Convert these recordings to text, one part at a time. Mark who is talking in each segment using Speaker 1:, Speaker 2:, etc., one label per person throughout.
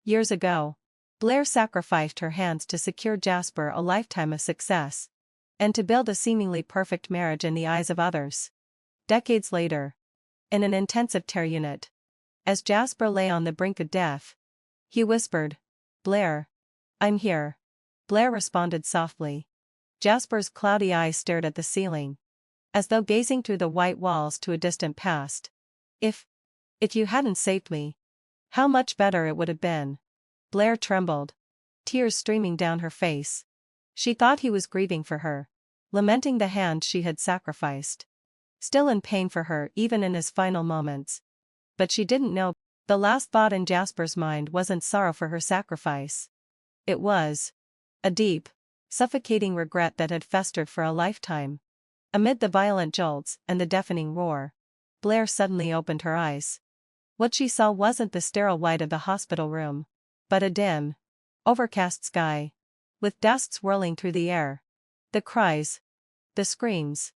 Speaker 1: Years ago, Blair sacrificed her hands to secure Jasper a lifetime of success, and to build a seemingly perfect marriage in the eyes of others. Decades later, in an intensive care unit, as Jasper lay on the brink of death, he whispered, "Blair, I'm here." Blair responded softly. Jasper's cloudy eyes stared at the ceiling, as though gazing through the white walls to a distant past. If you hadn't saved me, how much better it would have been." Blair trembled, tears streaming down her face. She thought he was grieving for her, lamenting the hand she had sacrificed. Still in pain for her even in his final moments. But she didn't know, the last thought in Jasper's mind wasn't sorrow for her sacrifice. It was a deep, suffocating regret that had festered for a lifetime. Amid the violent jolts and the deafening roar, Blair suddenly opened her eyes. What she saw wasn't the sterile white of the hospital room, but a dim, overcast sky, with dust swirling through the air. The cries, the screams,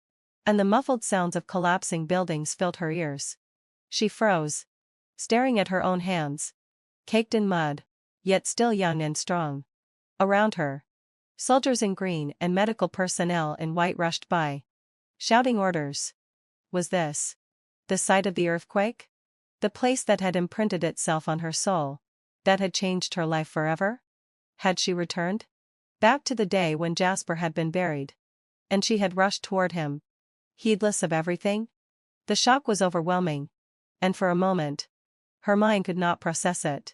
Speaker 1: and the muffled sounds of collapsing buildings filled her ears. She froze, staring at her own hands, caked in mud, yet still young and strong. Around her, soldiers in green and medical personnel in white rushed by, shouting orders. Was this the site of the earthquake? The place that had imprinted itself on her soul, that had changed her life forever? Had she returned? Back to the day when Jasper had been buried, and she had rushed toward him, heedless of everything? The shock was overwhelming, and for a moment, her mind could not process it.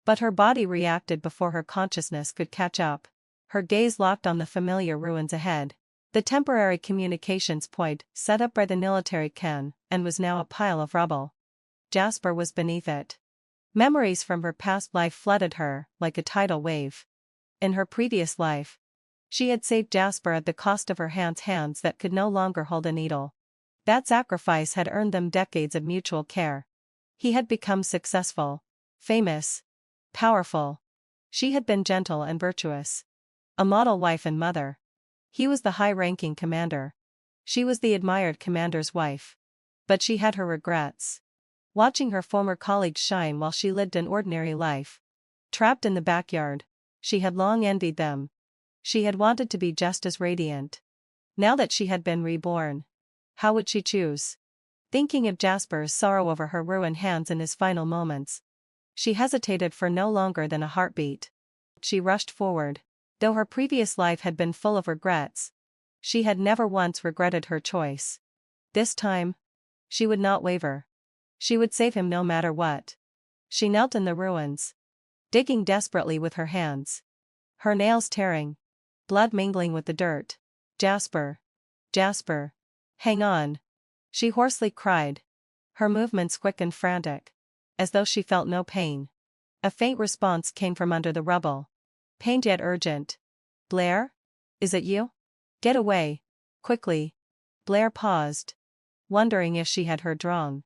Speaker 1: But her body reacted before her consciousness could catch up. Her gaze locked on the familiar ruins ahead. The temporary communications point set up by the military can and was now a pile of rubble. Jasper was beneath it. Memories from her past life flooded her like a tidal wave. In her previous life, she had saved Jasper at the cost of her hands that could no longer hold a needle. That sacrifice had earned them decades of mutual care. He had become successful, famous, powerful. She had been gentle and virtuous, a model wife and mother. He was the high-ranking commander. She was the admired commander's wife. But she had her regrets. Watching her former colleagues shine while she lived an ordinary life, trapped in the backyard, she had long envied them. She had wanted to be just as radiant. Now that she had been reborn, how would she choose? Thinking of Jasper's sorrow over her ruined hands in his final moments, she hesitated for no longer than a heartbeat. She rushed forward. Though her previous life had been full of regrets, she had never once regretted her choice. This time, she would not waver. She would save him no matter what. She knelt in the ruins, digging desperately with her hands, her nails tearing, blood mingling with the dirt. "Jasper! Jasper! Hang on!" she hoarsely cried, her movements quick and frantic, as though she felt no pain. A faint response came from under the rubble. Pained yet urgent. "Blair? Is it you? Get away, quickly." Blair paused, wondering if she had heard wrong.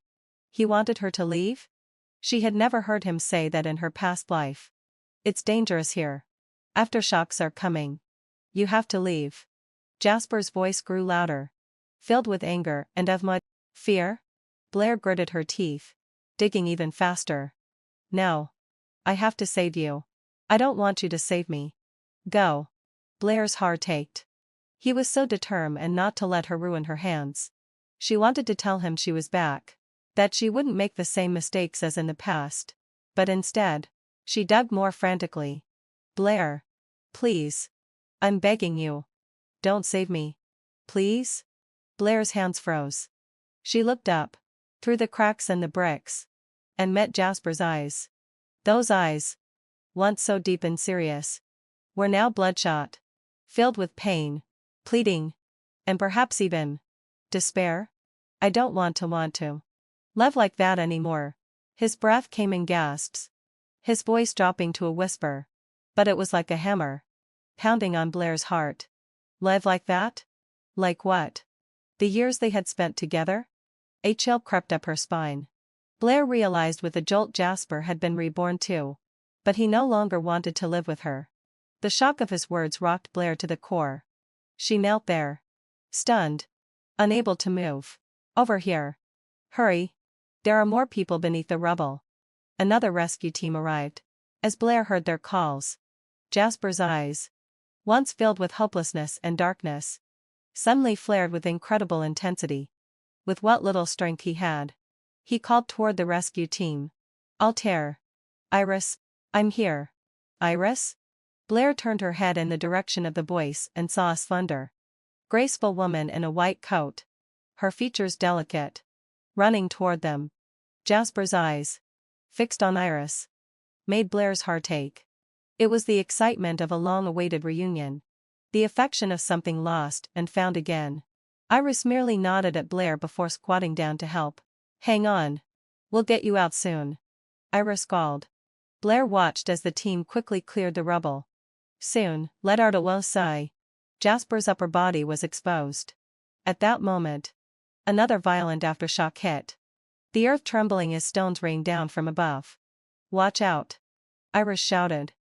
Speaker 1: He wanted her to leave? She had never heard him say that in her past life. "It's dangerous here. Aftershocks are coming. You have to leave." Jasper's voice grew louder, filled with anger and of much fear. Blair gritted her teeth, digging even faster. "No. I have to save you. I don't want you to save me. Go." Blair's heart ached. He was so determined not to let her ruin her hands. She wanted to tell him she was back, that she wouldn't make the same mistakes as in the past, but instead, she dug more frantically. "Blair. Please. I'm begging you. Don't save me. Please?" Blair's hands froze. She looked up, through the cracks in the bricks, and met Jasper's eyes. Those eyes, once so deep and serious, were now bloodshot, filled with pain, pleading, and perhaps even despair. "I don't want to love like that anymore." His breath came in gasps, his voice dropping to a whisper, but it was like a hammer, pounding on Blair's heart. Live like that? Like what? The years they had spent together? A chill crept up her spine. Blair realized with a jolt Jasper had been reborn too, but he no longer wanted to live with her. The shock of his words rocked Blair to the core. She knelt there, stunned, unable to move. "Over here. Hurry. There are more people beneath the rubble." Another rescue team arrived. As Blair heard their calls, Jasper's eyes, once filled with hopelessness and darkness, suddenly flared with incredible intensity. With what little strength he had, he called toward the rescue team. Altair. Iris, I'm here. Iris? Blair turned her head in the direction of the voice and saw a slender, graceful woman in a white coat, her features delicate, running toward them. Jasper's eyes, fixed on Iris, made Blair's heart ache. It was the excitement of a long-awaited reunion, the affection of something lost and found again. Iris merely nodded at Blair before squatting down to help. Hang on. We'll get you out soon. Iris called. Blair watched as the team quickly cleared the rubble. Soon, let out a low sigh. Jasper's upper body was exposed. At that moment, another violent aftershock hit. The earth trembling as stones rained down from above. Watch out! Iris shouted,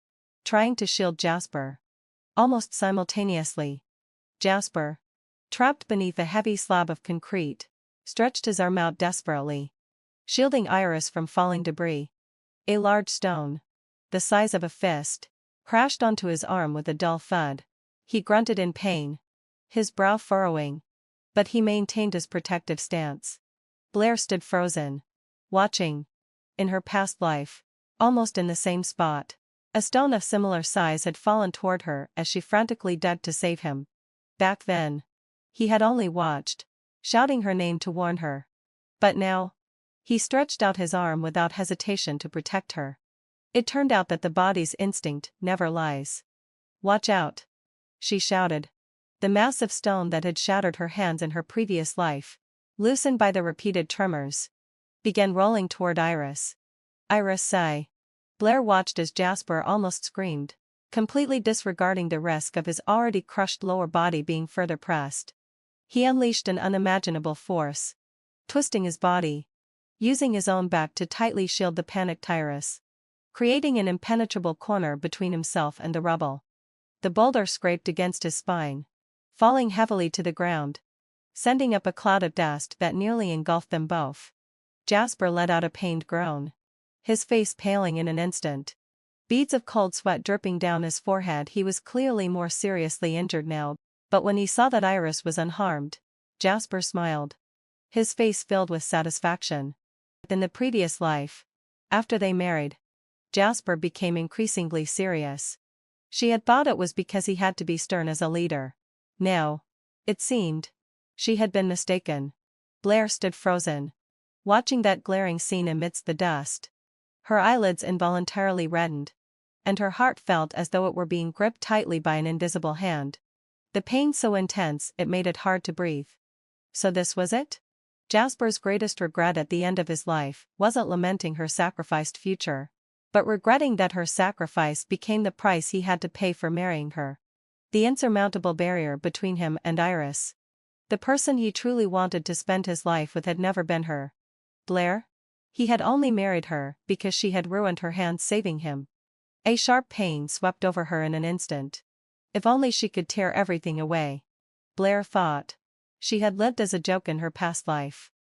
Speaker 1: trying to shield Jasper. Almost simultaneously, Jasper, trapped beneath a heavy slab of concrete, stretched his arm out desperately, shielding Iris from falling debris. A large stone, the size of a fist, crashed onto his arm with a dull thud. He grunted in pain, his brow furrowing, but he maintained his protective stance. Blair stood frozen, watching. In her past life, almost in the same spot, a stone of similar size had fallen toward her as she frantically dug to save him. Back then, he had only watched, shouting her name to warn her. But now, he stretched out his arm without hesitation to protect her. It turned out that the body's instinct never lies. Watch out! She shouted. The massive stone that had shattered her hands in her previous life, loosened by the repeated tremors, began rolling toward Iris. Iris sighed. Blair watched as Jasper almost screamed, completely disregarding the risk of his already crushed lower body being further pressed. He unleashed an unimaginable force, twisting his body, using his own back to tightly shield the panicked Iris, creating an impenetrable corner between himself and the rubble. The boulder scraped against his spine, falling heavily to the ground, sending up a cloud of dust that nearly engulfed them both. Jasper let out a pained groan, his face paling in an instant, beads of cold sweat dripping down his forehead. He was clearly more seriously injured now, but when he saw that Iris was unharmed, Jasper smiled, his face filled with satisfaction. In the previous life, after they married, Jasper became increasingly serious. She had thought it was because he had to be stern as a leader. Now, it seemed, she had been mistaken. Blair stood frozen, watching that glaring scene amidst the dust. Her eyelids involuntarily reddened, and her heart felt as though it were being gripped tightly by an invisible hand. The pain so intense it made it hard to breathe. So this was it? Jasper's greatest regret at the end of his life wasn't lamenting her sacrificed future, but regretting that her sacrifice became the price he had to pay for marrying her. The insurmountable barrier between him and Iris, the person he truly wanted to spend his life with, had never been her. Blair? He had only married her because she had ruined her hands saving him. A sharp pain swept over her in an instant. If only she could tear everything away. Blair thought. She had lived as a joke in her past life.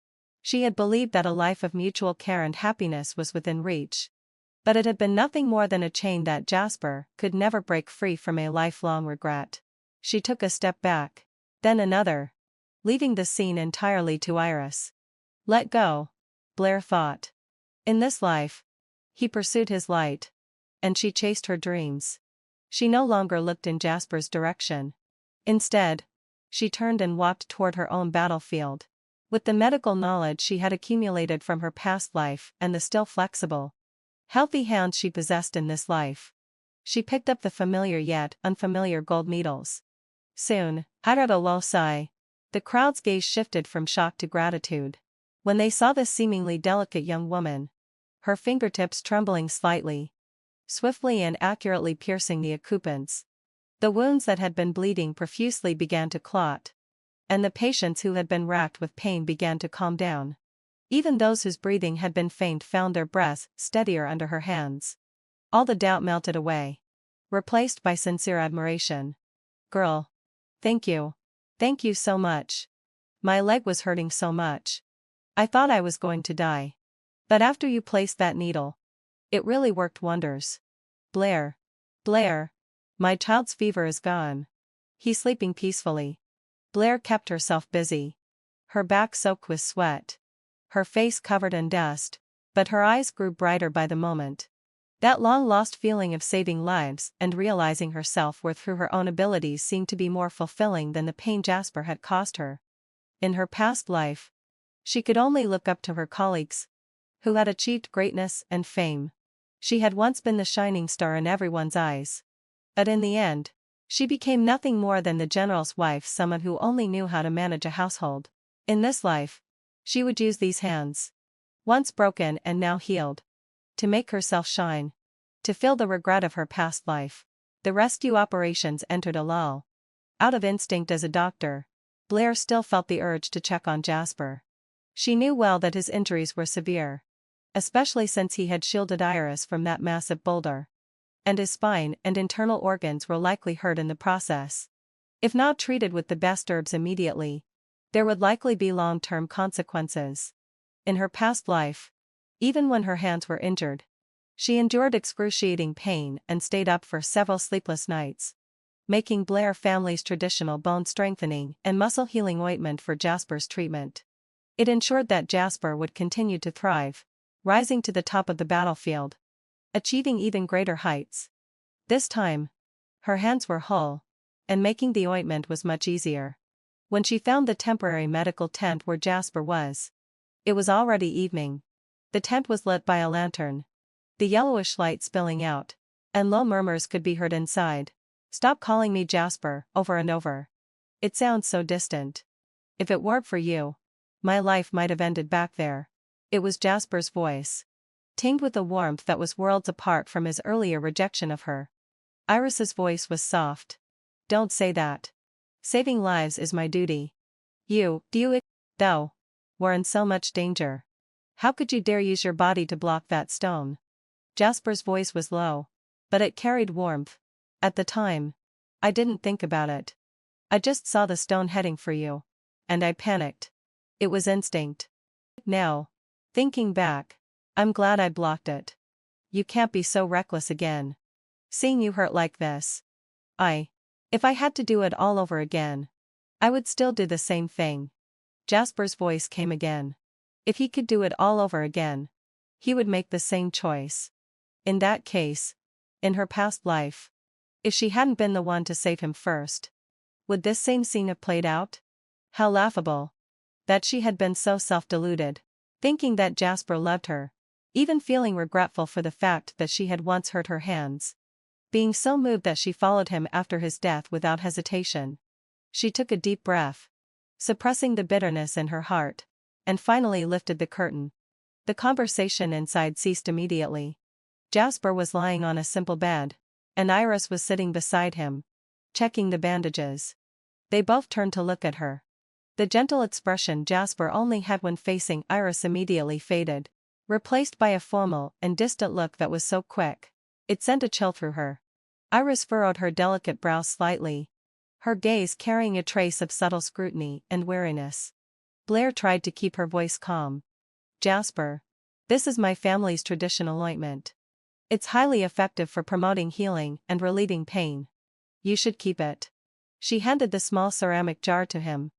Speaker 1: She had believed that a life of mutual care and happiness was within reach. But it had been nothing more than a chain that Jasper could never break free from. A lifelong regret. She took a step back, then another, leaving the scene entirely to Iris. Let go, Blair thought. In this life, he pursued his light, and she chased her dreams. She no longer looked in Jasper's direction. Instead, she turned and walked toward her own battlefield. With the medical knowledge she had accumulated from her past life and the still flexible, healthy hands she possessed in this life, she picked up the familiar yet unfamiliar gold needles. Soon, uttered a low sigh. The crowd's gaze shifted from shock to gratitude when they saw this seemingly delicate young woman, her fingertips trembling slightly, swiftly and accurately piercing the occupants. The wounds that had been bleeding profusely began to clot, and the patients who had been racked with pain began to calm down. Even those whose breathing had been faint found their breaths steadier under her hands. All the doubt melted away, replaced by sincere admiration. Girl. Thank you. Thank you so much. My leg was hurting so much. I thought I was going to die. But after you placed that needle, it really worked wonders. Blair. Blair. My child's fever is gone. He's sleeping peacefully. Blair kept herself busy. Her back soaked with sweat. Her face covered in dust, but her eyes grew brighter by the moment. That long-lost feeling of saving lives and realizing her self-worth through her own abilities seemed to be more fulfilling than the pain Jasper had caused her. In her past life, she could only look up to her colleagues, who had achieved greatness and fame. She had once been the shining star in everyone's eyes. But in the end, she became nothing more than the general's wife, someone who only knew how to manage a household. In this life, she would use these hands, once broken and now healed, to make herself shine, to fill the regret of her past life. The rescue operations entered a lull. Out of instinct as a doctor, Blair still felt the urge to check on Jasper. She knew well that his injuries were severe, especially since he had shielded Iris from that massive boulder, and his spine and internal organs were likely hurt in the process. If not treated with the best herbs immediately, there would likely be long-term consequences. In her past life, even when her hands were injured, she endured excruciating pain and stayed up for several sleepless nights, making Blair family's traditional bone-strengthening and muscle-healing ointment for Jasper's treatment. It ensured that Jasper would continue to thrive, rising to the top of the battlefield, achieving even greater heights. This time, her hands were whole, and making the ointment was much easier. When she found the temporary medical tent where Jasper was, it was already evening. The tent was lit by a lantern, the yellowish light spilling out, and low murmurs could be heard inside. "Stop calling me Jasper," over and over. "It sounds so distant. If it weren't for you, my life might have ended back there." It was Jasper's voice, tinged with a warmth that was worlds apart from his earlier rejection of her. Iris's voice was soft. "Don't say that. Saving lives is my duty. Though, we're in so much danger. How could you dare use your body to block that stone?" Jasper's voice was low, but it carried warmth. "At the time, I didn't think about it. I just saw the stone heading for you, and I panicked. It was instinct. Now, thinking back, I'm glad I blocked it. You can't be so reckless again. Seeing you hurt like this. If I had to do it all over again, I would still do the same thing." Jasper's voice came again. If he could do it all over again, he would make the same choice. In that case, in her past life, if she hadn't been the one to save him first, would this same scene have played out? How laughable. That she had been so self-deluded, thinking that Jasper loved her, even feeling regretful for the fact that she had once hurt her hands. Being so moved that she followed him after his death without hesitation. She took a deep breath, suppressing the bitterness in her heart, and finally lifted the curtain. The conversation inside ceased immediately. Jasper was lying on a simple bed, and Iris was sitting beside him, checking the bandages. They both turned to look at her. The gentle expression Jasper only had when facing Iris immediately faded, replaced by a formal and distant look that was so quick, it sent a chill through her. Iris furrowed her delicate brow slightly, her gaze carrying a trace of subtle scrutiny and wariness. Blair tried to keep her voice calm. "Jasper, this is my family's traditional ointment. It's highly effective for promoting healing and relieving pain. You should keep it." She handed the small ceramic jar to him.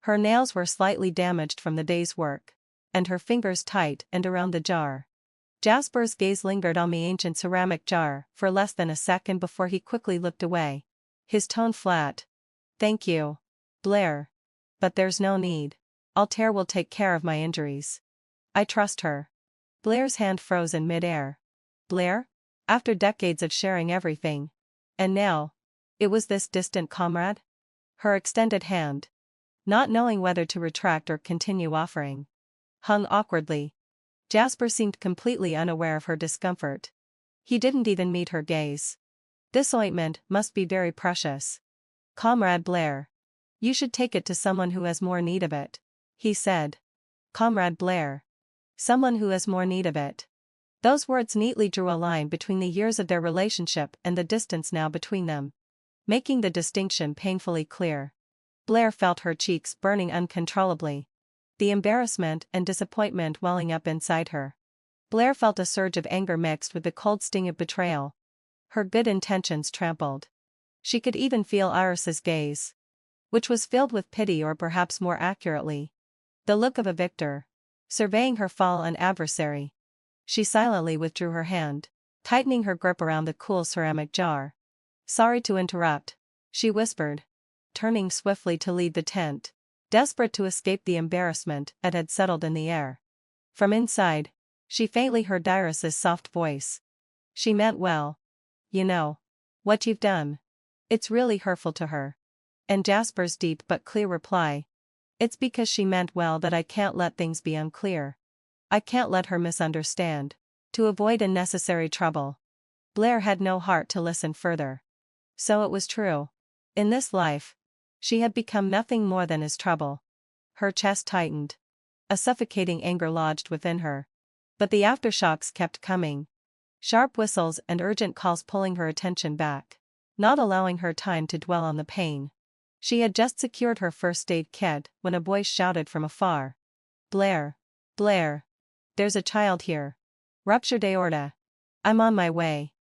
Speaker 1: Her nails were slightly damaged from the day's work, and her fingers tight and around the jar. Jasper's gaze lingered on the ancient ceramic jar for less than a second before he quickly looked away, his tone flat. "Thank you, Blair. But there's no need. Altair will take care of my injuries. I trust her." Blair's hand froze in mid-air. Blair? After decades of sharing everything. And now, it was this distant comrade? Her extended hand, not knowing whether to retract or continue offering, hung awkwardly. Jasper seemed completely unaware of her discomfort. He didn't even meet her gaze. "This ointment must be very precious. Comrade Blair. You should take it to someone who has more need of it," he said. Comrade Blair. Someone who has more need of it. Those words neatly drew a line between the years of their relationship and the distance now between them, making the distinction painfully clear. Blair felt her cheeks burning uncontrollably, the embarrassment and disappointment welling up inside her. Blair felt a surge of anger mixed with the cold sting of betrayal. her good intentions trampled. She could even feel Iris's gaze, which was filled with pity, or perhaps more accurately, the look of a victor, surveying her fallen adversary. She silently withdrew her hand, tightening her grip around the cool ceramic jar. "Sorry to interrupt," she whispered, turning swiftly to leave the tent, desperate to escape the embarrassment that had settled in the air. From inside, she faintly heard Iris's soft voice. "She meant well. You know what you've done. It's really hurtful to her." And Jasper's deep but clear reply: "It's because she meant well that I can't let things be unclear. I can't let her misunderstand, to avoid unnecessary trouble." Blair had no heart to listen further. So it was true. In this life, she had become nothing more than his trouble. Her chest tightened. A suffocating anger lodged within her. But the aftershocks kept coming. Sharp whistles and urgent calls pulling her attention back, not allowing her time to dwell on the pain. She had just secured her first aid kit when a voice shouted from afar: "Blair! Blair! There's a child here. Ruptured aorta. I'm on my way."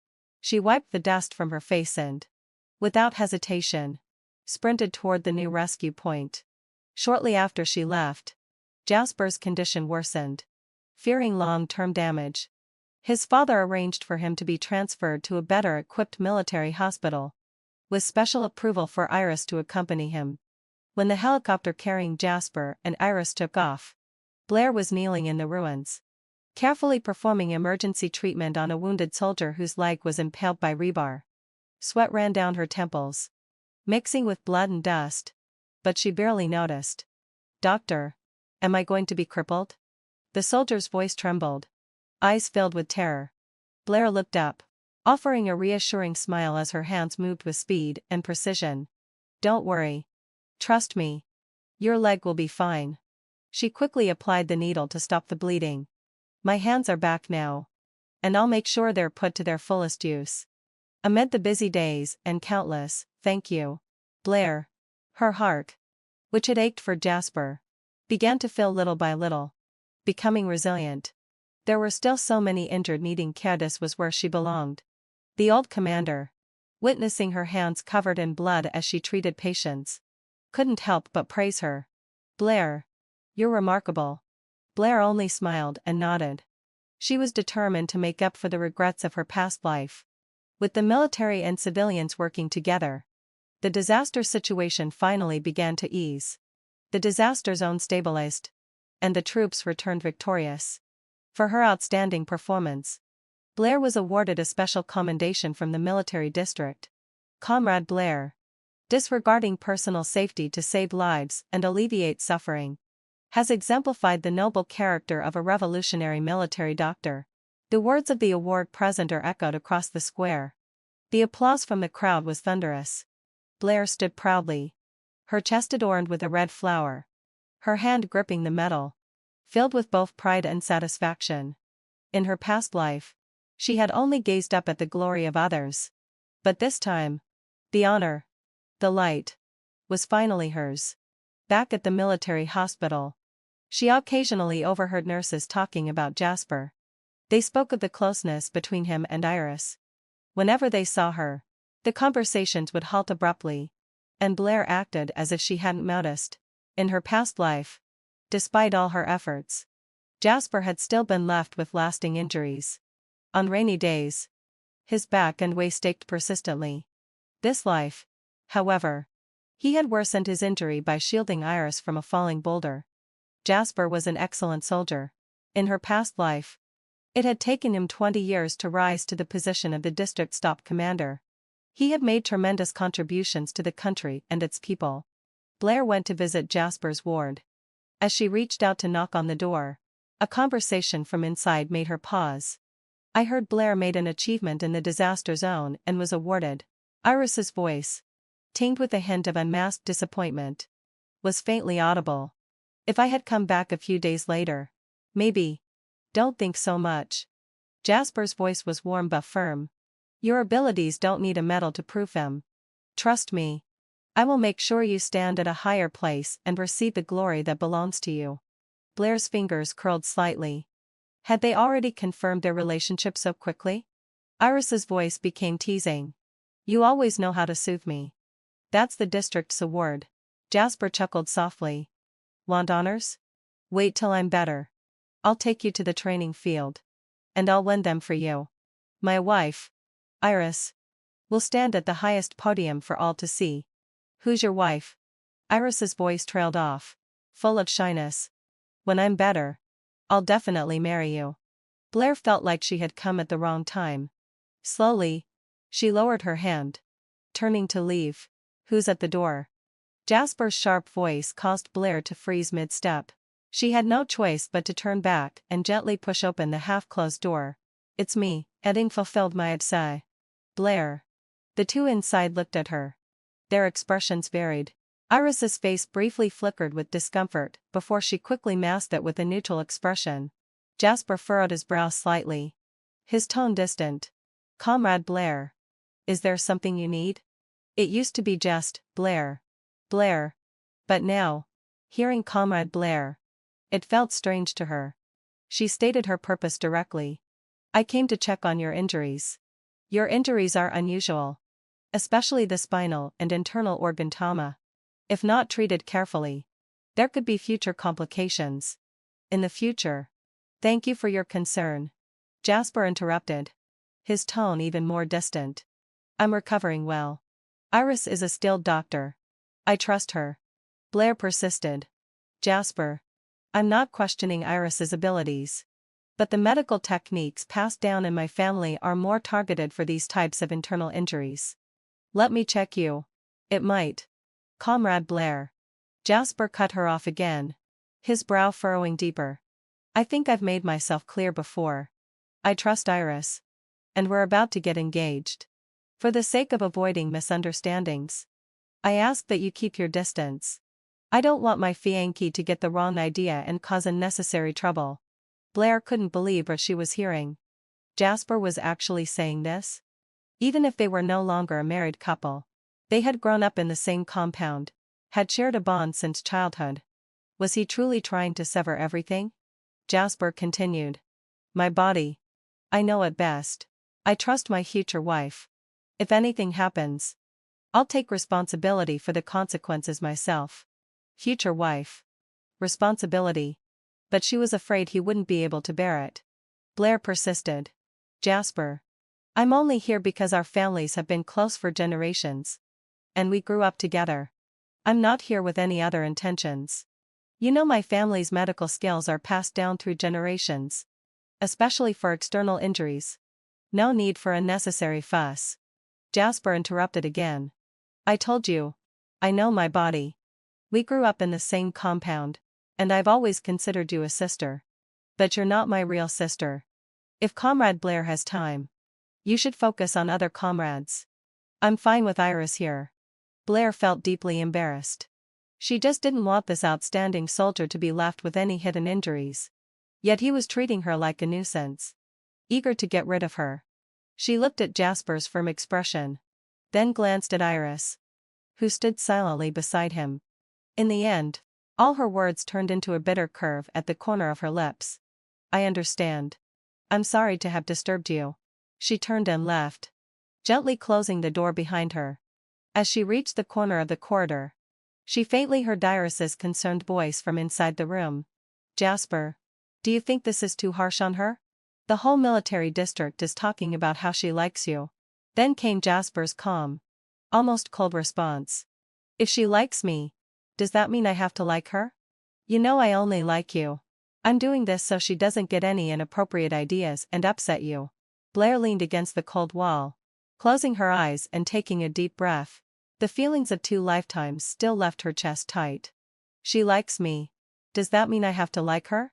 Speaker 1: She wiped the dust from her face and, without hesitation, sprinted toward the new rescue point. Shortly after she left, Jasper's condition worsened. Fearing long-term damage, his father arranged for him to be transferred to a better-equipped military hospital, with special approval for Iris to accompany him. When the helicopter carrying Jasper and Iris took off, Blair was kneeling in the ruins, carefully performing emergency treatment on a wounded soldier whose leg was impaled by rebar. Sweat ran down her temples, mixing with blood and dust, but she barely noticed. "Doctor, am I going to be crippled?" The soldier's voice trembled, eyes filled with terror. Blair looked up, offering a reassuring smile as her hands moved with speed and precision. "Don't worry. Trust me. Your leg will be fine." She quickly applied the needle to stop the bleeding. "My hands are back now, and I'll make sure they're put to their fullest use." Amid the busy days and countless "thank you, Blair," her heart, which had ached for Jasper, began to fill little by little, becoming resilient. There were still so many injured needing care. This was where she belonged. The old commander, witnessing her hands covered in blood as she treated patients, couldn't help but praise her. "Blair, you're remarkable." Blair only smiled and nodded. She was determined to make up for the regrets of her past life. With the military and civilians working together, the disaster situation finally began to ease. The disaster zone stabilized, and the troops returned victorious. For her outstanding performance, Blair was awarded a special commendation from the military district. "Comrade Blair, disregarding personal safety to save lives and alleviate suffering, has exemplified the noble character of a revolutionary military doctor." The words of the award presenter echoed across the square. The applause from the crowd was thunderous. Blair stood proudly, her chest adorned with a red flower, her hand gripping the medal, filled with both pride and satisfaction. In her past life, she had only gazed up at the glory of others. But this time, the honor, the light, was finally hers. Back at the military hospital, she occasionally overheard nurses talking about Jasper. They spoke of the closeness between him and Iris. Whenever they saw her, the conversations would halt abruptly, and Blair acted as if she hadn't noticed. In her past life, despite all her efforts, Jasper had still been left with lasting injuries. On rainy days, his back and waist ached persistently. This life, however, he had worsened his injury by shielding Iris from a falling boulder. Jasper was an excellent soldier. In her past life, it had taken him 20 years to rise to the position of the district's top commander. He had made tremendous contributions to the country and its people. Blair went to visit Jasper's ward. As she reached out to knock on the door, a conversation from inside made her pause. "I heard Blair made an achievement in the disaster zone and was awarded." Iris's voice, tinged with a hint of unmasked disappointment, was faintly audible. "If I had come back a few days later, maybe." "Don't think so much." Jasper's voice was warm but firm. "Your abilities don't need a medal to prove them. Trust me. I will make sure you stand at a higher place and receive the glory that belongs to you." Blair's fingers curled slightly. Had they already confirmed their relationship so quickly? Iris's voice became teasing. You always know how to soothe me. That's the district's award. Jasper chuckled softly. Want honors? Wait till I'm better. I'll take you to the training field. And I'll win them for you. My wife, Iris, will stand at the highest podium for all to see. Who's your wife? Iris's voice trailed off, full of shyness. When I'm better, I'll definitely marry you. Blair felt like she had come at the wrong time. Slowly, she lowered her hand, turning to leave. Who's at the door? Jasper's sharp voice caused Blair to freeze mid-step. She had no choice but to turn back and gently push open the half-closed door. It's me, Edding fulfilled my sigh. Blair. The two inside looked at her. Their expressions varied. Iris's face briefly flickered with discomfort before she quickly masked it with a neutral expression. Jasper furrowed his brow slightly. His tone distant. Comrade Blair. Is there something you need? It used to be just, Blair. Blair. But now, hearing Comrade Blair, it felt strange to her. She stated her purpose directly. I came to check on your injuries. Your injuries are unusual. Especially the spinal and internal organ trauma. If not treated carefully, there could be future complications. In the future. Thank you for your concern. Jasper interrupted. His tone even more distant. I'm recovering well. Iris is a skilled doctor. I trust her. Blair persisted. Jasper. I'm not questioning Iris's abilities. But the medical techniques passed down in my family are more targeted for these types of internal injuries. Let me check you. It might. Comrade Blair. Jasper cut her off again, his brow furrowing deeper. I think I've made myself clear before. I trust Iris. And we're about to get engaged. For the sake of avoiding misunderstandings, I ask that you keep your distance. I don't want my fiancé to get the wrong idea and cause unnecessary trouble. Blair couldn't believe what she was hearing. Jasper was actually saying this? Even if they were no longer a married couple, they had grown up in the same compound, had shared a bond since childhood. Was he truly trying to sever everything? Jasper continued. My body. I know it best. I trust my future wife. If anything happens, I'll take responsibility for the consequences myself. Future wife. Responsibility. But she was afraid he wouldn't be able to bear it. Blair persisted. Jasper. I'm only here because our families have been close for generations. And we grew up together. I'm not here with any other intentions. You know my family's medical skills are passed down through generations. Especially for external injuries. No need for unnecessary fuss. Jasper interrupted again. I told you. I know my body. We grew up in the same compound. And I've always considered you a sister. But you're not my real sister. If Comrade Blair has time, you should focus on other comrades. I'm fine with Iris here. Blair felt deeply embarrassed. She just didn't want this outstanding soldier to be left with any hidden injuries. Yet he was treating her like a nuisance. Eager to get rid of her. She looked at Jasper's firm expression. Then glanced at Iris, who stood silently beside him. In the end, all her words turned into a bitter curve at the corner of her lips. I understand. I'm sorry to have disturbed you. She turned and left, gently closing the door behind her. As she reached the corner of the corridor, she faintly heard Iris's concerned voice from inside the room. Jasper, do you think this is too harsh on her? The whole military district is talking about how she likes you. Then came Jasper's calm, almost cold response. If she likes me, does that mean I have to like her? You know I only like you. I'm doing this so she doesn't get any inappropriate ideas and upset you. Blair leaned against the cold wall, closing her eyes and taking a deep breath. The feelings of 2 lifetimes still left her chest tight. She likes me. Does that mean I have to like her?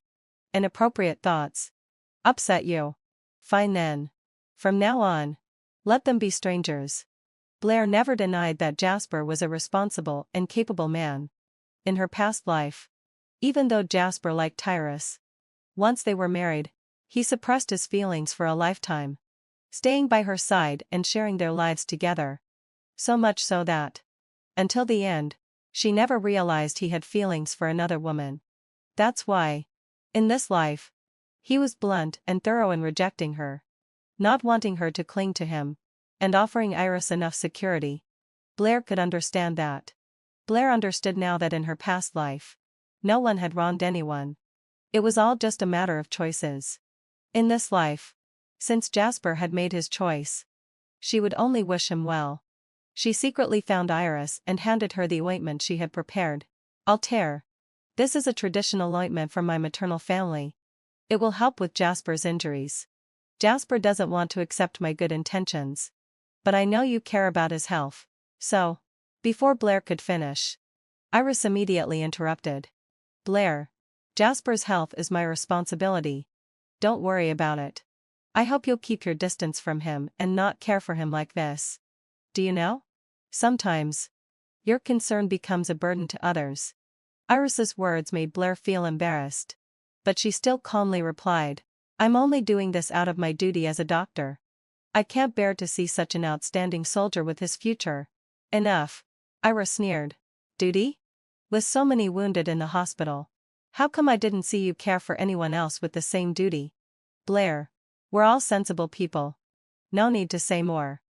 Speaker 1: Inappropriate thoughts. Upset you. Fine then. From now on, let them be strangers. Blair never denied that Jasper was a responsible and capable man. In her past life. Even though Jasper liked Iris. Once they were married, he suppressed his feelings for a lifetime. Staying by her side and sharing their lives together. So much so that, until the end, she never realized he had feelings for another woman. That's why, in this life, he was blunt and thorough in rejecting her. not wanting her to cling to him, and offering Iris enough security. Blair could understand that. Blair understood now that in her past life, no one had wronged anyone. It was all just a matter of choices. In this life, since Jasper had made his choice, she would only wish him well. She secretly found Iris and handed her the ointment she had prepared. Altair. This is a traditional ointment from my maternal family. It will help with Jasper's injuries. Jasper doesn't want to accept my good intentions. But I know you care about his health. So. Before Blair could finish, Iris immediately interrupted. Blair. Jasper's health is my responsibility. Don't worry about it. I hope you'll keep your distance from him and not care for him like this. Do you know? Sometimes, your concern becomes a burden to others. Iris's words made Blair feel embarrassed. But she still calmly replied, I'm only doing this out of my duty as a doctor. I can't bear to see such an outstanding soldier with his future. Enough. Iris sneered. Duty? With so many wounded in the hospital, how come I didn't see you care for anyone else with the same duty? Blair. We're all sensible people. No need to say more.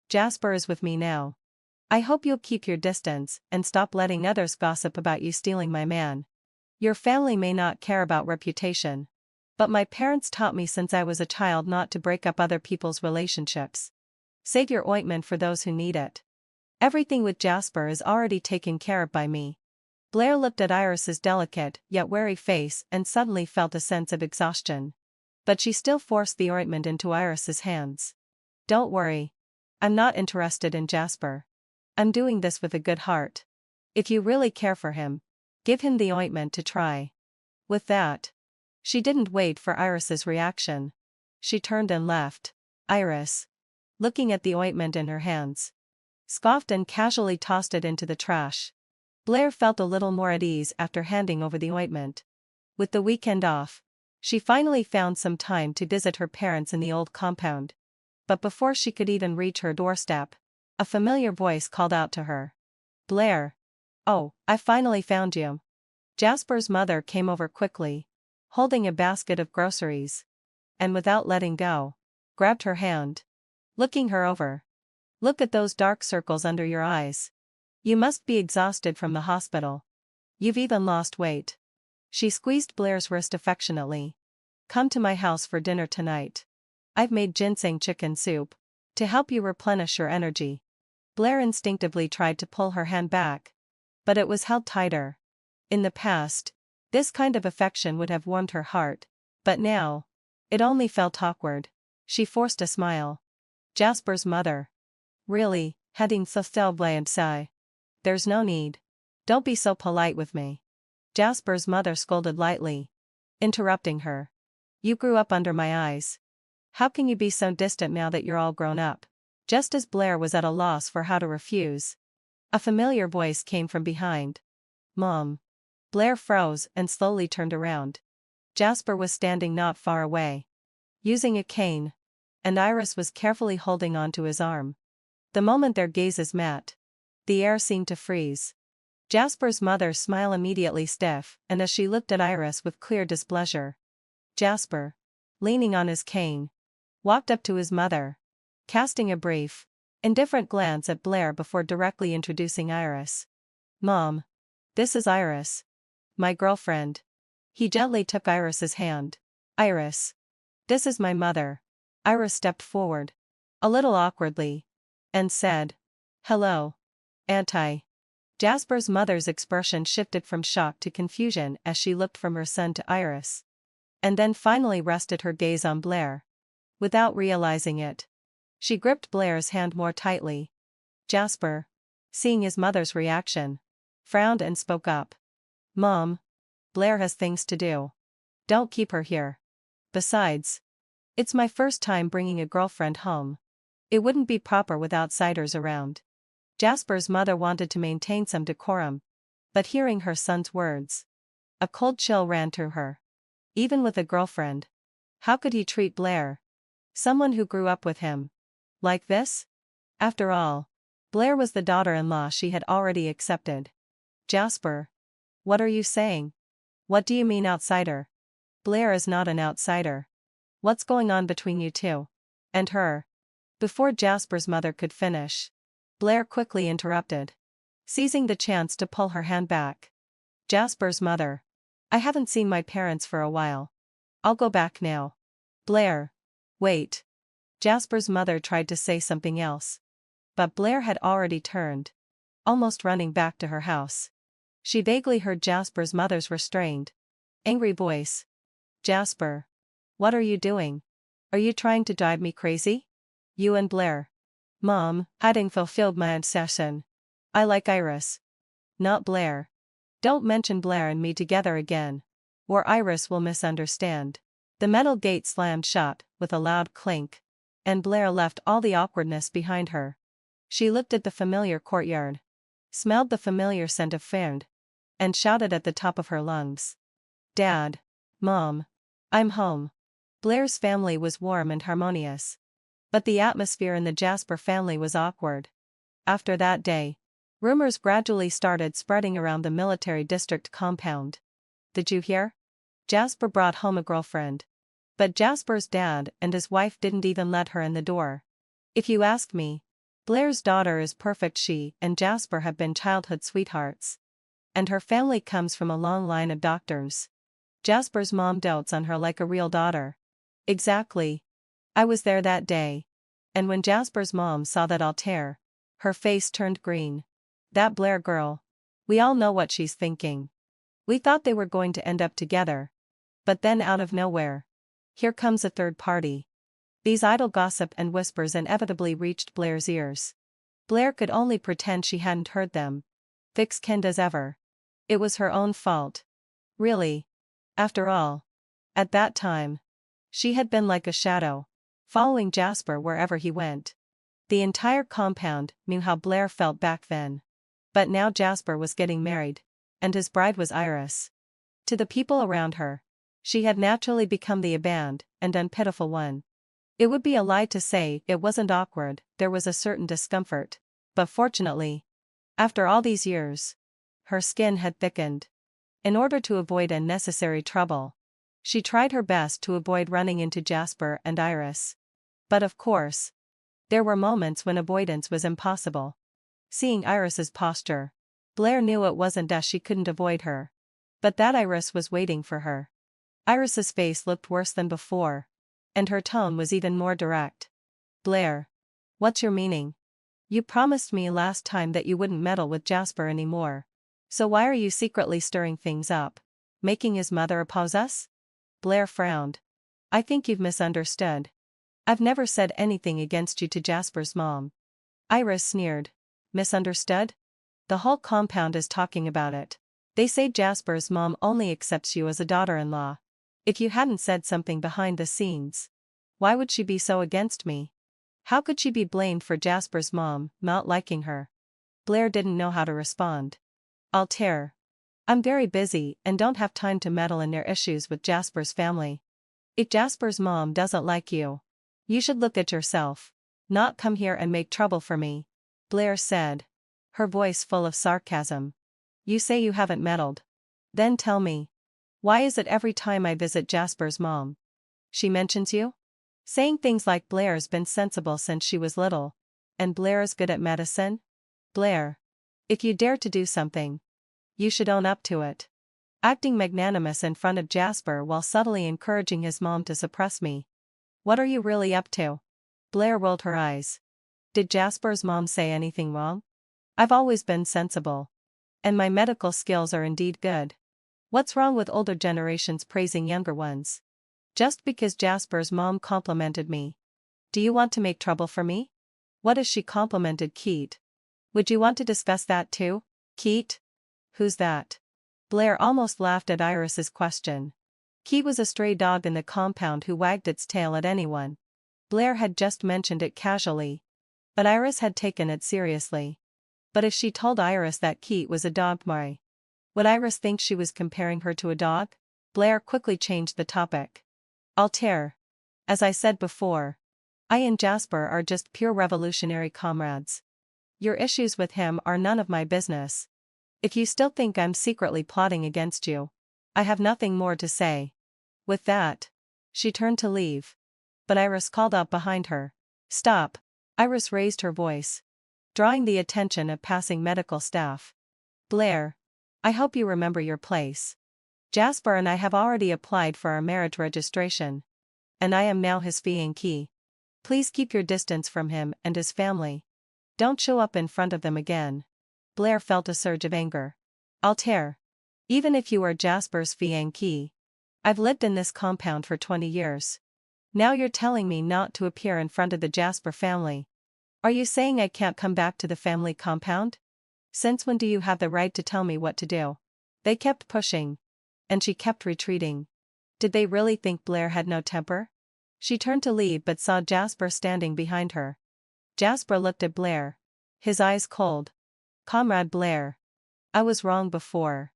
Speaker 1: Jasper is with me now. I hope you'll keep your distance and stop letting others gossip about you stealing my man. Your family may not care about reputation, but my parents taught me since I was a child not to break up other people's relationships. Save your ointment for those who need it. Everything with Jasper is already taken care of by me. Blair looked at Iris's delicate yet wary face and suddenly felt a sense of exhaustion. But she still forced the ointment into Iris's hands. Don't worry. I'm not interested in Jasper. I'm doing this with a good heart. If you really care for him, give him the ointment to try. With that, she didn't wait for Iris's reaction. She turned and left. Iris, looking at the ointment in her hands, scoffed and casually tossed it into the trash. Blair felt a little more at ease after handing over the ointment. With the weekend off, she finally found some time to visit her parents in the old compound. But before she could even reach her doorstep, a familiar voice called out to her. Blair. Oh, I finally found you. Jasper's mother came over quickly, holding a basket of groceries, and without letting go, grabbed her hand, looking her over. Look at those dark circles under your eyes. You must be exhausted from the hospital. You've even lost weight. She squeezed Blair's wrist affectionately. Come to my house for dinner tonight. I've made ginseng chicken soup to help you replenish your energy. Blair instinctively tried to pull her hand back, but it was held tighter. In the past, this kind of affection would have warmed her heart, but now, it only felt awkward. She forced a smile. Jasper's mother. Really, heading Xianxia. There's no need. Don't be so polite with me. Jasper's mother scolded lightly, interrupting her. You grew up under my eyes. How can you be so distant now that you're all grown up? Just as Blair was at a loss for how to refuse, a familiar voice came from behind. Mom. Blair froze and slowly turned around. Jasper was standing not far away, using a cane, and Iris was carefully holding onto his arm. The moment their gazes met, the air seemed to freeze. Jasper's mother's smile immediately stiff, and as she looked at Iris with clear displeasure, Jasper, leaning on his cane, walked up to his mother, casting a brief, indifferent glance at Blair before directly introducing Iris. Mom. This is Iris. My girlfriend. He gently took Iris's hand. Iris. This is my mother. Iris stepped forward, a little awkwardly, and said, Hello. Auntie. Jasper's mother's expression shifted from shock to confusion as she looked from her son to Iris, and then finally rested her gaze on Blair. Without realizing it, she gripped Blair's hand more tightly. Jasper, seeing his mother's reaction, frowned and spoke up. Mom. Blair has things to do. Don't keep her here. Besides, it's my first time bringing a girlfriend home. It wouldn't be proper with outsiders around. Jasper's mother wanted to maintain some decorum, but hearing her son's words, a cold chill ran through her. Even with a girlfriend, how could he treat Blair, someone who grew up with him, like this? After all, Blair was the daughter-in-law she had already accepted. Jasper. What are you saying? What do you mean outsider? Blair is not an outsider. What's going on between you two? And her. Before Jasper's mother could finish, Blair quickly interrupted, seizing the chance to pull her hand back. Jasper's mother. I haven't seen my parents for a while. I'll go back now. Blair. Wait. Jasper's mother tried to say something else. But Blair had already turned, almost running back to her house. She vaguely heard Jasper's mother's restrained, angry voice. Jasper. What are you doing? Are you trying to drive me crazy? You and Blair. Mom, hadn't fulfilled my obsession. I like Iris. Not Blair. Don't mention Blair and me together again, or Iris will misunderstand. The metal gate slammed shut, with a loud clink, and Blair left all the awkwardness behind her. She looked at the familiar courtyard, smelled the familiar scent of food, and shouted at the top of her lungs. Dad. Mom. I'm home. Blair's family was warm and harmonious. But the atmosphere in the Jasper family was awkward. After that day, rumors gradually started spreading around the military district compound. Did you hear? Jasper brought home a girlfriend. But Jasper's dad and his wife didn't even let her in the door. If you ask me, Blair's daughter is perfect. She and Jasper have been childhood sweethearts. And her family comes from a long line of doctors. Jasper's mom dotes on her like a real daughter. Exactly. I was there that day. And when Jasper's mom saw that altar, her face turned green. That Blair girl. We all know what she's thinking. We thought they were going to end up together. But then out of nowhere, here comes a third party. These idle gossip and whispers inevitably reached Blair's ears. Blair could only pretend she hadn't heard them. Thick-skinned as ever. It was her own fault. Really. After all. At that time. She had been like a shadow, following Jasper wherever he went. The entire compound knew how Blair felt back then. But now Jasper was getting married, and his bride was Iris. To the people around her, she had naturally become the abandoned and unpitiful one. It would be a lie to say it wasn't awkward. There was a certain discomfort. But fortunately, after all these years, her skin had thickened. In order to avoid unnecessary trouble, she tried her best to avoid running into Jasper and Iris. But of course, there were moments when avoidance was impossible. Seeing Iris's posture, Blair knew it wasn't that she couldn't avoid her, but that Iris was waiting for her. Iris's face looked worse than before, and her tone was even more direct. Blair. What's your meaning? You promised me last time that you wouldn't meddle with Jasper anymore. So why are you secretly stirring things up? Making his mother oppose us? Blair frowned. I think you've misunderstood. I've never said anything against you to Jasper's mom. Iris sneered. Misunderstood? The whole compound is talking about it. They say Jasper's mom only accepts you as a daughter-in-law. If you hadn't said something behind the scenes, why would she be so against me? How could she be blamed for Jasper's mom not liking her? Blair didn't know how to respond. Altair. I'm very busy and don't have time to meddle in their issues with Jasper's family. If Jasper's mom doesn't like you, you should look at yourself, not come here and make trouble for me, Blair said, her voice full of sarcasm. You say you haven't meddled. Then tell me. Why is it every time I visit Jasper's mom, she mentions you? Saying things like Blair's been sensible since she was little, and Blair is good at medicine? Blair. If you dare to do something, you should own up to it. Acting magnanimous in front of Jasper while subtly encouraging his mom to suppress me. What are you really up to? Blair rolled her eyes. Did Jasper's mom say anything wrong? I've always been sensible. And my medical skills are indeed good. What's wrong with older generations praising younger ones? Just because Jasper's mom complimented me. Do you want to make trouble for me? What has she complimented Keith? Would you want to discuss that too, Keith? Who's that? Blair almost laughed at Iris's question. Keith was a stray dog in the compound who wagged its tail at anyone. Blair had just mentioned it casually, but Iris had taken it seriously. But if she told Iris that Keith was a dog, would Iris think she was comparing her to a dog? Blair quickly changed the topic. Altair. As I said before, I and Jasper are just pure revolutionary comrades. Your issues with him are none of my business. If you still think I'm secretly plotting against you, I have nothing more to say. With that, she turned to leave. But Iris called out behind her. Stop. Iris raised her voice, drawing the attention of passing medical staff. Blair. I hope you remember your place. Jasper and I have already applied for our marriage registration. And I am now his fiancée. Please keep your distance from him and his family. Don't show up in front of them again. Blair felt a surge of anger. Altair. Even if you are Jasper's fiancée. I've lived in this compound for 20 years. Now you're telling me not to appear in front of the Jasper family. Are you saying I can't come back to the family compound? Since when do you have the right to tell me what to do? They kept pushing. And she kept retreating. Did they really think Blair had no temper? She turned to leave but saw Jasper standing behind her. Jasper looked at Blair. His eyes cold. Comrade Blair. I was wrong before.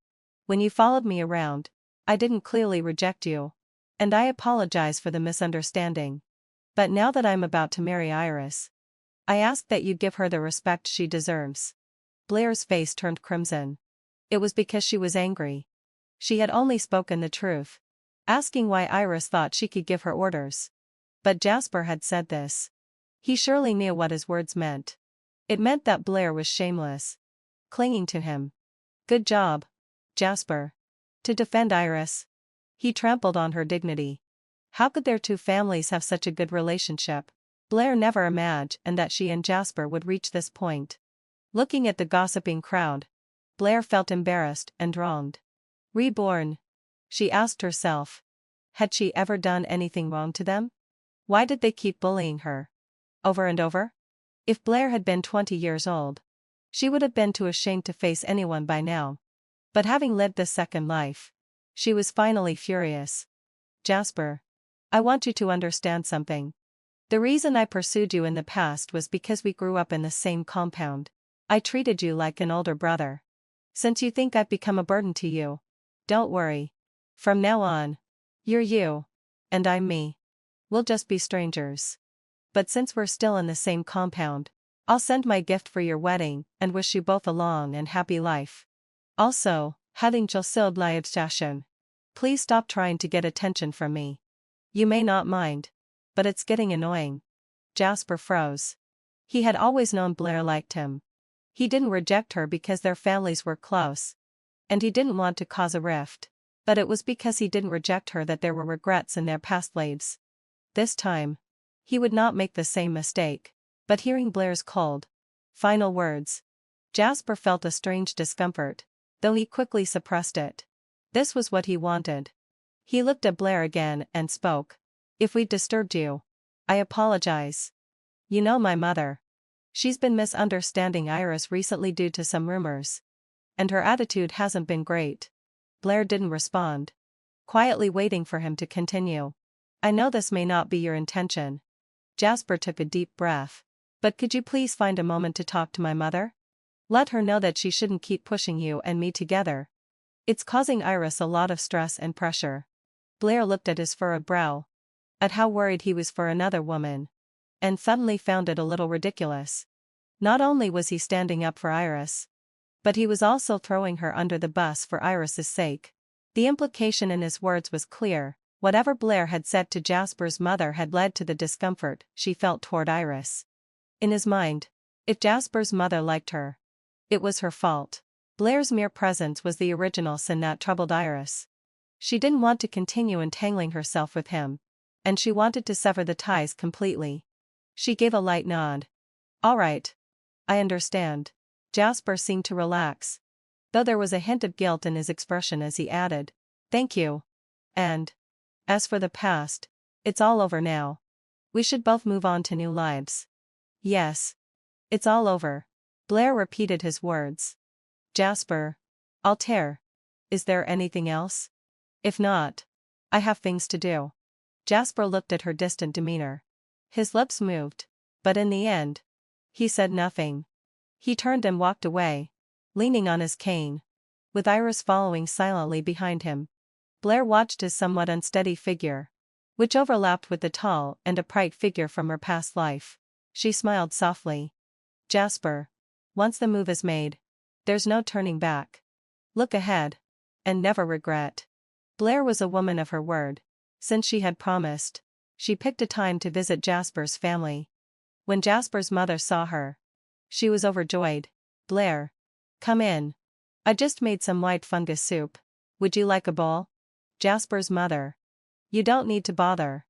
Speaker 1: When you followed me around, I didn't clearly reject you. And I apologize for the misunderstanding. But now that I'm about to marry Iris, I ask that you give her the respect she deserves. Blair's face turned crimson. It was because she was angry. She had only spoken the truth, asking why Iris thought she could give her orders. But Jasper had said this. He surely knew what his words meant. It meant that Blair was shameless, clinging to him. Good job, Jasper. To defend Iris. He trampled on her dignity. How could their two families have such a good relationship? Blair never imagined that she and Jasper would reach this point. Looking at the gossiping crowd, Blair felt embarrassed and wronged. Reborn? She asked herself. Had she ever done anything wrong to them? Why did they keep bullying her? Over and over? If Blair had been 20 years old, she would have been too ashamed to face anyone by now. But having lived this second life, she was finally furious. Jasper. I want you to understand something. The reason I pursued you in the past was because we grew up in the same compound. I treated you like an older brother. Since you think I've become a burden to you, don't worry. From now on, you're you. And I'm me. We'll just be strangers. But since we're still in the same compound, I'll send my gift for your wedding and wish you both a long and happy life. Also, having Jade Romance. Please stop trying to get attention from me. You may not mind, but it's getting annoying. Jasper froze. He had always known Blair liked him. He didn't reject her because their families were close. And he didn't want to cause a rift. But it was because he didn't reject her that there were regrets in their past lives. This time, he would not make the same mistake. But hearing Blair's cold, final words, Jasper felt a strange discomfort, though he quickly suppressed it. This was what he wanted. He looked at Blair again and spoke. If we disturbed you, I apologize. You know my mother. She's been misunderstanding Iris recently due to some rumors. And her attitude hasn't been great. Blair didn't respond, quietly waiting for him to continue. I know this may not be your intention. Jasper took a deep breath. But could you please find a moment to talk to my mother? Let her know that she shouldn't keep pushing you and me together. It's causing Iris a lot of stress and pressure. Blair looked at his furrowed brow, at how worried he was for another woman, and suddenly found it a little ridiculous. Not only was he standing up for Iris, but he was also throwing her under the bus for Iris's sake. The implication in his words was clear. Whatever Blair had said to Jasper's mother had led to the discomfort she felt toward Iris. In his mind, if Jasper's mother liked her, it was her fault. Blair's mere presence was the original sin that troubled Iris. She didn't want to continue entangling herself with him, and she wanted to sever the ties completely. She gave a light nod. All right. I understand. Jasper seemed to relax, though there was a hint of guilt in his expression as he added, thank you. And, as for the past, it's all over now. We should both move on to new lives. Yes. It's all over. Blair repeated his words. Jasper. Altair. Is there anything else? If not, I have things to do. Jasper looked at her distant demeanor. His lips moved, but in the end, he said nothing. He turned and walked away, leaning on his cane, with Iris following silently behind him. Blair watched his somewhat unsteady figure, which overlapped with the tall and upright figure from her past life. She smiled softly. Jasper. Once the move is made, there's no turning back. Look ahead, and never regret. Blair was a woman of her word. Since she had promised, she picked a time to visit Jasper's family. When Jasper's mother saw her, she was overjoyed. Blair, come in. I just made some white fungus soup. Would you like a bowl? Jasper's mother. You don't need to bother.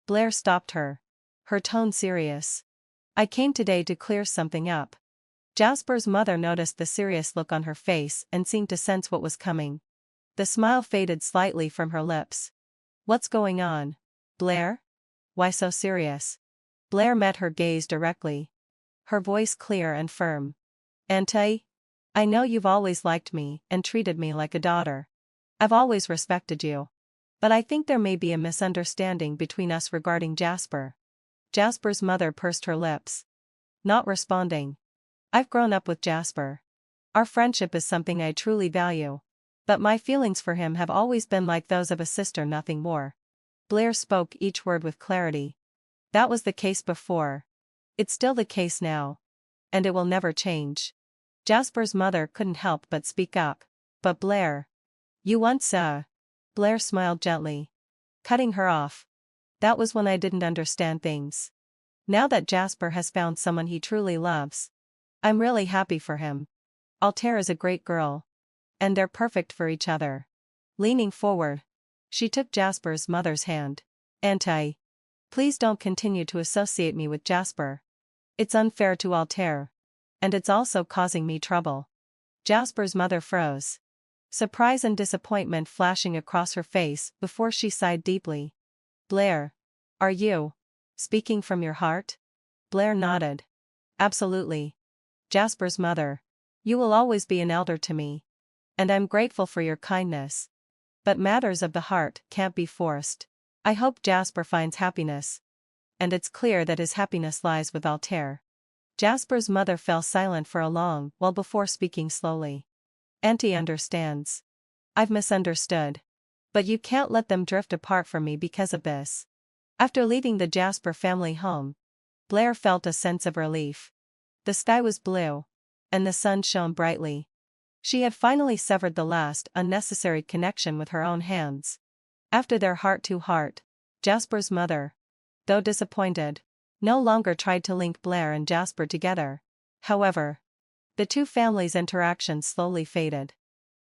Speaker 1: Blair stopped her, her tone serious. I came today to clear something up. Jasper's mother noticed the serious look on her face and seemed to sense what was coming. The smile faded slightly from her lips. What's going on, Blair? Why so serious? Blair met her gaze directly, her voice clear and firm. Auntie, I know you've always liked me and treated me like a daughter. I've always respected you. But I think there may be a misunderstanding between us regarding Jasper. Jasper's mother pursed her lips, not responding. I've grown up with Jasper. Our friendship is something I truly value. But my feelings for him have always been like those of a sister, nothing more. Blair spoke each word with clarity. That was the case before. It's still the case now. And it will never change. Jasper's mother couldn't help but speak up. But Blair. You once Blair smiled gently, cutting her off. That was when I didn't understand things. Now that Jasper has found someone he truly loves, I'm really happy for him. Altair is a great girl. And they're perfect for each other. Leaning forward, she took Jasper's mother's hand. Auntie, please don't continue to associate me with Jasper. It's unfair to Altair. And it's also causing me trouble. Jasper's mother froze, surprise and disappointment flashing across her face before she sighed deeply. Blair, are you speaking from your heart? Blair nodded. Absolutely. Jasper's mother, you will always be an elder to me. And I'm grateful for your kindness. But matters of the heart can't be forced. I hope Jasper finds happiness. And it's clear that his happiness lies with Altair. Jasper's mother fell silent for a long while before speaking slowly. Auntie understands. I've misunderstood. But you can't let them drift apart from me because of this. After leaving the Jasper family home, Blair felt a sense of relief. The sky was blue, and the sun shone brightly. She had finally severed the last unnecessary connection with her own hands. After their heart-to-heart, Jasper's mother, though disappointed, no longer tried to link Blair and Jasper together. However, the two families' interactions slowly faded.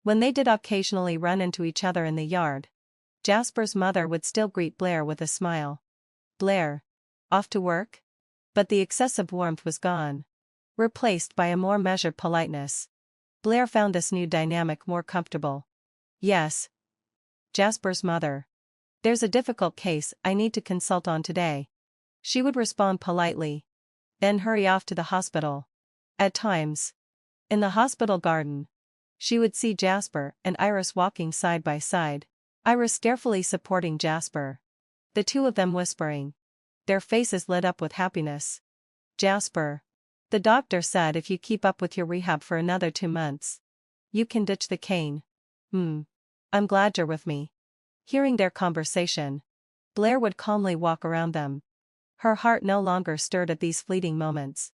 Speaker 1: When they did occasionally run into each other in the yard, Jasper's mother would still greet Blair with a smile. Blair, off to work? But the excessive warmth was gone, replaced by a more measured politeness. Blair found this new dynamic more comfortable. Yes. Jasper's mother. There's a difficult case I need to consult on today. She would respond politely, then hurry off to the hospital. At times, in the hospital garden, she would see Jasper and Iris walking side by side, Iris carefully supporting Jasper. The two of them whispering. Their faces lit up with happiness. Jasper. The doctor said if you keep up with your rehab for another 2 months, you can ditch the cane. I'm glad you're with me. Hearing their conversation, Blair would calmly walk around them. Her heart no longer stirred at these fleeting moments.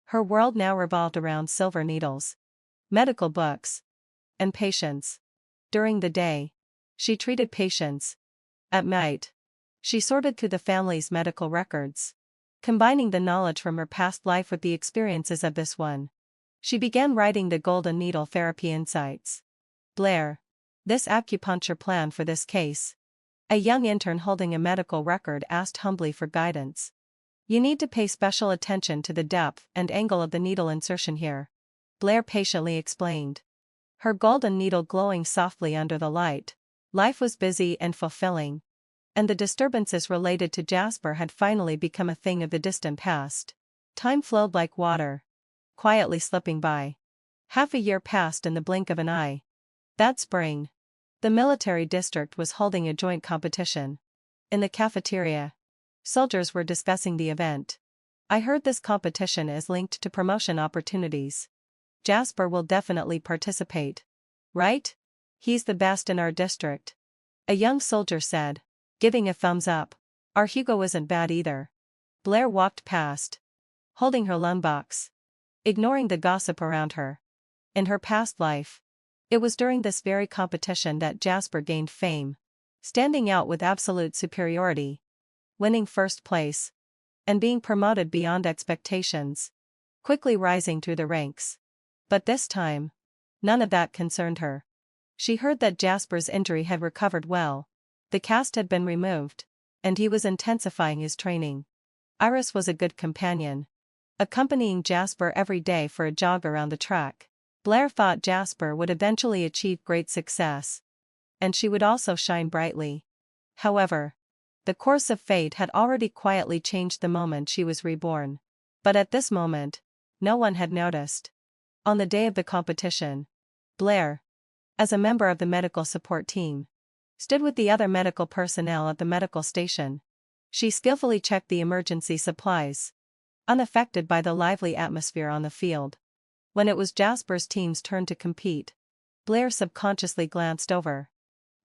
Speaker 1: Her world now revolved around silver needles, medical books, and patients. During the day, she treated patients. At night, she sorted through the family's medical records, combining the knowledge from her past life with the experiences of this one. She began writing the Golden Needle Therapy Insights. Blair. This acupuncture plan for this case. A young intern holding a medical record asked humbly for guidance. You need to pay special attention to the depth and angle of the needle insertion here. Blair patiently explained. Her golden needle glowing softly under the light. Life was busy and fulfilling. And the disturbances related to Jasper had finally become a thing of the distant past. Time flowed like water, quietly slipping by. Half a year passed in the blink of an eye. That spring, the military district was holding a joint competition. In the cafeteria, soldiers were discussing the event. I heard this competition is linked to promotion opportunities. Jasper will definitely participate. Right? He's the best in our district. A young soldier said, giving a thumbs up. Our Hugo isn't bad either. Blair walked past, holding her lunchbox, ignoring the gossip around her. In her past life, it was during this very competition that Jasper gained fame, standing out with absolute superiority, winning first place. and being promoted beyond expectations, quickly rising through the ranks. But this time, none of that concerned her. She heard that Jasper's injury had recovered well, the cast had been removed, and he was intensifying his training. Iris was a good companion, accompanying Jasper every day for a jog around the track. Blair thought Jasper would eventually achieve great success, and she would also shine brightly. However, the course of fate had already quietly changed the moment she was reborn. But at this moment, no one had noticed. On the day of the competition, Blair, as a member of the medical support team, stood with the other medical personnel at the medical station. She skillfully checked the emergency supplies, unaffected by the lively atmosphere on the field. When it was Jasper's team's turn to compete, Blair subconsciously glanced over.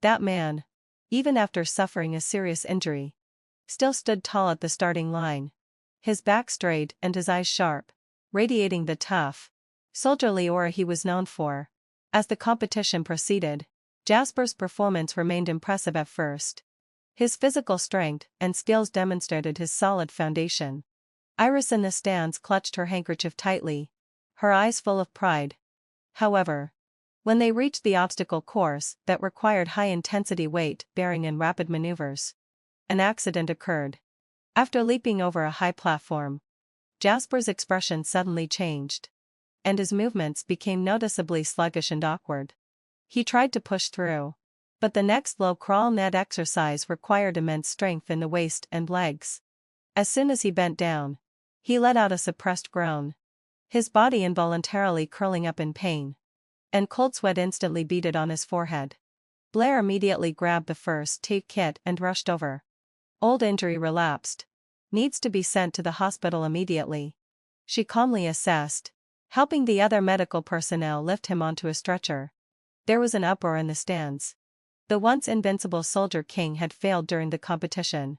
Speaker 1: That man, even after suffering a serious injury, still stood tall at the starting line, his back straight and his eyes sharp, radiating the tough, soldierly aura he was known for. As the competition proceeded, Jasper's performance remained impressive at first. His physical strength and skills demonstrated his solid foundation. Iris in the stands clutched her handkerchief tightly, her eyes full of pride. However, when they reached the obstacle course that required high-intensity weight-bearing and rapid maneuvers, an accident occurred. After leaping over a high platform, Jasper's expression suddenly changed, and his movements became noticeably sluggish and awkward. He tried to push through, but the next low crawl net exercise required immense strength in the waist and legs. As soon as he bent down, he let out a suppressed groan, his body involuntarily curling up in pain, and cold sweat instantly beaded on his forehead. Blair immediately grabbed the first aid kit and rushed over. Old injury relapsed. Needs to be sent to the hospital immediately, she calmly assessed, helping the other medical personnel lift him onto a stretcher. There was an uproar in the stands. The once invincible Soldier King had failed during the competition.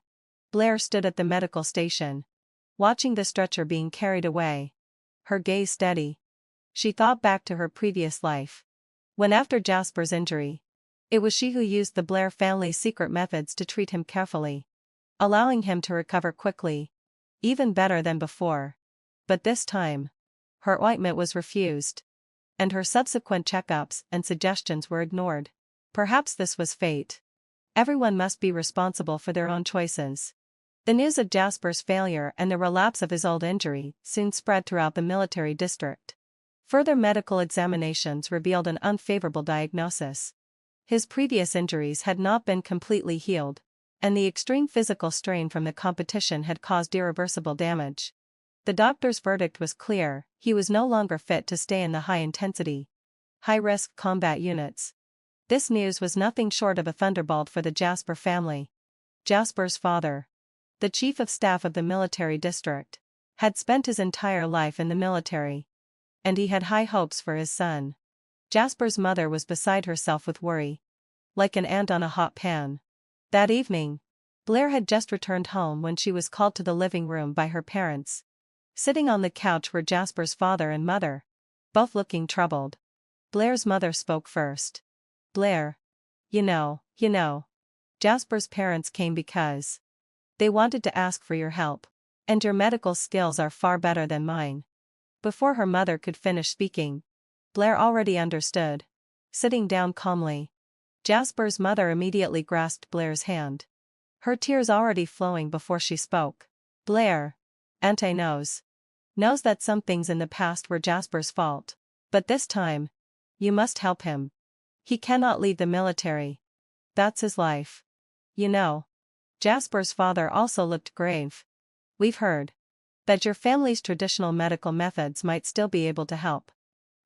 Speaker 1: Blair stood at the medical station, watching the stretcher being carried away, her gaze steady. She thought back to her previous life, when after Jasper's injury, it was she who used the Blair family's secret methods to treat him carefully, allowing him to recover quickly, even better than before. But this time, her ointment was refused, and her subsequent checkups and suggestions were ignored. Perhaps this was fate. Everyone must be responsible for their own choices. The news of Jasper's failure and the relapse of his old injury soon spread throughout the military district. Further medical examinations revealed an unfavorable diagnosis. His previous injuries had not been completely healed, and the extreme physical strain from the competition had caused irreversible damage. The doctor's verdict was clear: he was no longer fit to stay in the high-intensity, high-risk combat units. This news was nothing short of a thunderbolt for the Jasper family. Jasper's father, the chief of staff of the military district, had spent his entire life in the military, and he had high hopes for his son. Jasper's mother was beside herself with worry, like an ant on a hot pan. That evening, Blair had just returned home when she was called to the living room by her parents. Sitting on the couch were Jasper's father and mother, both looking troubled. Blair's mother spoke first. "Blair, you know, Jasper's parents came because they wanted to ask for your help, and your medical skills are far better than mine." Before her mother could finish speaking, Blair already understood. Sitting down calmly, Jasper's mother immediately grasped Blair's hand, her tears already flowing before she spoke. "Blair, Auntie knows that some things in the past were Jasper's fault, but this time, you must help him. He cannot leave the military. That's his life. You know." Jasper's father also looked grave. "We've heard that your family's traditional medical methods might still be able to help.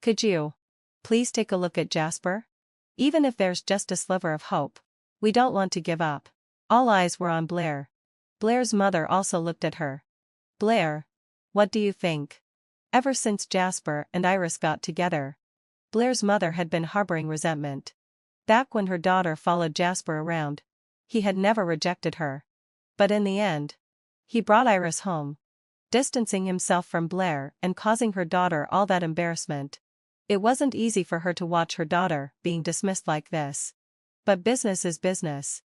Speaker 1: Could you please take a look at Jasper? Even if there's just a sliver of hope, we don't want to give up." All eyes were on Blair. Blair's mother also looked at her. "Blair, what do you think?" Ever since Jasper and Iris got together, Blair's mother had been harboring resentment. Back when her daughter followed Jasper around, he had never rejected her. But in the end, he brought Iris home, distancing himself from Blair and causing her daughter all that embarrassment. It wasn't easy for her to watch her daughter being dismissed like this. But business is business,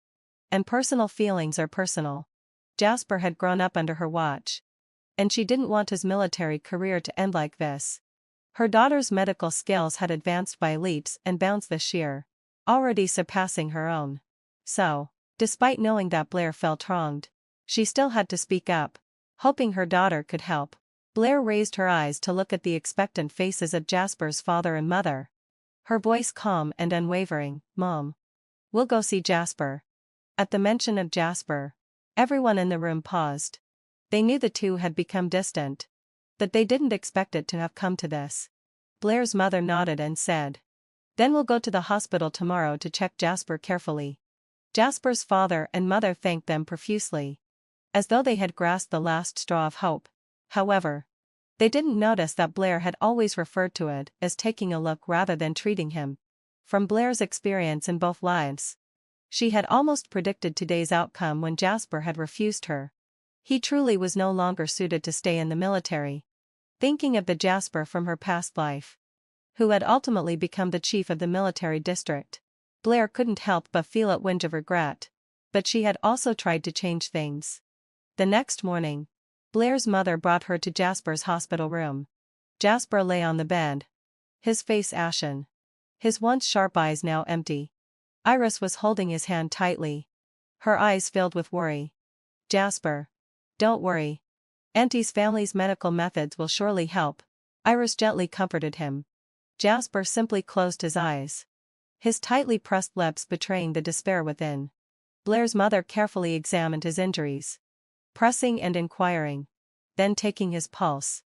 Speaker 1: and personal feelings are personal. Jasper had grown up under her watch. And she didn't want his military career to end like this. Her daughter's medical skills had advanced by leaps and bounds this year, already surpassing her own. So, despite knowing that Blair felt wronged, she still had to speak up, hoping her daughter could help. Blair raised her eyes to look at the expectant faces of Jasper's father and mother. Her voice calm and unwavering, "Mom. We'll go see Jasper." At the mention of Jasper, everyone in the room paused. They knew the two had become distant, but they didn't expect it to have come to this. Blair's mother nodded and said, "Then we'll go to the hospital tomorrow to check Jasper carefully." Jasper's father and mother thanked them profusely, as though they had grasped the last straw of hope. However, they didn't notice that Blair had always referred to it as taking a look rather than treating him. From Blair's experience in both lives, she had almost predicted today's outcome when Jasper had refused her. He truly was no longer suited to stay in the military. Thinking of the Jasper from her past life, who had ultimately become the chief of the military district, Blair couldn't help but feel a twinge of regret. But she had also tried to change things. The next morning, Blair's mother brought her to Jasper's hospital room. Jasper lay on the bed, his face ashen, his once sharp eyes now empty. Iris was holding his hand tightly, her eyes filled with worry. "Jasper, don't worry. Auntie's family's medical methods will surely help," Iris gently comforted him. Jasper simply closed his eyes, his tightly pressed lips betraying the despair within. Blair's mother carefully examined his injuries, pressing and inquiring, then taking his pulse.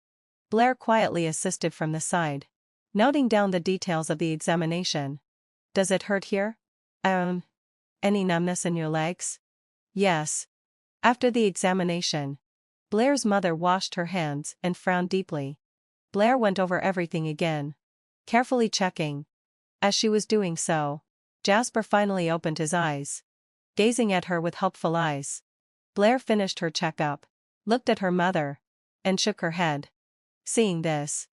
Speaker 1: Blair quietly assisted from the side, noting down the details of the examination. "Does it hurt here? Any numbness in your legs?" "Yes." After the examination, Blair's mother washed her hands and frowned deeply. Blair went over everything again, carefully checking. As she was doing so, Jasper finally opened his eyes, gazing at her with hopeful eyes. Blair finished her checkup, looked at her mother, and shook her head. Seeing this,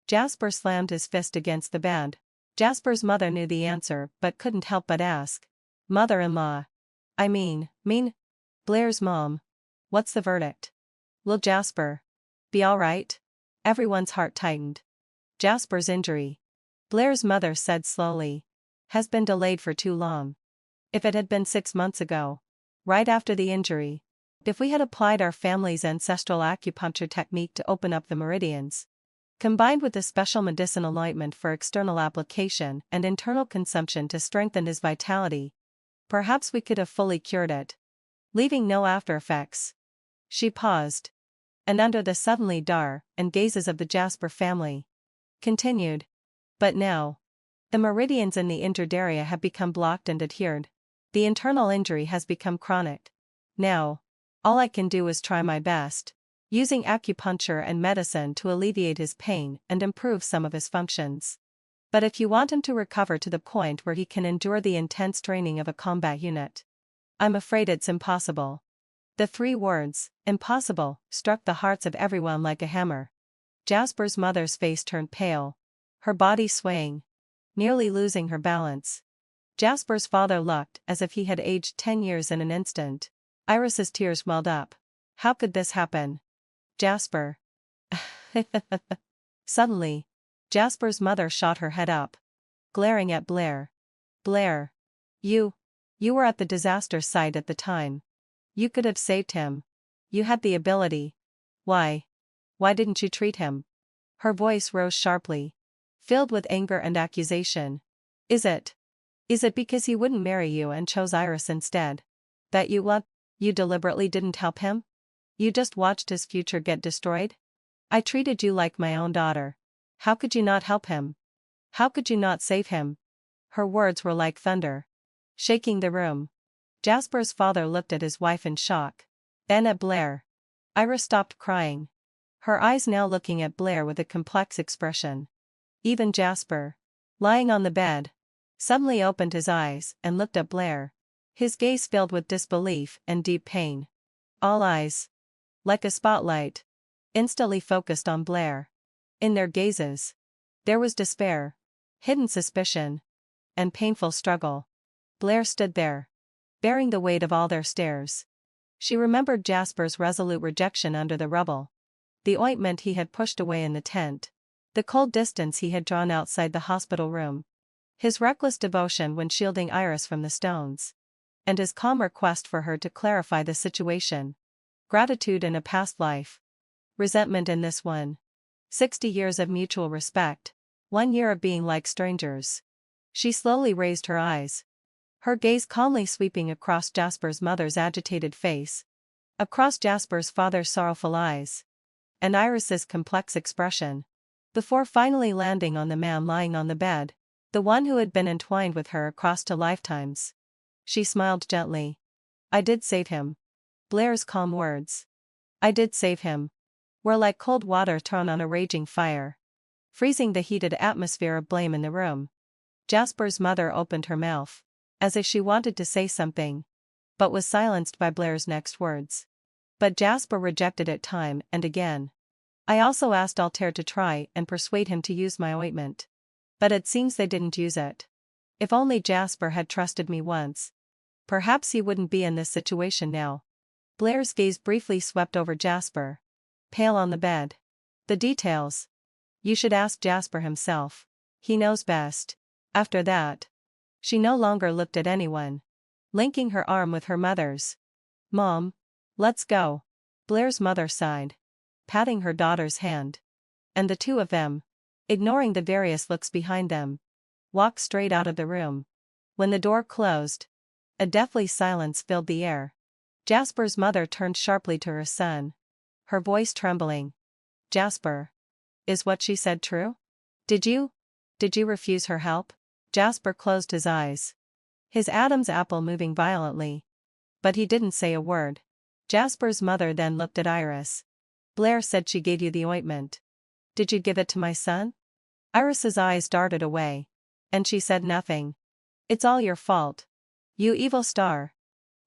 Speaker 1: Jasper slammed his fist against the bed. Jasper's mother knew the answer but couldn't help but ask, "Mother-in-law. I mean, Blair's mom. What's the verdict? Will Jasper be all right?" Everyone's heart tightened. "Jasper's injury," Blair's mother said slowly, "has been delayed for too long. If it had been 6 months ago, right after the injury, if we had applied our family's ancestral acupuncture technique to open up the meridians, combined with a special medicinal ointment for external application and internal consumption to strengthen his vitality, perhaps we could have fully cured it, leaving no after effects." She paused, and under the suddenly dire and gazes of the Jasper family, continued, "But now, the meridians in the injured area have become blocked and adhered. The internal injury has become chronic. Now, all I can do is try my best, using acupuncture and medicine to alleviate his pain and improve some of his functions. But if you want him to recover to the point where he can endure the intense training of a combat unit, I'm afraid it's impossible." The 3 words, "impossible," struck the hearts of everyone like a hammer. Jasper's mother's face turned pale, her body swaying, nearly losing her balance. Jasper's father looked as if he had aged 10 years in an instant. Iris's tears welled up. How could this happen? Jasper. Suddenly, Jasper's mother shot her head up, glaring at Blair. "Blair. You were at the disaster site at the time. You could have saved him. You had the ability. Why didn't you treat him?" Her voice rose sharply, filled with anger and accusation. Is it because he wouldn't marry you and chose Iris instead, that you deliberately didn't help him? You just watched his future get destroyed? I treated you like my own daughter. How could you not help him? How could you not save him?" Her words were like thunder, shaking the room. Jasper's father looked at his wife in shock, then at Blair. Iris stopped crying, her eyes now looking at Blair with a complex expression. Even Jasper, lying on the bed, suddenly opened his eyes and looked at Blair, his gaze filled with disbelief and deep pain. All eyes, like a spotlight, instantly focused on Blair. In their gazes, there was despair, hidden suspicion, and painful struggle. Blair stood there, bearing the weight of all their stares. She remembered Jasper's resolute rejection under the rubble. The ointment he had pushed away in the tent. The cold distance he had drawn outside the hospital room. His reckless devotion when shielding Iris from the stones. And his calm request for her to clarify the situation. Gratitude in a past life. Resentment in this one. 60 years of mutual respect. 1 year of being like strangers. She slowly raised her eyes. Her gaze calmly sweeping across Jasper's mother's agitated face. Across Jasper's father's sorrowful eyes. And Iris's complex expression. Before finally landing on the man lying on the bed. The one who had been entwined with her across 2 lifetimes. She smiled gently. I did save him. Blair's calm words. I did save him. Were like cold water thrown on a raging fire. Freezing the heated atmosphere of blame in the room. Jasper's mother opened her mouth. As if she wanted to say something. But was silenced by Blair's next words. But Jasper rejected it time and again. I also asked Altair to try and persuade him to use my ointment. But it seems they didn't use it. If only Jasper had trusted me once. Perhaps he wouldn't be in this situation now. Blair's gaze briefly swept over Jasper. Pale on the bed. The details. You should ask Jasper himself. He knows best. After that. She no longer looked at anyone. Linking her arm with her mother's. Mom. Let's go. Blair's mother sighed. Patting her daughter's hand. And the two of them, ignoring the various looks behind them, walked straight out of the room. When the door closed, a deathly silence filled the air. Jasper's mother turned sharply to her son. Her voice trembling. Jasper. Is what she said true? Did you refuse her help? Jasper closed his eyes. His Adam's apple moving violently. But he didn't say a word. Jasper's mother then looked at Iris. Blair said she gave you the ointment. Did you give it to my son? Iris's eyes darted away. And she said nothing. It's all your fault. You evil star.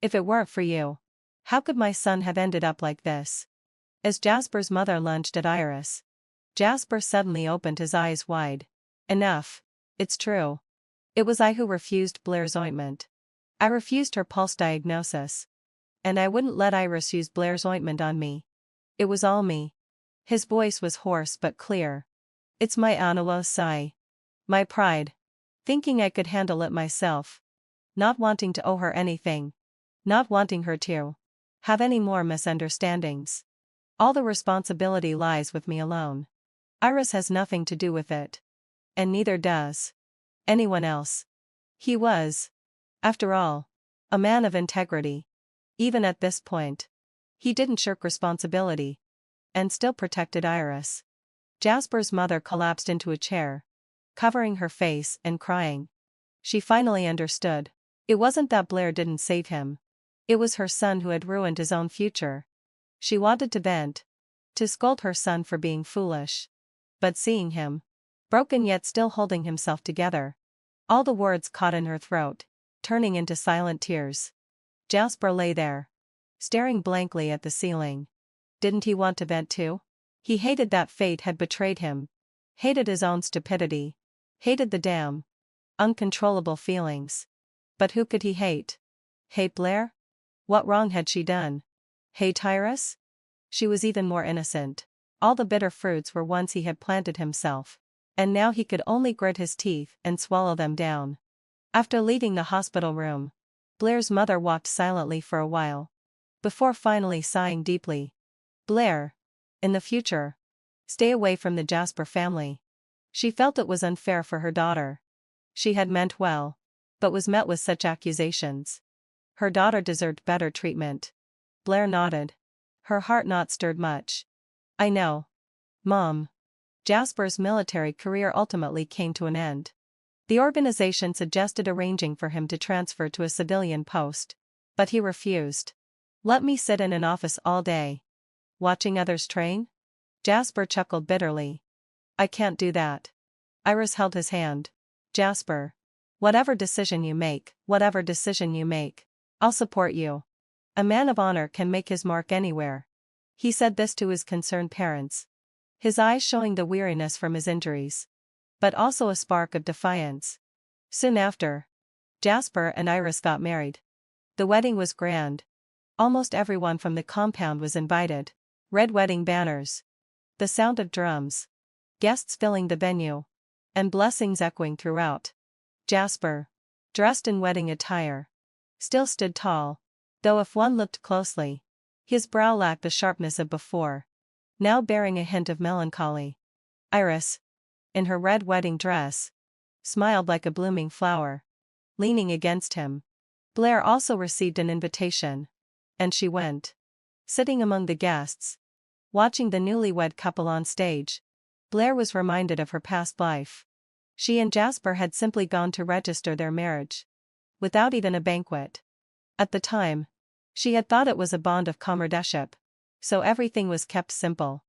Speaker 1: If it weren't for you, how could my son have ended up like this? As Jasper's mother lunged at Iris, Jasper suddenly opened his eyes wide. Enough. It's true. It was I who refused Blair's ointment. I refused her pulse diagnosis. And I wouldn't let Iris use Blair's ointment on me. It was all me. His voice was hoarse but clear. It's my Analo sigh. My pride. Thinking I could handle it myself. Not wanting to owe her anything. Not wanting her to have any more misunderstandings. All the responsibility lies with me alone. Iris has nothing to do with it. And neither does anyone else. He was, after all, a man of integrity. Even at this point. He didn't shirk responsibility. And still protected Iris. Jasper's mother collapsed into a chair. Covering her face and crying. She finally understood. It wasn't that Blair didn't save him. It was her son who had ruined his own future. She wanted to vent. To scold her son for being foolish. But seeing him. Broken yet still holding himself together. All the words caught in her throat. Turning into silent tears. Jasper lay there. Staring blankly at the ceiling. Didn't he want to vent too? He hated that fate had betrayed him. Hated his own stupidity. Hated the damn uncontrollable feelings. But who could he hate? Hate Blair? What wrong had she done? Hate Iris? She was even more innocent. All the bitter fruits were ones he had planted himself. And now he could only grit his teeth and swallow them down. After leaving the hospital room, Blair's mother walked silently for a while. Before finally sighing deeply. Blair. In the future. Stay away from the Jasper family. She felt it was unfair for her daughter. She had meant well. But was met with such accusations. Her daughter deserved better treatment. Blair nodded. Her heart not stirred much. I know. Mom. Jasper's military career ultimately came to an end. The organization suggested arranging for him to transfer to a civilian post. But he refused. Let me sit in an office all day. Watching others train? Jasper chuckled bitterly. I can't do that. Iris held his hand. Jasper. Whatever decision you make, I'll support you. A man of honor can make his mark anywhere. He said this to his concerned parents. His eyes showing the weariness from his injuries. But also a spark of defiance. Soon after, Jasper and Iris got married. The wedding was grand. Almost everyone from the compound was invited. Red wedding banners. The sound of drums. Guests filling the venue. And blessings echoing throughout. Jasper, dressed in wedding attire, still stood tall, though if one looked closely, his brow lacked the sharpness of before, now bearing a hint of melancholy. Iris, in her red wedding dress, smiled like a blooming flower, leaning against him. Blair also received an invitation, and she went. Sitting among the guests, watching the newlywed couple on stage, Blair was reminded of her past life. She and Jasper had simply gone to register their marriage, without even a banquet. At the time, she had thought it was a bond of comradeship, so everything was kept simple.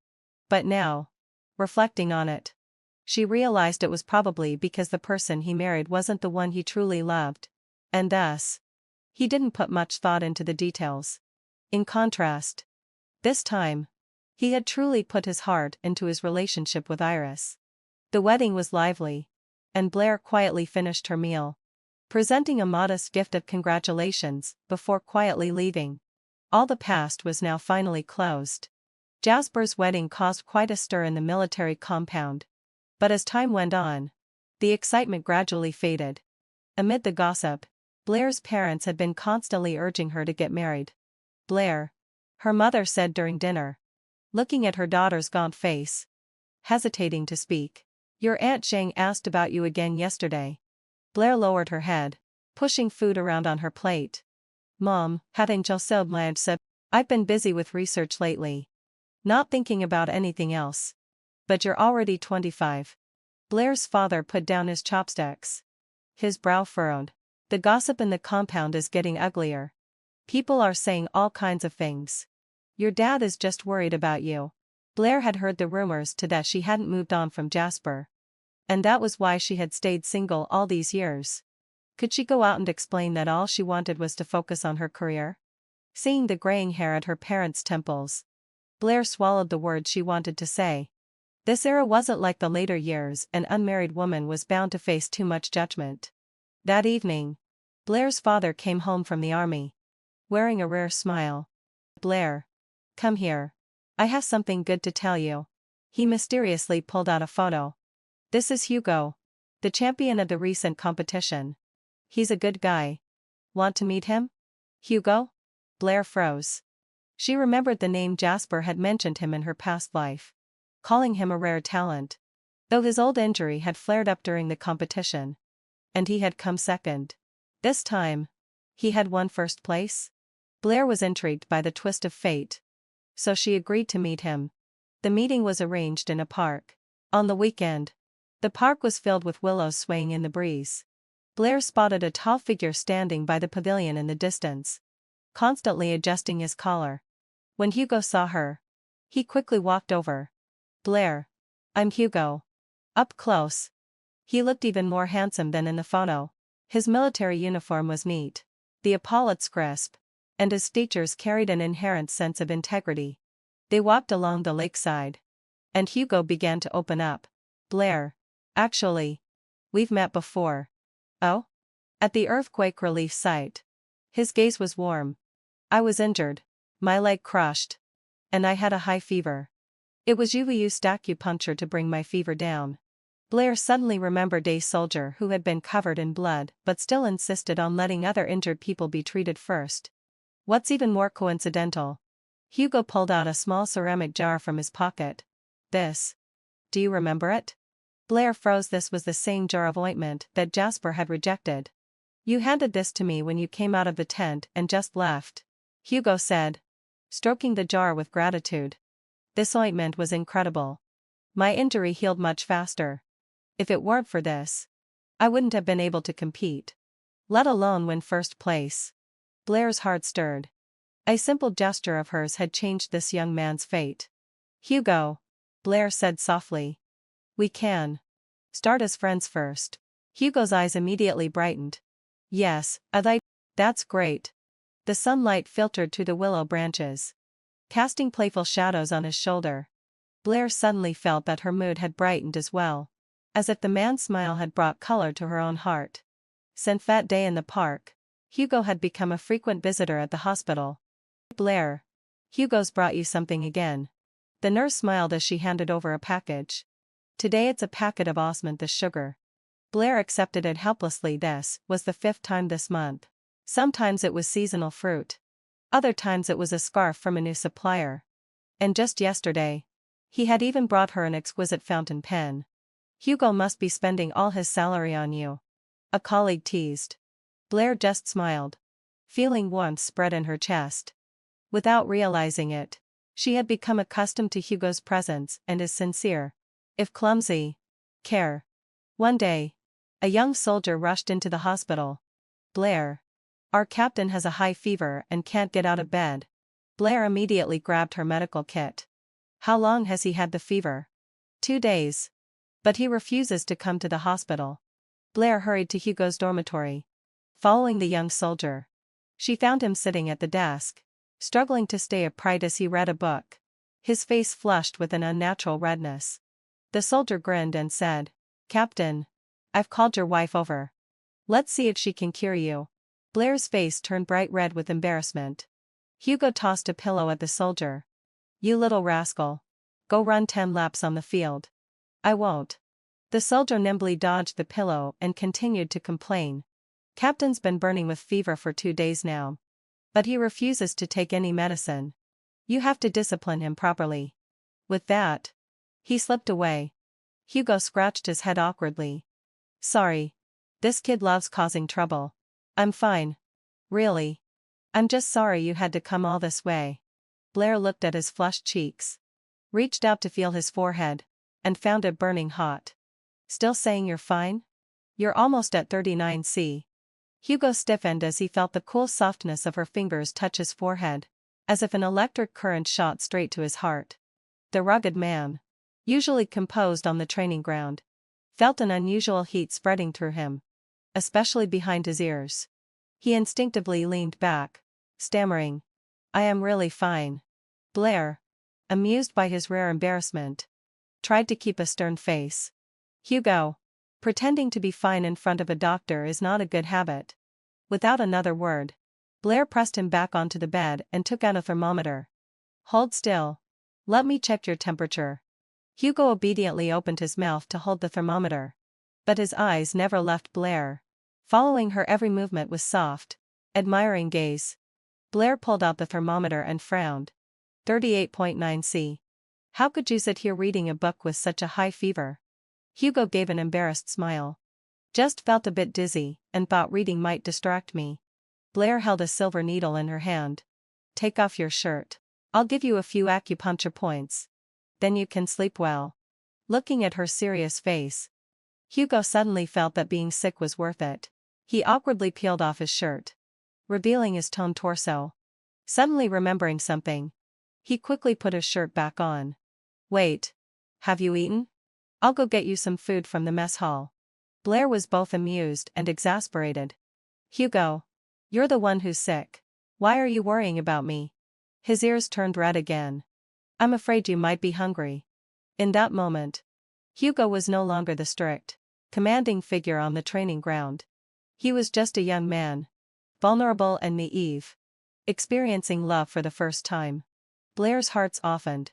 Speaker 1: But now, reflecting on it, she realized it was probably because the person he married wasn't the one he truly loved, and thus, he didn't put much thought into the details. In contrast, this time, he had truly put his heart into his relationship with Iris. The wedding was lively, and Blair quietly finished her meal, presenting a modest gift of congratulations before quietly leaving. All the past was now finally closed. Jasper's wedding caused quite a stir in the military compound, but as time went on, the excitement gradually faded. Amid the gossip, Blair's parents had been constantly urging her to get married. Blair, her mother said during dinner, looking at her daughter's gaunt face, hesitating to speak. Your Aunt Zhang asked about you again yesterday. Blair lowered her head, pushing food around on her plate. Mom, hadn't said, I've been busy with research lately. Not thinking about anything else. But you're already 25. Blair's father put down his chopsticks. His brow furrowed. The gossip in the compound is getting uglier. People are saying all kinds of things. Your dad is just worried about you. Blair had heard the rumors to that she hadn't moved on from Jasper. And that was why she had stayed single all these years. Could she go out and explain that all she wanted was to focus on her career? Seeing the graying hair at her parents' temples, Blair swallowed the words she wanted to say. This era wasn't like the later years. An unmarried woman was bound to face too much judgment. That evening, Blair's father came home from the army, wearing a rare smile. Blair, come here. I have something good to tell you. He mysteriously pulled out a photo. This is Hugo, the champion of the recent competition. He's a good guy. Want to meet him? Hugo? Blair froze. She remembered the name. Jasper had mentioned him in her past life, calling him a rare talent, though his old injury had flared up during the competition. And he had come second. This time, he had won first place. Blair was intrigued by the twist of fate, so she agreed to meet him. The meeting was arranged in a park. On the weekend, the park was filled with willows swaying in the breeze. Blair spotted a tall figure standing by the pavilion in the distance, constantly adjusting his collar. When Hugo saw her, he quickly walked over. Blair, I'm Hugo. Up close, he looked even more handsome than in the photo. His military uniform was neat, the epaulets crisp, and his features carried an inherent sense of integrity. They walked along the lakeside, and Hugo began to open up. Blair, actually, we've met before. Oh? At the earthquake relief site. His gaze was warm. I was injured, my leg crushed, and I had a high fever. It was you who used acupuncture to bring my fever down. Blair suddenly remembered a soldier who had been covered in blood but still insisted on letting other injured people be treated first. What's even more coincidental? Hugo pulled out a small ceramic jar from his pocket. This. Do you remember it? Blair froze. This was the same jar of ointment that Jasper had rejected. You handed this to me when you came out of the tent and just left, Hugo said, stroking the jar with gratitude. This ointment was incredible. My injury healed much faster. If it weren't for this, I wouldn't have been able to compete, let alone win first place. Blair's heart stirred. A simple gesture of hers had changed this young man's fate. Hugo, Blair said softly. We can start as friends first. Hugo's eyes immediately brightened. Yes, I'd like. That's great. The sunlight filtered through the willow branches, casting playful shadows on his shoulder. Blair suddenly felt that her mood had brightened as well, as if the man's smile had brought color to her own heart. Since that day in the park, Hugo had become a frequent visitor at the hospital. Blair. Hugo's brought you something again. The nurse smiled as she handed over a package. Today it's a packet of osmint the sugar. Blair accepted it helplessly. This was the 5th time this month. Sometimes it was seasonal fruit. Other times it was a scarf from a new supplier. And just yesterday, he had even brought her an exquisite fountain pen. Hugo must be spending all his salary on you. A colleague teased. Blair just smiled, feeling warmth spread in her chest. Without realizing it, she had become accustomed to Hugo's presence and his sincere, if clumsy, care. One day, a young soldier rushed into the hospital. Blair. Our captain has a high fever and can't get out of bed. Blair immediately grabbed her medical kit. How long has he had the fever? 2 days. But he refuses to come to the hospital. Blair hurried to Hugo's dormitory. Following the young soldier, she found him sitting at the desk, struggling to stay upright as he read a book. His face flushed with an unnatural redness. The soldier grinned and said, "Captain, I've called your wife over. Let's see if she can cure you." Blair's face turned bright red with embarrassment. Hugo tossed a pillow at the soldier. "You little rascal. Go run 10 laps on the field." "I won't." The soldier nimbly dodged the pillow and continued to complain. "Captain's been burning with fever for 2 days now. But he refuses to take any medicine. You have to discipline him properly." With that, he slipped away. Hugo scratched his head awkwardly. "Sorry. This kid loves causing trouble. I'm fine. Really. I'm just sorry you had to come all this way." Blair looked at his flushed cheeks, reached out to feel his forehead, and found it burning hot. "Still saying you're fine? You're almost at 39°C. Hugo stiffened as he felt the cool softness of her fingers touch his forehead, as if an electric current shot straight to his heart. The rugged man, usually composed on the training ground, felt an unusual heat spreading through him, especially behind his ears. He instinctively leaned back, stammering, "I am really fine." Blair, amused by his rare embarrassment, tried to keep a stern face. "Hugo, pretending to be fine in front of a doctor is not a good habit." Without another word, Blair pressed him back onto the bed and took out a thermometer. "Hold still. Let me check your temperature." Hugo obediently opened his mouth to hold the thermometer. But his eyes never left Blair, following her every movement with soft, admiring gaze. Blair pulled out the thermometer and frowned. 38.9°C. "How could you sit here reading a book with such a high fever?" Hugo gave an embarrassed smile. "Just felt a bit dizzy, and thought reading might distract me." Blair held a silver needle in her hand. "Take off your shirt. I'll give you a few acupuncture points. Then you can sleep well." Looking at her serious face, Hugo suddenly felt that being sick was worth it. He awkwardly peeled off his shirt, revealing his toned torso. Suddenly remembering something, he quickly put his shirt back on. "Wait. Have you eaten? I'll go get you some food from the mess hall." Blair was both amused and exasperated. "Hugo, you're the one who's sick. Why are you worrying about me?" His ears turned red again. "I'm afraid you might be hungry." In that moment, Hugo was no longer the strict, commanding figure on the training ground. He was just a young man, vulnerable and naive, experiencing love for the first time. Blair's heart softened,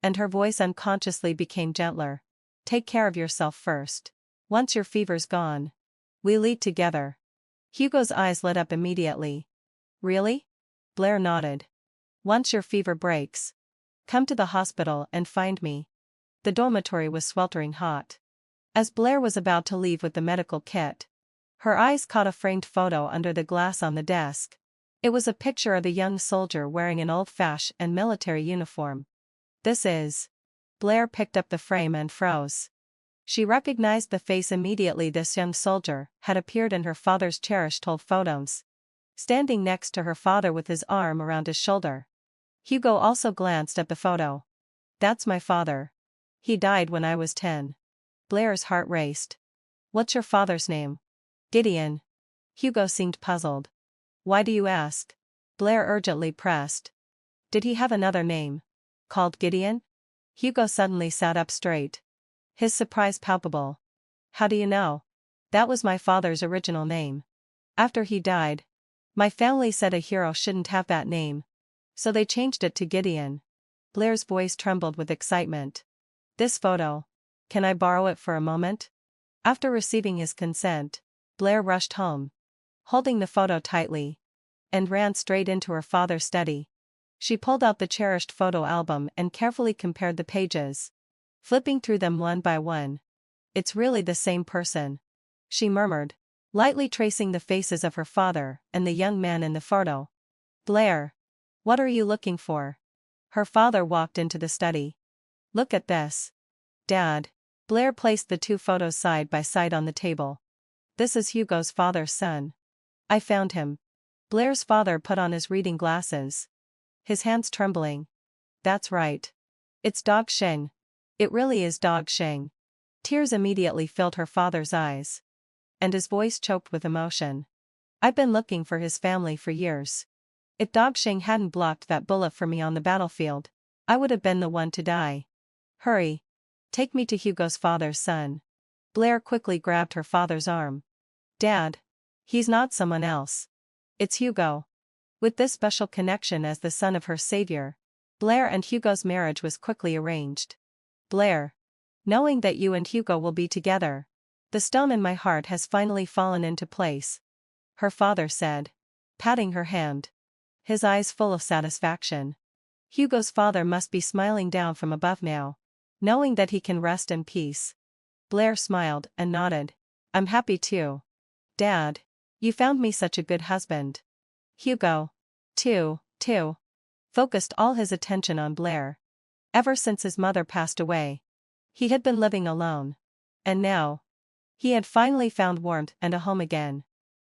Speaker 1: and her voice unconsciously became gentler. "Take care of yourself first. Once your fever's gone, we'll eat together." Hugo's eyes lit up immediately. "Really?" Blair nodded. "Once your fever breaks, come to the hospital and find me." The dormitory was sweltering hot. As Blair was about to leave with the medical kit, her eyes caught a framed photo under the glass on the desk. It was a picture of a young soldier wearing an old-fashioned military uniform. "This is..." Blair picked up the frame and froze. She recognized the face immediately. This young soldier had appeared in her father's cherished old photos, standing next to her father with his arm around his shoulder. Hugo also glanced at the photo. "That's my father. He died when I was 10. Blair's heart raced. "What's your father's name?" "Gideon." Hugo seemed puzzled. "Why do you ask?" Blair urgently pressed. "Did he have another name? Called Gideon?" Hugo suddenly sat up straight, his surprise palpable. "How do you know?" "That was my father's original name. After he died, my family said a hero shouldn't have that name. So they changed it to Gideon. Blair's voice trembled with excitement. This photo. Can I borrow it for a moment? After receiving his consent, Blair rushed home, holding the photo tightly, and ran straight into her father's study. She pulled out the cherished photo album and carefully compared the pages, flipping through them one by one. It's really the same person, she murmured, lightly tracing the faces of her father and the young man in the photo. Blair, what are you looking for? Her father walked into the study. Look at this. Dad. Blair placed the two photos side by side on the table. This is Hugo's father's son. I found him. Blair's father put on his reading glasses, his hands trembling. That's right. It's Dog Sheng. It really is Dog Sheng. Tears immediately filled her father's eyes, and his voice choked with emotion. I've been looking for his family for years. If Dog Sheng hadn't blocked that bullet for me on the battlefield, I would have been the one to die. Hurry. Take me to Hugo's father's son. Blair quickly grabbed her father's arm. Dad. He's not someone else. It's Hugo. With this special connection as the son of her savior, Blair and Hugo's marriage was quickly arranged. Blair. Knowing that you and Hugo will be together, the stone in my heart has finally fallen into place, her father said, patting her hand, his eyes full of satisfaction. Hugo's father must be smiling down from above now, knowing that he can rest in peace. Blair smiled and nodded. I'm happy too. Dad. You found me such a good husband. Hugo, too, focused all his attention on Blair. Ever since his mother passed away, he had been living alone. And now, he had finally found warmth and a home again.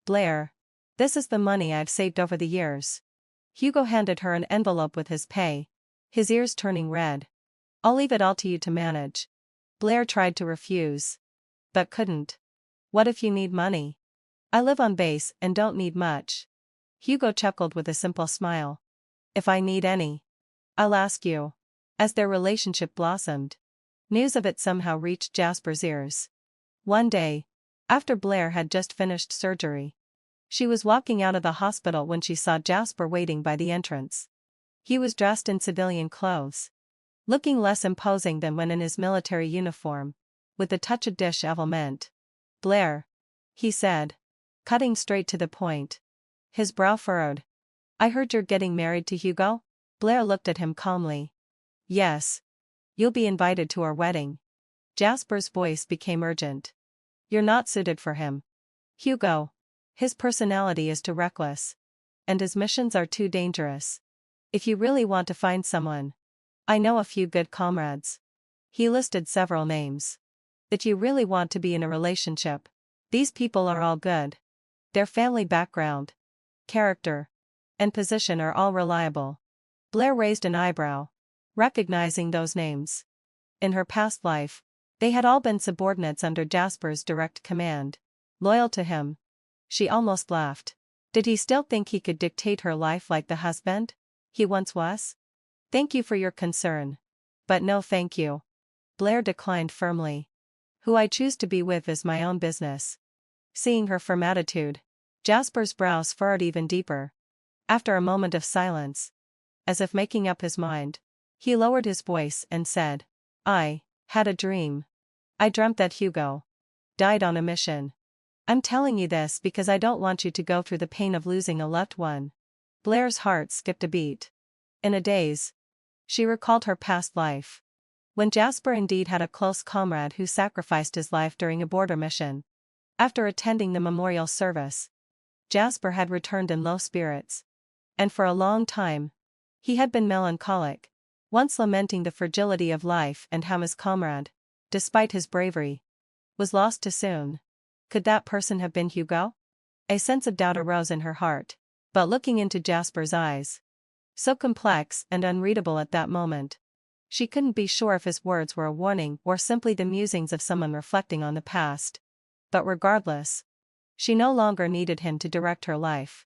Speaker 1: Blair. This is the money I've saved over the years. Hugo handed her an envelope with his pay, his ears turning red. I'll leave it all to you to manage. Blair tried to refuse, but couldn't. What if you need money? I live on base and don't need much. Hugo chuckled with a simple smile. If I need any, I'll ask you. As their relationship blossomed, news of it somehow reached Jasper's ears. One day, after Blair had just finished surgery, she was walking out of the hospital when she saw Jasper waiting by the entrance. He was dressed in civilian clothes, looking less imposing than when in his military uniform, with a touch of dishevelment. Blair, he said, cutting straight to the point. His brow furrowed. I heard you're getting married to Hugo? Blair looked at him calmly. Yes. You'll be invited to our wedding. Jasper's voice became urgent. You're not suited for him. Hugo. His personality is too reckless. And his missions are too dangerous. If you really want to find someone, I know a few good comrades. He listed several names. If you really want to be in a relationship, these people are all good. Their family background, character, and position are all reliable. Blair raised an eyebrow, recognizing those names. In her past life, they had all been subordinates under Jasper's direct command, loyal to him. She almost laughed. Did he still think he could dictate her life like the husband he once was? Thank you for your concern, but no thank you. Blair declined firmly. Who I choose to be with is my own business. Seeing her firm attitude, Jasper's brows furrowed even deeper. After a moment of silence, as if making up his mind, he lowered his voice and said, I had a dream. I dreamt that Hugo died on a mission. I'm telling you this because I don't want you to go through the pain of losing a loved one. Blair's heart skipped a beat. In a daze, she recalled her past life, when Jasper indeed had a close comrade who sacrificed his life during a border mission. After attending the memorial service, Jasper had returned in low spirits. And for a long time, he had been melancholic, once lamenting the fragility of life and how his comrade, despite his bravery, was lost too soon. Could that person have been Hugo? A sense of doubt arose in her heart, but looking into Jasper's eyes, so complex and unreadable at that moment, she couldn't be sure if his words were a warning or simply the musings of someone reflecting on the past. But regardless, she no longer needed him to direct her life.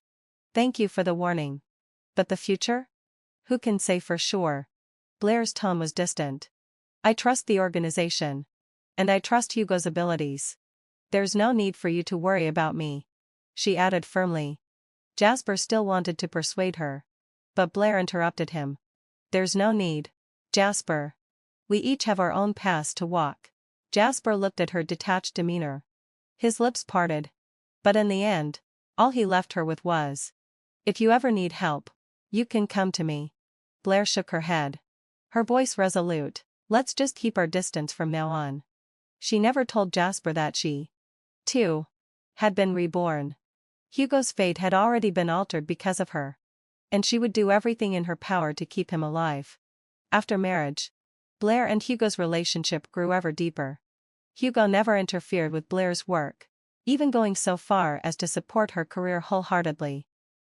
Speaker 1: Thank you for the warning. But the future? Who can say for sure? Blair's tone was distant. I trust the organization. And I trust Hugo's abilities. There's no need for you to worry about me, she added firmly. Jasper still wanted to persuade her. but Blair interrupted him. There's no need. Jasper. We each have our own paths to walk. Jasper looked at her detached demeanor. His lips parted. But in the end, all he left her with was, if you ever need help, you can come to me. Blair shook her head. Her voice resolute. Let's just keep our distance from now on. She never told Jasper that she, too, had been reborn. Hugo's fate had already been altered because of her. And she would do everything in her power to keep him alive. After marriage, Blair and Hugo's relationship grew ever deeper. Hugo never interfered with Blair's work, even going so far as to support her career wholeheartedly.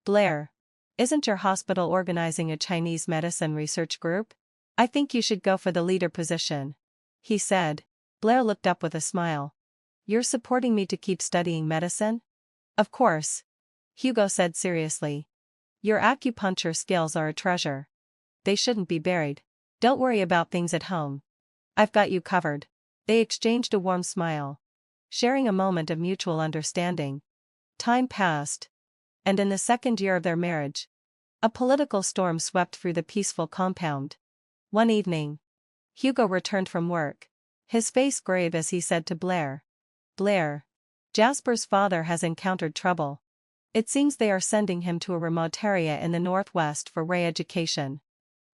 Speaker 1: Blair, isn't your hospital organizing a Chinese medicine research group? I think you should go for the leader position, he said. Blair looked up with a smile. You're supporting me to keep studying medicine? Of course, Hugo said seriously. Your acupuncture skills are a treasure. They shouldn't be buried. Don't worry about things at home. I've got you covered. They exchanged a warm smile, sharing a moment of mutual understanding. Time passed. And in the second year of their marriage, a political storm swept through the peaceful compound. One evening, Hugo returned from work, his face grave as he said to Blair, Blair, Jasper's father has encountered trouble. It seems they are sending him to a remote area in the northwest for re-education.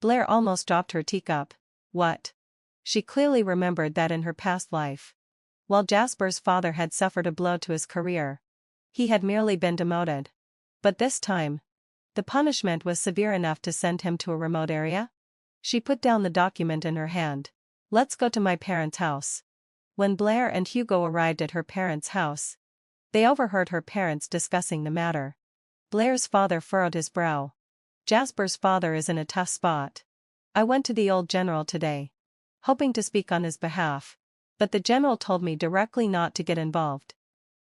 Speaker 1: Blair almost dropped her teacup. What? She clearly remembered that in her past life, while Jasper's father had suffered a blow to his career, he had merely been demoted. But this time, the punishment was severe enough to send him to a remote area? She put down the document in her hand. Let's go to my parents' house. When Blair and Hugo arrived at her parents' house, they overheard her parents discussing the matter. Blair's father furrowed his brow. Jasper's father is in a tough spot. I went to the old general today, hoping to speak on his behalf, but the general told me directly not to get involved.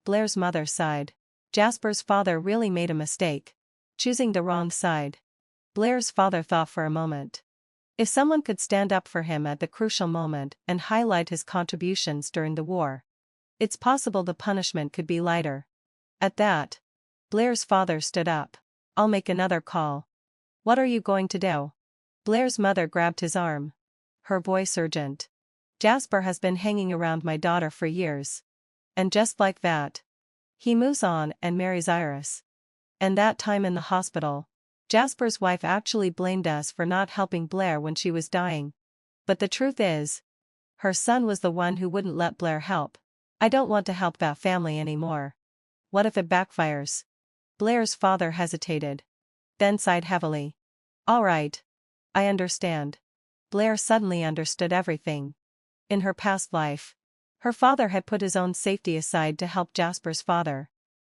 Speaker 1: Blair's mother sighed. Jasper's father really made a mistake, choosing the wrong side. Blair's father thought for a moment. If someone could stand up for him at the crucial moment and highlight his contributions during the war, it's possible the punishment could be lighter. At that, Blair's father stood up. I'll make another call. What are you going to do? Blair's mother grabbed his arm, her voice urgent. Jasper has been hanging around my daughter for years. And just like that, he moves on and marries Iris. And that time in the hospital, Jasper's wife actually blamed us for not helping Blair when she was dying. But the truth is, her son was the one who wouldn't let Blair help. I don't want to help that family anymore. What if it backfires? Blair's father hesitated, then sighed heavily. All right. I understand. Blair suddenly understood everything. In her past life, her father had put his own safety aside to help Jasper's father.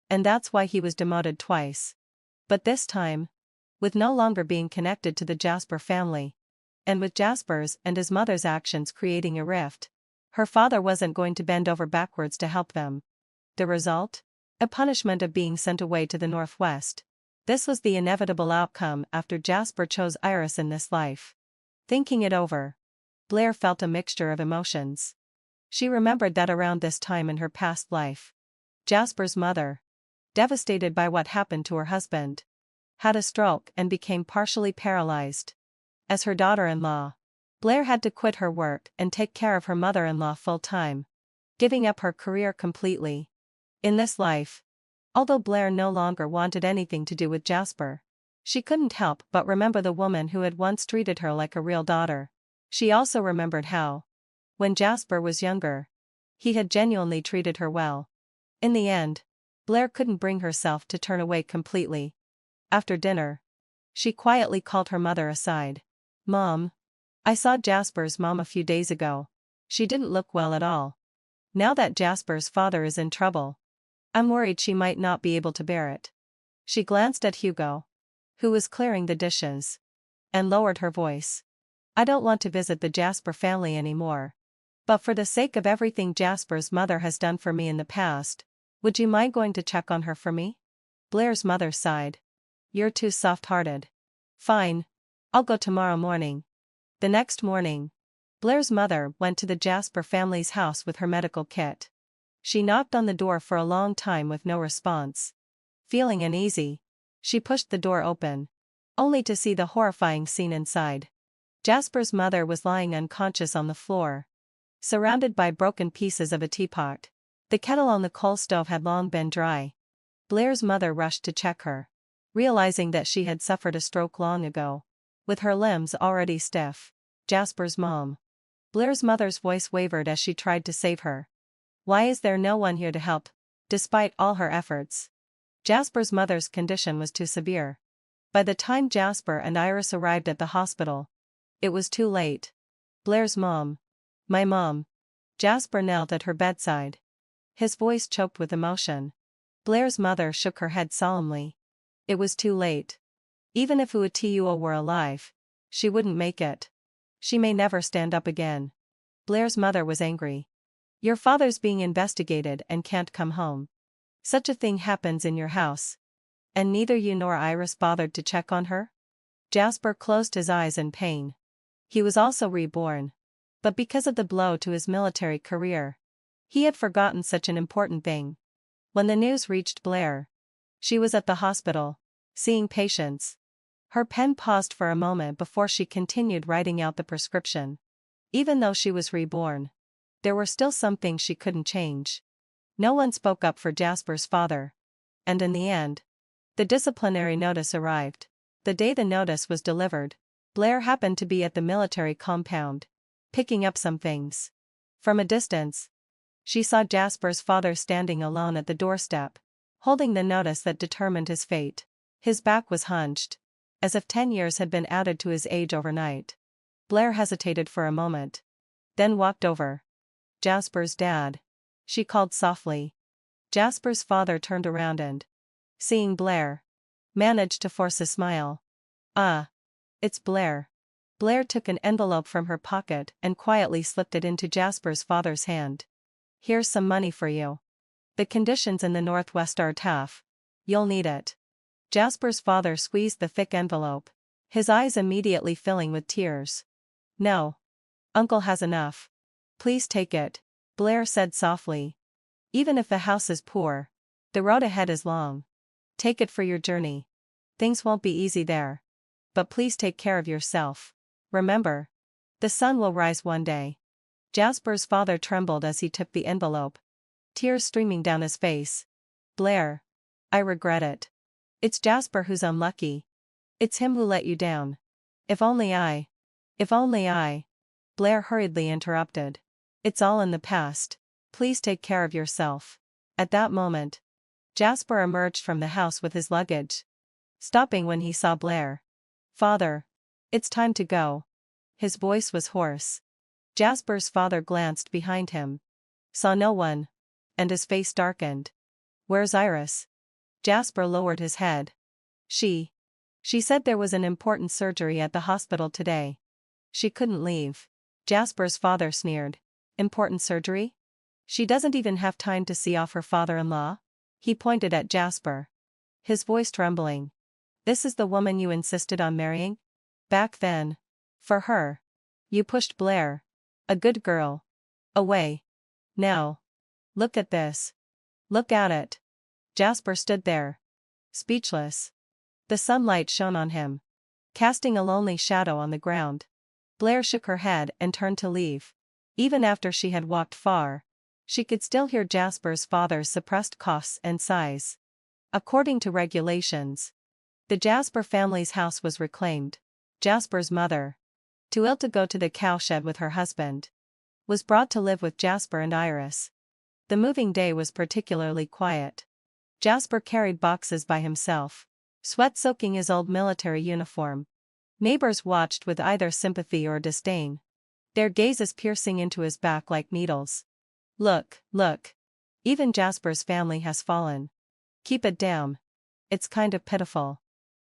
Speaker 1: And that's why he was demoted twice. But this time, with no longer being connected to the Jasper family, and with Jasper's and his mother's actions creating a rift, her father wasn't going to bend over backwards to help them. The result? A punishment of being sent away to the northwest. This was the inevitable outcome after Jasper chose Iris in this life. Thinking it over, Blair felt a mixture of emotions. She remembered that around this time in her past life, Jasper's mother, devastated by what happened to her husband, had a stroke and became partially paralyzed. As her daughter-in-law, Blair had to quit her work and take care of her mother-in-law full-time, giving up her career completely. In this life, although Blair no longer wanted anything to do with Jasper, she couldn't help but remember the woman who had once treated her like a real daughter. She also remembered how, when Jasper was younger, he had genuinely treated her well. In the end, Blair couldn't bring herself to turn away completely. After dinner, she quietly called her mother aside. Mom, I saw Jasper's mom a few days ago. She didn't look well at all. Now that Jasper's father is in trouble, I'm worried she might not be able to bear it. She glanced at Hugo, who was clearing the dishes, and lowered her voice. I don't want to visit the Jasper family anymore. But for the sake of everything Jasper's mother has done for me in the past, would you mind going to check on her for me? Blair's mother sighed. You're too soft-hearted. Fine. I'll go tomorrow morning. The next morning, Blair's mother went to the Jasper family's house with her medical kit. She knocked on the door for a long time with no response. Feeling uneasy, she pushed the door open. only to see the horrifying scene inside. Jasper's mother was lying unconscious on the floor, surrounded by broken pieces of a teapot. The kettle on the coal stove had long been dry. Blair's mother rushed to check her, realizing that she had suffered a stroke long ago, with her limbs already stiff. Jasper's mom. Blair's mother's voice wavered as she tried to save her. Why is there no one here to help? Despite all her efforts, Jasper's mother's condition was too severe. By the time Jasper and Iris arrived at the hospital, it was too late. Blair's mom. My mom. Jasper knelt at her bedside, his voice choked with emotion. Blair's mother shook her head solemnly. It was too late. Even if Uatuo were alive, she wouldn't make it. She may never stand up again. Blair's mother was angry. Your father's being investigated and can't come home. Such a thing happens in your house. And neither you nor Iris bothered to check on her? Jasper closed his eyes in pain. He was also reborn. But because of the blow to his military career, he had forgotten such an important thing. When the news reached Blair, she was at the hospital, seeing patients. Her pen paused for a moment before she continued writing out the prescription. Even though she was reborn, there were still some things she couldn't change. No one spoke up for Jasper's father. And in the end, the disciplinary notice arrived. The day the notice was delivered, Blair happened to be at the military compound, picking up some things. From a distance, she saw Jasper's father standing alone at the doorstep, holding the notice that determined his fate. His back was hunched, as if 10 years had been added to his age overnight. Blair hesitated for a moment, then walked over. Jasper's dad, she called softly. Jasper's father turned around and, seeing Blair, managed to force a smile. It's Blair. Blair took an envelope from her pocket and quietly slipped it into Jasper's father's hand. Here's some money for you. The conditions in the Northwest are tough. You'll need it. Jasper's father squeezed the thick envelope, his eyes immediately filling with tears. No. Uncle has enough. Please take it, Blair said softly. Even if the house is poor, the road ahead is long. Take it for your journey. Things won't be easy there. But please take care of yourself. Remember, the sun will rise one day. Jasper's father trembled as he took the envelope, tears streaming down his face. Blair. I regret it. It's Jasper who's unlucky. It's him who let you down. If only I. Blair hurriedly interrupted. It's all in the past. Please take care of yourself. At that moment, Jasper emerged from the house with his luggage, stopping when he saw Blair. Father. It's time to go. His voice was hoarse. Jasper's father glanced behind him, saw no one, and his face darkened. Where's Iris? Jasper lowered his head. She said there was an important surgery at the hospital today. She couldn't leave. Jasper's father sneered. Important surgery? She doesn't even have time to see off her father-in-law? He pointed at Jasper, his voice trembling. This is the woman you insisted on marrying? Back then. For her. You pushed Blair, a good girl, away. Now. Look at this. Look at it. Jasper stood there, speechless. The sunlight shone on him, casting a lonely shadow on the ground. Blair shook her head and turned to leave. Even after she had walked far, she could still hear Jasper's father's suppressed coughs and sighs. According to regulations, the Jasper family's house was reclaimed. Jasper's mother, too ill to go to the cowshed with her husband, was brought to live with Jasper and Iris. The moving day was particularly quiet. Jasper carried boxes by himself, sweat soaking his old military uniform. Neighbors watched with either sympathy or disdain, their gazes piercing into his back like needles. Look. Even Jasper's family has fallen. Keep it down. It's kind of pitiful.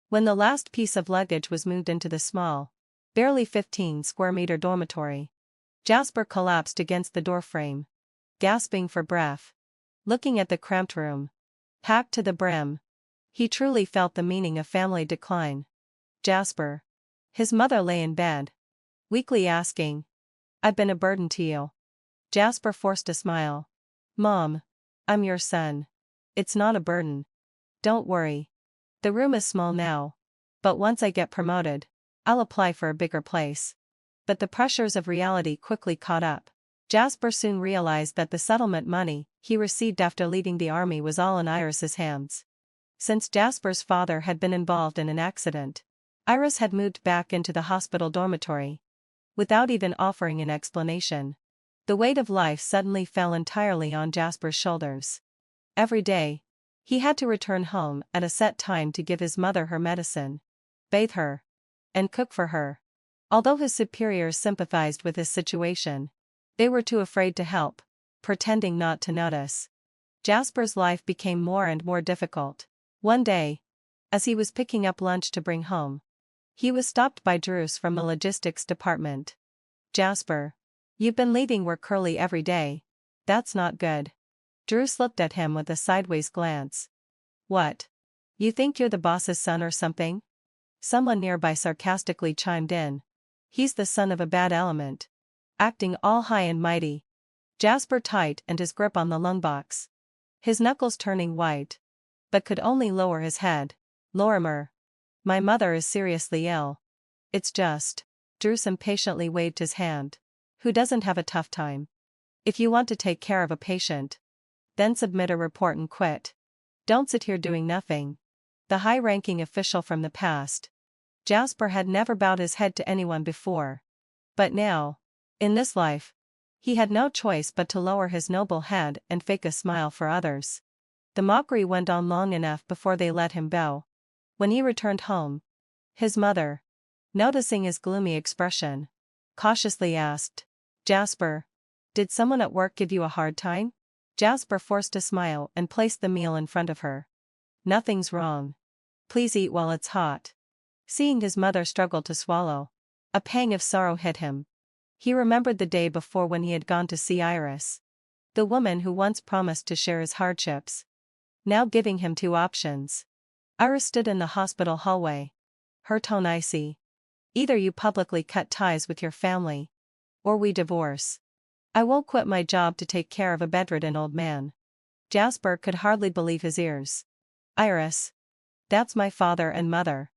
Speaker 1: When the last piece of luggage was moved into the small, barely 15-square-meter dormitory, Jasper collapsed against the doorframe, gasping for breath. Looking at the cramped room, packed to the brim, he truly felt the meaning of family decline. Jasper. His mother lay in bed, weakly asking, I've been a burden to you. Jasper forced a smile. Mom. I'm your son. It's not a burden. Don't worry. The room is small now, But once I get promoted, I'll apply for a bigger place. But the pressures of reality quickly caught up. Jasper soon realized that the settlement money he received after leaving the army was all in Iris's hands. Since Jasper's father had been involved in an accident, Iris had moved back into the hospital dormitory. Without even offering an explanation, the weight of life suddenly fell entirely on Jasper's shoulders. Every day, he had to return home at a set time to give his mother her medicine, bathe her, and cook for her. Although his superiors sympathized with his situation, they were too afraid to help, pretending not to notice. Jasper's life became more and more difficult. One day, as he was picking up lunch to bring home, he was stopped by Druce from the logistics department. "Jasper, you've been leaving work early every day. That's not good." Druce looked at him with a sideways glance. "What? You think you're the boss's son or something?" Someone nearby sarcastically chimed in. "He's the son of a bad element. Acting all high and mighty." Jasper tightened his grip on the lungbox, his knuckles turning white, but could only lower his head. "Lorimer, my mother is seriously ill. It's just." Druce impatiently waved his hand. "Who doesn't have a tough time? If you want to take care of a patient, then submit a report and quit. Don't sit here doing nothing." The high-ranking official from the past. Jasper had never bowed his head to anyone before. But now, in this life, he had no choice but to lower his noble head and fake a smile for others. The mockery went on long enough before they let him bow. When he returned home, his mother, noticing his gloomy expression, cautiously asked, "Jasper, did someone at work give you a hard time?" Jasper forced a smile and placed the meal in front of her. "Nothing's wrong. Please eat while it's hot." Seeing his mother struggle to swallow, a pang of sorrow hit him. He remembered the day before when he had gone to see Iris, the woman who once promised to share his hardships, now giving him two options. Iris stood in the hospital hallway, her tone icy. "Either you publicly cut ties with your family, or we divorce. I won't quit my job to take care of a bedridden old man." Jasper could hardly believe his ears. "Iris, that's my father and mother."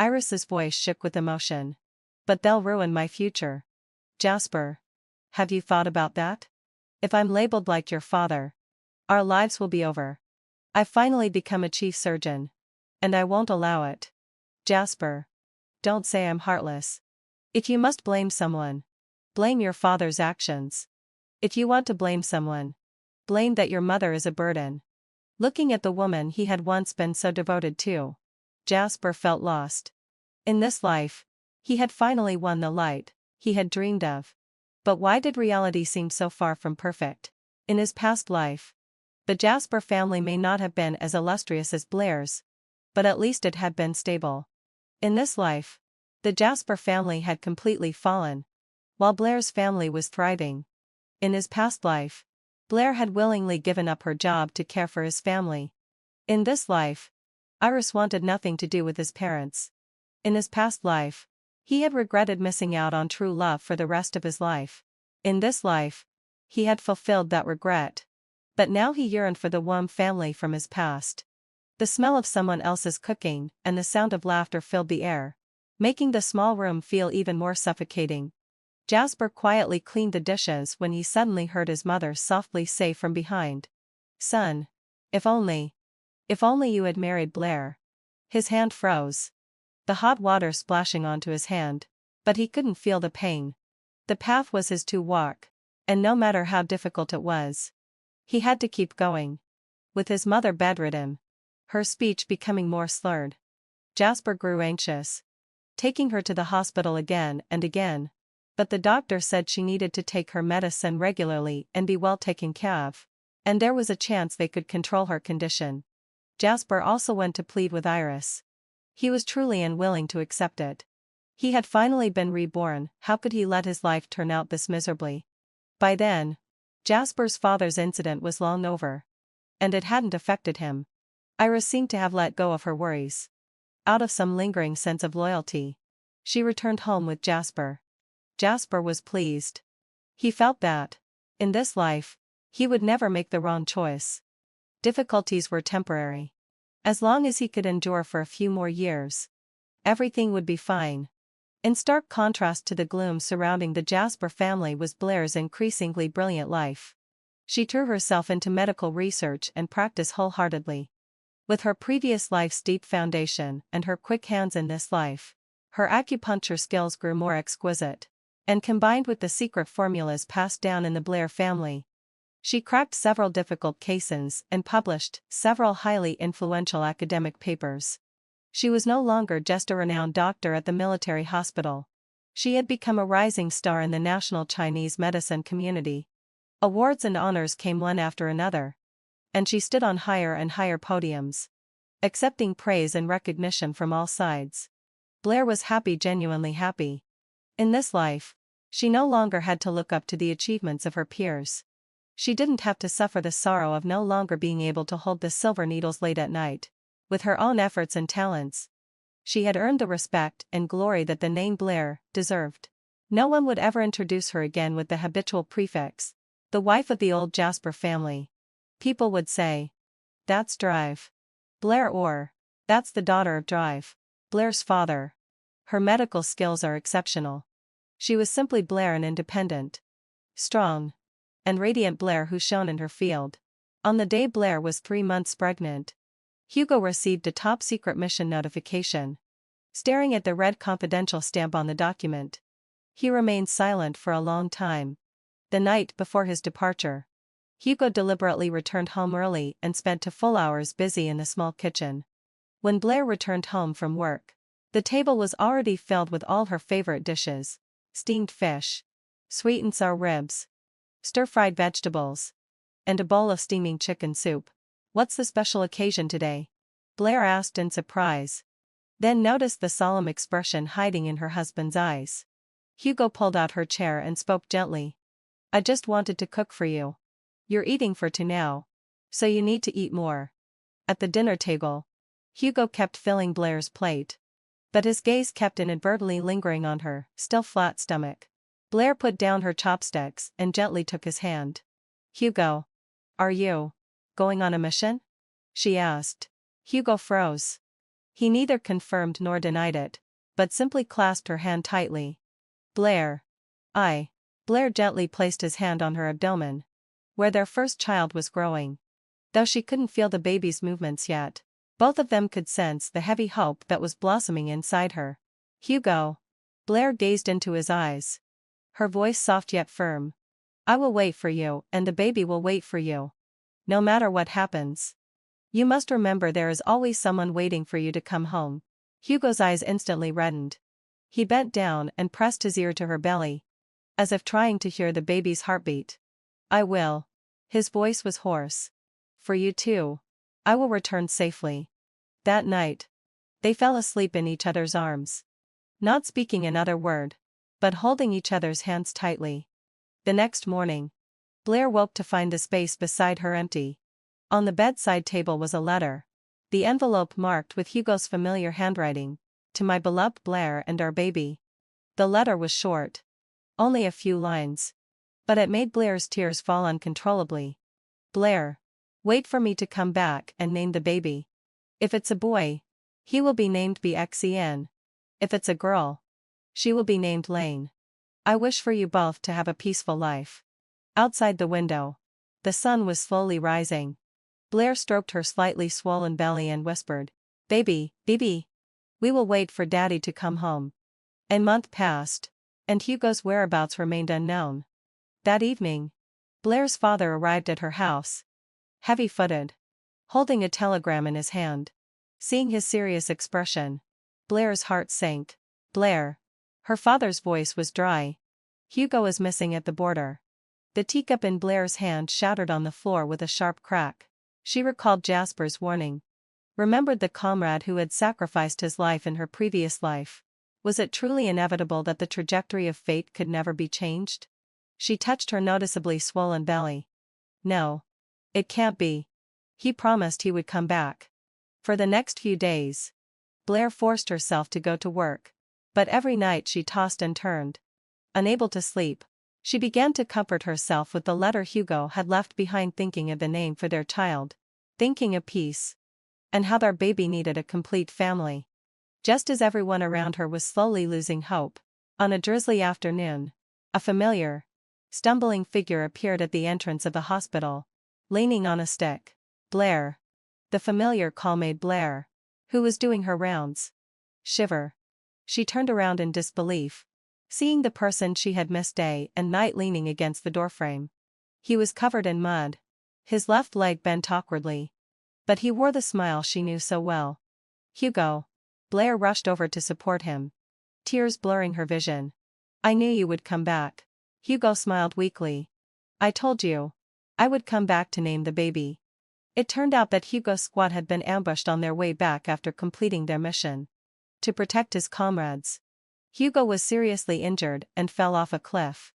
Speaker 1: Iris's voice shook with emotion. "But they'll ruin my future." "Jasper, have you thought about that? If I'm labeled like your father, our lives will be over. I've finally become a chief surgeon, and I won't allow it." "Jasper, don't say I'm heartless. If you must blame someone, blame your father's actions. If you want to blame someone, blame that your mother is a burden." Looking at the woman he had once been so devoted to, Jasper felt lost. In this life, he had finally won the light he had dreamed of. But why did reality seem so far from perfect? In his past life, the Jasper family may not have been as illustrious as Blair's, but at least it had been stable. In this life, the Jasper family had completely fallen, while Blair's family was thriving. In his past life, Blair had willingly given up her job to care for his family. In this life, Iris wanted nothing to do with his parents. In his past life, he had regretted missing out on true love for the rest of his life. In this life, he had fulfilled that regret. But now he yearned for the warm family from his past. The smell of someone else's cooking and the sound of laughter filled the air, making the small room feel even more suffocating. Jasper quietly cleaned the dishes when he suddenly heard his mother softly say from behind, "Son, if only you had married Blair." His hand froze, the hot water splashing onto his hand, but he couldn't feel the pain. The path was his to walk, and no matter how difficult it was, he had to keep going. With his mother bedridden, her speech becoming more slurred, Jasper grew anxious, taking her to the hospital again and again. But the doctor said she needed to take her medicine regularly and be well taken care of, and there was a chance they could control her condition. Jasper also went to plead with Iris. He was truly unwilling to accept it. He had finally been reborn, how could he let his life turn out this miserably? By then, Jasper's father's incident was long over, and it hadn't affected him. Iris seemed to have let go of her worries. Out of some lingering sense of loyalty, she returned home with Jasper. Jasper was pleased. He felt that, in this life, he would never make the wrong choice. Difficulties were temporary. As long as he could endure for a few more years, Everything would be fine. In stark contrast to the gloom surrounding the Jasper family was Blair's increasingly brilliant life. She threw herself into medical research and practice wholeheartedly. With her previous life's deep foundation and her quick hands in this life, her acupuncture skills grew more exquisite. And combined with the secret formulas passed down in the Blair family, she cracked several difficult cases and published several highly influential academic papers. She was no longer just a renowned doctor at the military hospital. She had become a rising star in the national Chinese medicine community. Awards and honors came one after another, and she stood on higher and higher podiums, accepting praise and recognition from all sides. Blair was happy, genuinely happy. In this life, she no longer had to look up to the achievements of her peers. She didn't have to suffer the sorrow of no longer being able to hold the silver needles late at night. With her own efforts and talents, she had earned the respect and glory that the name Blair deserved. No one would ever introduce her again with the habitual prefix, the wife of the old Jasper family. People would say, "That's Drive Blair," or "That's the daughter of Drive Blair's father." Her medical skills are exceptional. She was simply Blair, an independent, strong, and radiant Blair who shone in her field. On the day Blair was 3 months pregnant, Hugo received a top-secret mission notification. Staring at the red confidential stamp on the document, he remained silent for a long time. The night before his departure, Hugo deliberately returned home early and spent 2 full hours busy in the small kitchen. When Blair returned home from work, the table was already filled with all her favorite dishes: steamed fish, sweet and sour ribs, stir-fried vegetables, and a bowl of steaming chicken soup. "What's the special occasion today?" Blair asked in surprise, then noticed the solemn expression hiding in her husband's eyes. Hugo pulled out her chair and spoke gently. "I just wanted to cook for you. You're eating for 2 now, so you need to eat more." At the dinner table, Hugo kept filling Blair's plate, but his gaze kept inadvertently lingering on her still flat stomach. Blair put down her chopsticks and gently took his hand. "Hugo, are you going on a mission?" she asked. Hugo froze. He neither confirmed nor denied it, but simply clasped her hand tightly. "Blair. Blair gently placed his hand on her abdomen, where their first child was growing. Though she couldn't feel the baby's movements yet, both of them could sense the heavy hope that was blossoming inside her. "Hugo." Blair gazed into his eyes, her voice soft yet firm. "I will wait for you, and the baby will wait for you. No matter what happens. You must remember there is always someone waiting for you to come home." Hugo's eyes instantly reddened. He bent down and pressed his ear to her belly, as if trying to hear the baby's heartbeat. "I will." His voice was hoarse. "For you too. I will return safely." That night, they fell asleep in each other's arms, not speaking another word, but holding each other's hands tightly. The next morning, Blair woke to find the space beside her empty. On the bedside table was a letter, the envelope marked with Hugo's familiar handwriting, "To my beloved Blair and our baby." The letter was short, only a few lines, but it made Blair's tears fall uncontrollably. "Blair, wait for me to come back and name the baby. If it's a boy, he will be named Bxen. If it's a girl, she will be named Lane. I wish for you both to have a peaceful life." Outside the window, the sun was slowly rising. Blair stroked her slightly swollen belly and whispered, "Baby, we will wait for Daddy to come home." A month passed, and Hugo's whereabouts remained unknown. That evening, Blair's father arrived at her house, heavy-footed, holding a telegram in his hand. Seeing his serious expression, Blair's heart sank. "Blair." Her father's voice was dry. "Hugo is missing at the border." The teacup in Blair's hand shattered on the floor with a sharp crack. She recalled Jasper's warning. Remembered the comrade who had sacrificed his life in her previous life. Was it truly inevitable that the trajectory of fate could never be changed? She touched her noticeably swollen belly. "No. It can't be. He promised he would come back." For the next few days, Blair forced herself to go to work, but every night she tossed and turned. Unable to sleep, she began to comfort herself with the letter Hugo had left behind, thinking of the name for their child, thinking of peace, and how their baby needed a complete family. Just as everyone around her was slowly losing hope, on a drizzly afternoon, a familiar, stumbling figure appeared at the entrance of the hospital, leaning on a stick. Blair. The familiar call made Blair, who was doing her rounds, shiver. She turned around in disbelief, seeing the person she had missed day and night leaning against the doorframe. He was covered in mud, his left leg bent awkwardly. But he wore the smile she knew so well. Hugo. Blair rushed over to support him, tears blurring her vision. I knew you would come back. Hugo smiled weakly. I told you. I would come back to name the baby. It turned out that Hugo's squad had been ambushed on their way back after completing their mission. To protect his comrades. Hugo was seriously injured and fell off a cliff.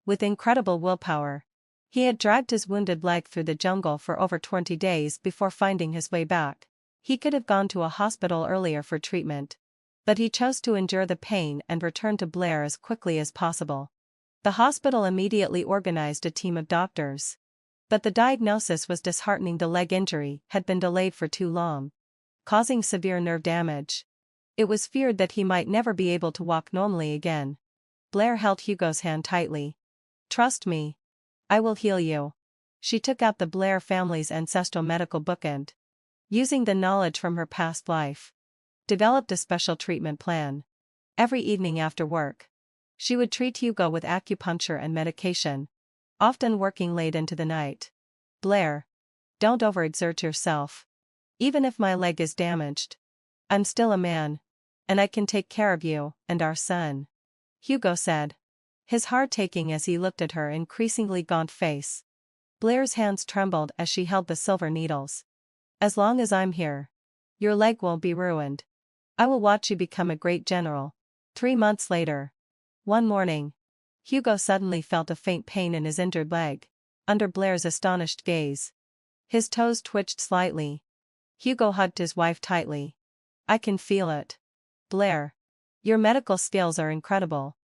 Speaker 1: With incredible willpower, he had dragged his wounded leg through the jungle for over 20 days before finding his way back. He could have gone to a hospital earlier for treatment, but he chose to endure the pain and return to Blair as quickly as possible. The hospital immediately organized a team of doctors. But the diagnosis was disheartening. The leg injury had been delayed for too long, causing severe nerve damage. It was feared that he might never be able to walk normally again. Blair held Hugo's hand tightly. Trust me. I will heal you. She took out the Blair family's ancestral medical book and, using the knowledge from her past life, developed a special treatment plan. Every evening after work, she would treat Hugo with acupuncture and medication, often working late into the night. Blair. Don't overexert yourself. Even if my leg is damaged, I'm still a man, and I can take care of you and our son. Hugo said, his heart taking as he looked at her increasingly gaunt face. Blair's hands trembled as she held the silver needles. As long as I'm here, your leg won't be ruined. I will watch you become a great general. 3 months later. One morning, Hugo suddenly felt a faint pain in his injured leg, under Blair's astonished gaze. His toes twitched slightly. Hugo hugged his wife tightly. I can feel it. Blair. Your medical skills are incredible.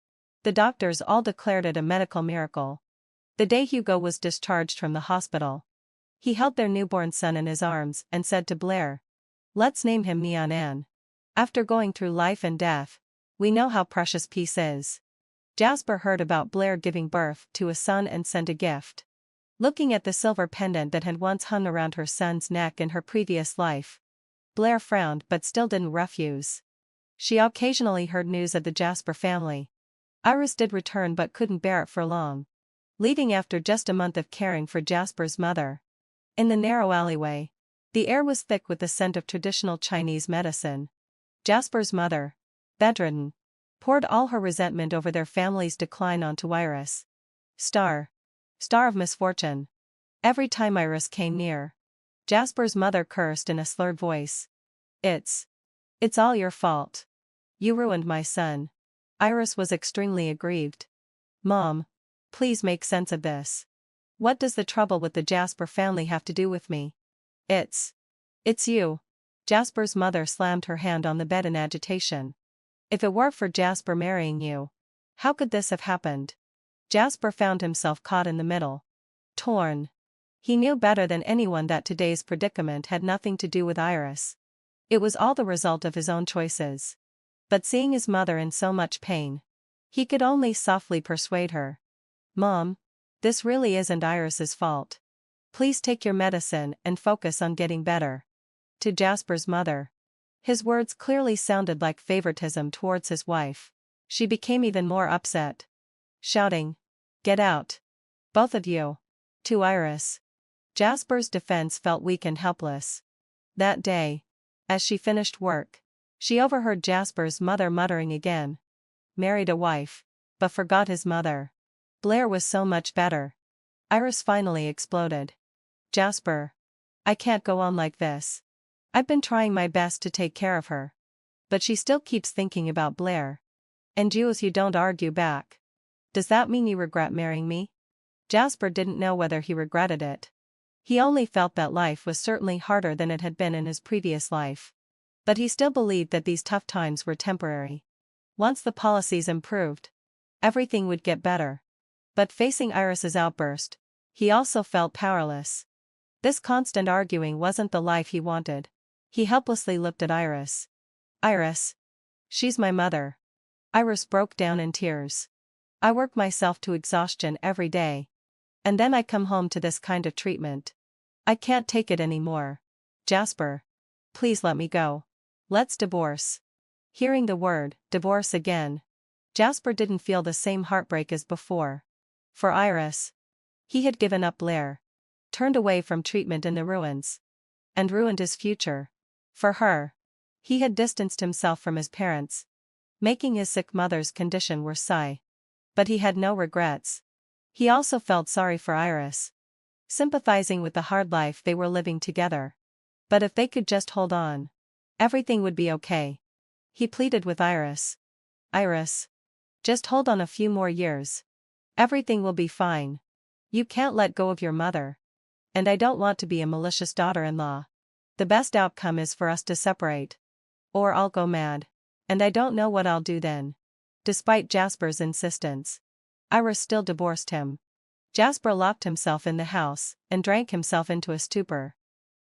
Speaker 1: The doctors all declared it a medical miracle. The day Hugo was discharged from the hospital, he held their newborn son in his arms and said to Blair, let's name him Nianan. After going through life and death, we know how precious peace is. Jasper heard about Blair giving birth to a son and sent a gift. Looking at the silver pendant that had once hung around her son's neck in her previous life, Blair frowned but still didn't refuse. She occasionally heard news of the Jasper family. Iris did return but couldn't bear it for long, leaving after just a month of caring for Jasper's mother. In the narrow alleyway, the air was thick with the scent of traditional Chinese medicine. Jasper's mother, bedridden, poured all her resentment over their family's decline onto Iris. Star of misfortune. Every time Iris came near, Jasper's mother cursed in a slurred voice. It's all your fault. You ruined my son. Iris was extremely aggrieved. Mom, please make sense of this. What does the trouble with the Jasper family have to do with me? It's you. Jasper's mother slammed her hand on the bed in agitation. If it weren't for Jasper marrying you, how could this have happened? Jasper found himself caught in the middle. Torn. He knew better than anyone that today's predicament had nothing to do with Iris. It was all the result of his own choices. But seeing his mother in so much pain, he could only softly persuade her. Mom, this really isn't Iris's fault. Please take your medicine and focus on getting better. To Jasper's mother, his words clearly sounded like favoritism towards his wife. She became even more upset, shouting, "Get out! Both of you!" To Iris, Jasper's defense felt weak and helpless. That day, as she finished work, she overheard Jasper's mother muttering again. Married a wife, but forgot his mother. Blair was so much better. Iris finally exploded. Jasper. I can't go on like this. I've been trying my best to take care of her. But she still keeps thinking about Blair. And you don't argue back. Does that mean you regret marrying me? Jasper didn't know whether he regretted it. He only felt that life was certainly harder than it had been in his previous life. But he still believed that these tough times were temporary. Once the policies improved, everything would get better. But facing Iris's outburst, he also felt powerless. This constant arguing wasn't the life he wanted. He helplessly looked at Iris. Iris, She's my mother. Iris broke down in tears. I work myself to exhaustion every day. And then I come home to this kind of treatment. I can't take it anymore. Jasper. Please let me go. Let's divorce. Hearing the word, divorce again. Jasper didn't feel the same heartbreak as before. For Iris. He had given up Blair. Turned away from treatment in the ruins. And ruined his future. For her. He had distanced himself from his parents. Making his sick mother's condition worse. But he had no regrets. He also felt sorry for Iris. Sympathizing with the hard life they were living together. But if they could just hold on. Everything would be okay. He pleaded with Iris. Iris. Just hold on a few more years. Everything will be fine. You can't let go of your mother. And I don't want to be a malicious daughter-in-law. The best outcome is for us to separate. Or I'll go mad. And I don't know what I'll do then. Despite Jasper's insistence. Iris still divorced him. Jasper locked himself in the house and drank himself into a stupor.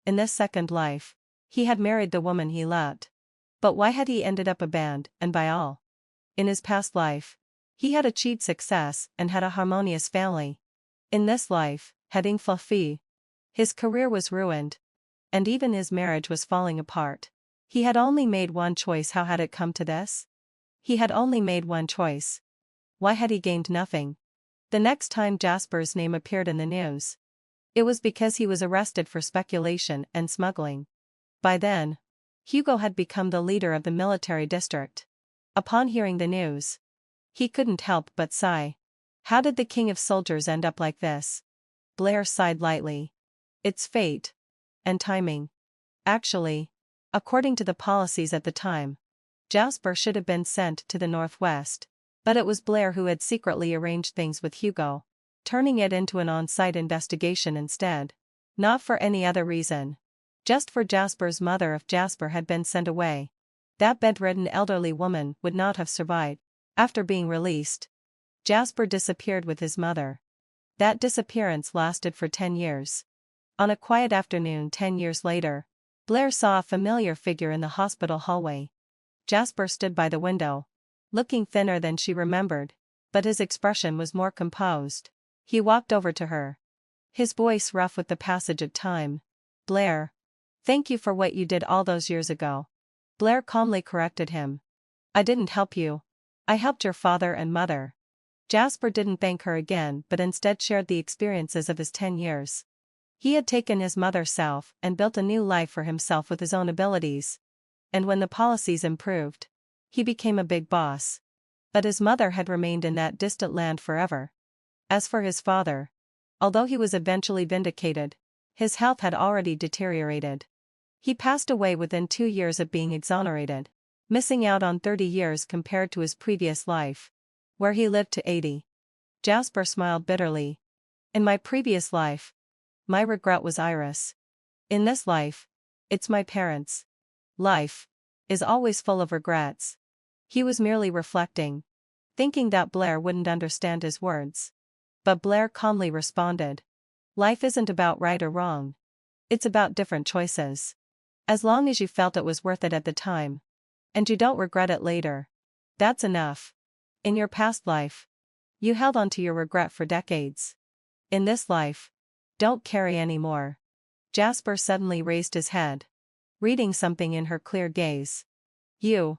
Speaker 1: In this second life, he had married the woman he loved. But why had he ended up abandoned and by all? In his past life, he had achieved success and had a harmonious family. In this life, heading fluffy, his career was ruined. And even his marriage was falling apart. He had only made one choice. How had it come to this? He had only made one choice. Why had he gained nothing? The next time Jasper's name appeared in the news, it was because he was arrested for speculation and smuggling. By then, Hugo had become the leader of the military district. Upon hearing the news, he couldn't help but sigh. How did the king of soldiers end up like this? Blair sighed lightly. It's fate. And timing. Actually, according to the policies at the time, Jasper should have been sent to the Northwest. But it was Blair who had secretly arranged things with Hugo, turning it into an on-site investigation instead. Not for any other reason. Just for Jasper's mother. If Jasper had been sent away, that bedridden elderly woman would not have survived. After being released, Jasper disappeared with his mother. That disappearance lasted for 10 years. On a quiet afternoon 10 years later, Blair saw a familiar figure in the hospital hallway. Jasper stood by the window, looking thinner than she remembered, but his expression was more composed. He walked over to her. His voice rough with the passage of time. Blair. Thank you for what you did all those years ago. Blair calmly corrected him. I didn't help you. I helped your father and mother. Jasper didn't thank her again but instead shared the experiences of his 10 years. He had taken his mother south and built a new life for himself with his own abilities. And when the policies improved, he became a big boss. But his mother had remained in that distant land forever. As for his father, although he was eventually vindicated, his health had already deteriorated. He passed away within 2 years of being exonerated, missing out on 30 years compared to his previous life, where he lived to 80. Jasper smiled bitterly. In my previous life, my regret was Iris. In this life, it's my parents. Life is always full of regrets. He was merely reflecting, thinking that Blair wouldn't understand his words. But Blair calmly responded. Life isn't about right or wrong. It's about different choices. As long as you felt it was worth it at the time, and you don't regret it later, that's enough. In your past life, you held on to your regret for decades. In this life, don't carry any more. Jasper suddenly raised his head, reading something in her clear gaze. You've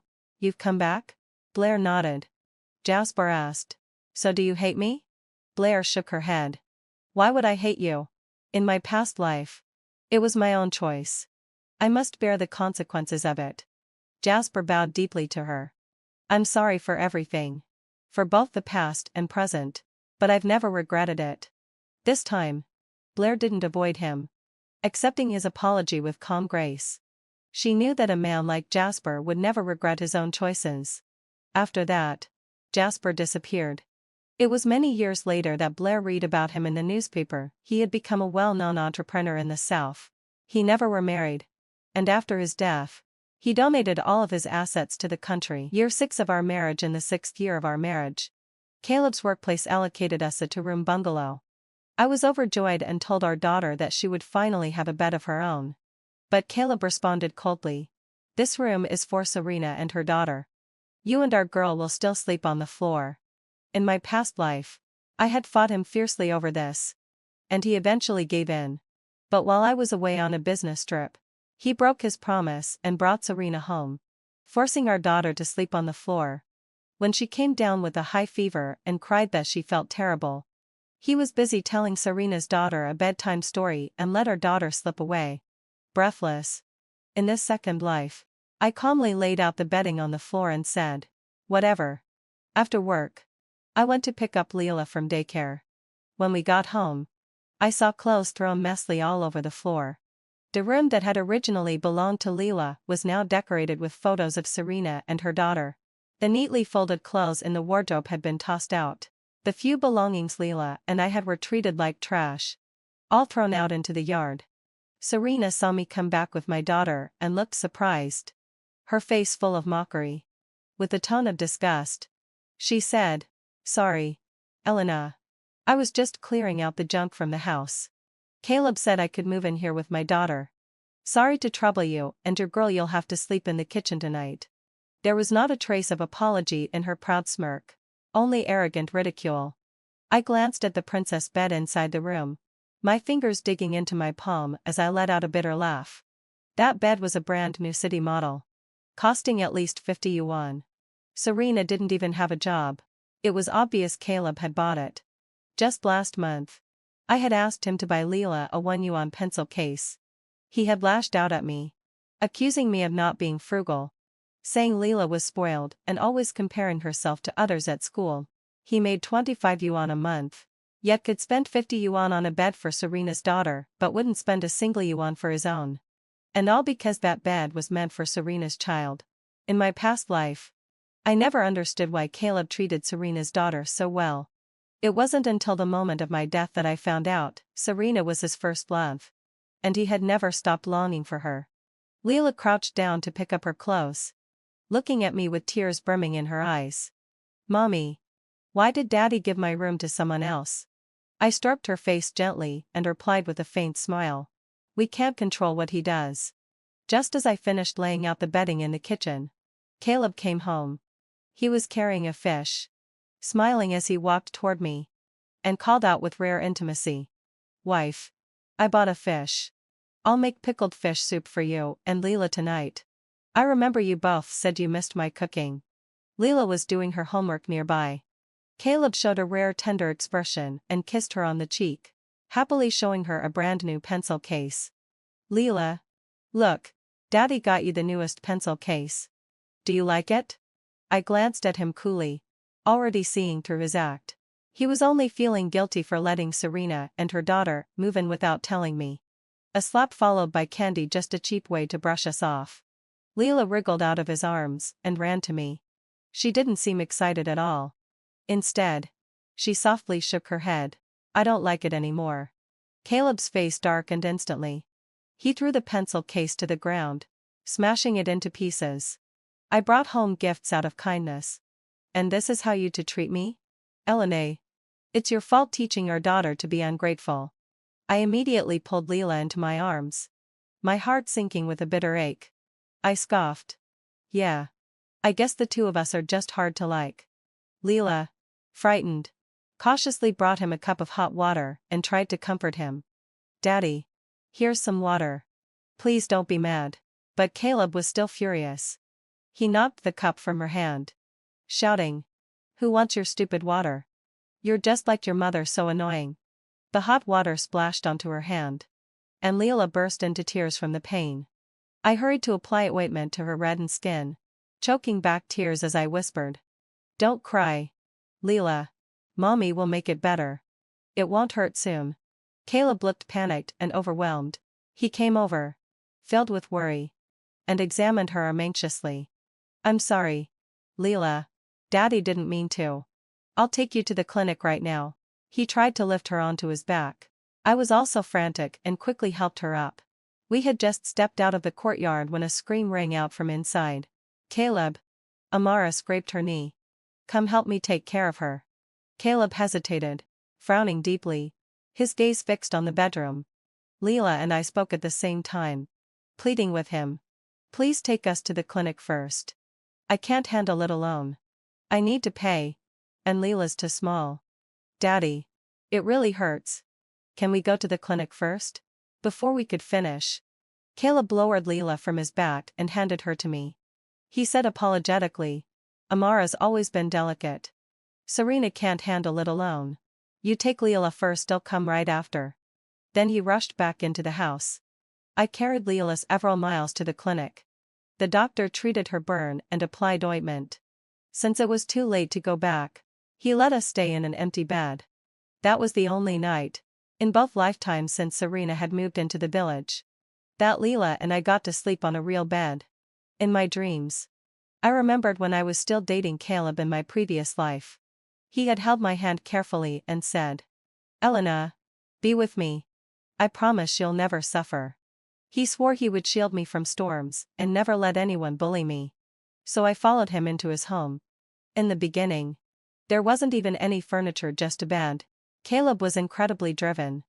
Speaker 1: come back? Blair nodded. Jasper asked, so do you hate me? Blair shook her head. Why would I hate you? In my past life, it was my own choice. I must bear the consequences of it. Jasper bowed deeply to her. I'm sorry for everything. For both the past and present, but I've never regretted it. This time, Blair didn't avoid him, accepting his apology with calm grace. She knew that a man like Jasper would never regret his own choices. After that, Jasper disappeared. It was many years later that Blair read about him in the newspaper. He had become a well-known entrepreneur in the South. He never remarried. And after his death, he donated all of his assets to the country. Year 6 of our marriage. In the 6th year of our marriage, Caleb's workplace allocated us a 2-room bungalow. I was overjoyed and told our daughter that she would finally have a bed of her own. But Caleb responded coldly. This room is for Serena and her daughter. You and our girl will still sleep on the floor. In my past life, I had fought him fiercely over this. And he eventually gave in. But while I was away on a business trip, he broke his promise and brought Serena home, forcing our daughter to sleep on the floor. When she came down with a high fever and cried that she felt terrible, he was busy telling Serena's daughter a bedtime story and let our daughter slip away. Breathless. In this second life, I calmly laid out the bedding on the floor and said, whatever. After work, I went to pick up Leela from daycare. When we got home, I saw clothes thrown messily all over the floor. The room that had originally belonged to Leela was now decorated with photos of Serena and her daughter. The neatly folded clothes in the wardrobe had been tossed out. The few belongings Leela and I had were treated like trash, all thrown out into the yard. Serena saw me come back with my daughter and looked surprised, her face full of mockery. With a tone of disgust, she said, "Sorry, Elena. I was just clearing out the junk from the house. Caleb said I could move in here with my daughter. Sorry to trouble you, and your girl, you'll have to sleep in the kitchen tonight." There was not a trace of apology in her proud smirk, only arrogant ridicule. I glanced at the princess bed inside the room, my fingers digging into my palm as I let out a bitter laugh. That bed was a brand new city model, costing at least 50 yuan. Serena didn't even have a job. It was obvious Caleb had bought it. Just last month, I had asked him to buy Leela a 1 yuan pencil case. He had lashed out at me, accusing me of not being frugal, saying Leela was spoiled and always comparing herself to others at school. He made 25 yuan a month, yet could spend 50 yuan on a bed for Serena's daughter but wouldn't spend a single yuan for his own. And all because that bed was meant for Serena's child. In my past life, I never understood why Caleb treated Serena's daughter so well. It wasn't until the moment of my death that I found out Serena was his first love. And he had never stopped longing for her. Leela crouched down to pick up her clothes, looking at me with tears brimming in her eyes. "Mommy, why did Daddy give my room to someone else?" I stroked her face gently and replied with a faint smile. "We can't control what he does." Just as I finished laying out the bedding in the kitchen, Caleb came home. He was carrying a fish, smiling as he walked toward me, and called out with rare intimacy, "Wife, I bought a fish. I'll make pickled fish soup for you and Leela tonight. I remember you both said you missed my cooking." Leela was doing her homework nearby. Caleb showed a rare tender expression and kissed her on the cheek, happily showing her a brand new pencil case. "Leela, look, Daddy got you the newest pencil case. Do you like it?" I glanced at him coolly, already seeing through his act. He was only feeling guilty for letting Serena and her daughter move in without telling me. A slap followed by candy, just a cheap way to brush us off. Leela wriggled out of his arms and ran to me. She didn't seem excited at all. Instead, she softly shook her head. "I don't like it anymore." Caleb's face darkened instantly. He threw the pencil case to the ground, smashing it into pieces. "I brought home gifts out of kindness. And this is how you to treat me? Elena, it's your fault teaching our daughter to be ungrateful." I immediately pulled Leela into my arms, my heart sinking with a bitter ache. I scoffed. "Yeah. I guess the two of us are just hard to like." Leela, frightened, cautiously brought him a cup of hot water and tried to comfort him. "Daddy, here's some water. Please don't be mad." But Caleb was still furious. He knocked the cup from her hand, shouting, "Who wants your stupid water? You're just like your mother, so annoying." The hot water splashed onto her hand, and Leela burst into tears from the pain. I hurried to apply ointment to her reddened skin, choking back tears as I whispered, "Don't cry, Leela. Mommy will make it better. It won't hurt soon." Caleb looked panicked and overwhelmed. He came over, filled with worry, and examined her arm anxiously. "I'm sorry, Leela. Daddy didn't mean to. I'll take you to the clinic right now." He tried to lift her onto his back. I was also frantic and quickly helped her up. We had just stepped out of the courtyard when a scream rang out from inside. "Caleb!" Amara scraped her knee. "Come help me take care of her." Caleb hesitated, frowning deeply, his gaze fixed on the bedroom. Leela and I spoke at the same time, pleading with him, "Please take us to the clinic first." I can't handle it alone. I need to pay. And Leela's too small. Daddy. It really hurts. Can we go to the clinic first? Before we could finish, Caleb lowered Leela from his back and handed her to me. He said apologetically, Amara's always been delicate. Serena can't handle it alone. You take Leela first, I'll come right after. Then he rushed back into the house. I carried Leela several miles to the clinic. The doctor treated her burn and applied ointment. Since it was too late to go back, he let us stay in an empty bed. That was the only night, in both lifetimes since Serena had moved into the village, that Leela and I got to sleep on a real bed. In my dreams, I remembered when I was still dating Caleb in my previous life. He had held my hand carefully and said, Elena, be with me. I promise you'll never suffer. He swore he would shield me from storms and never let anyone bully me. So I followed him into his home. In the beginning, there wasn't even any furniture, just a bed. Caleb was incredibly driven.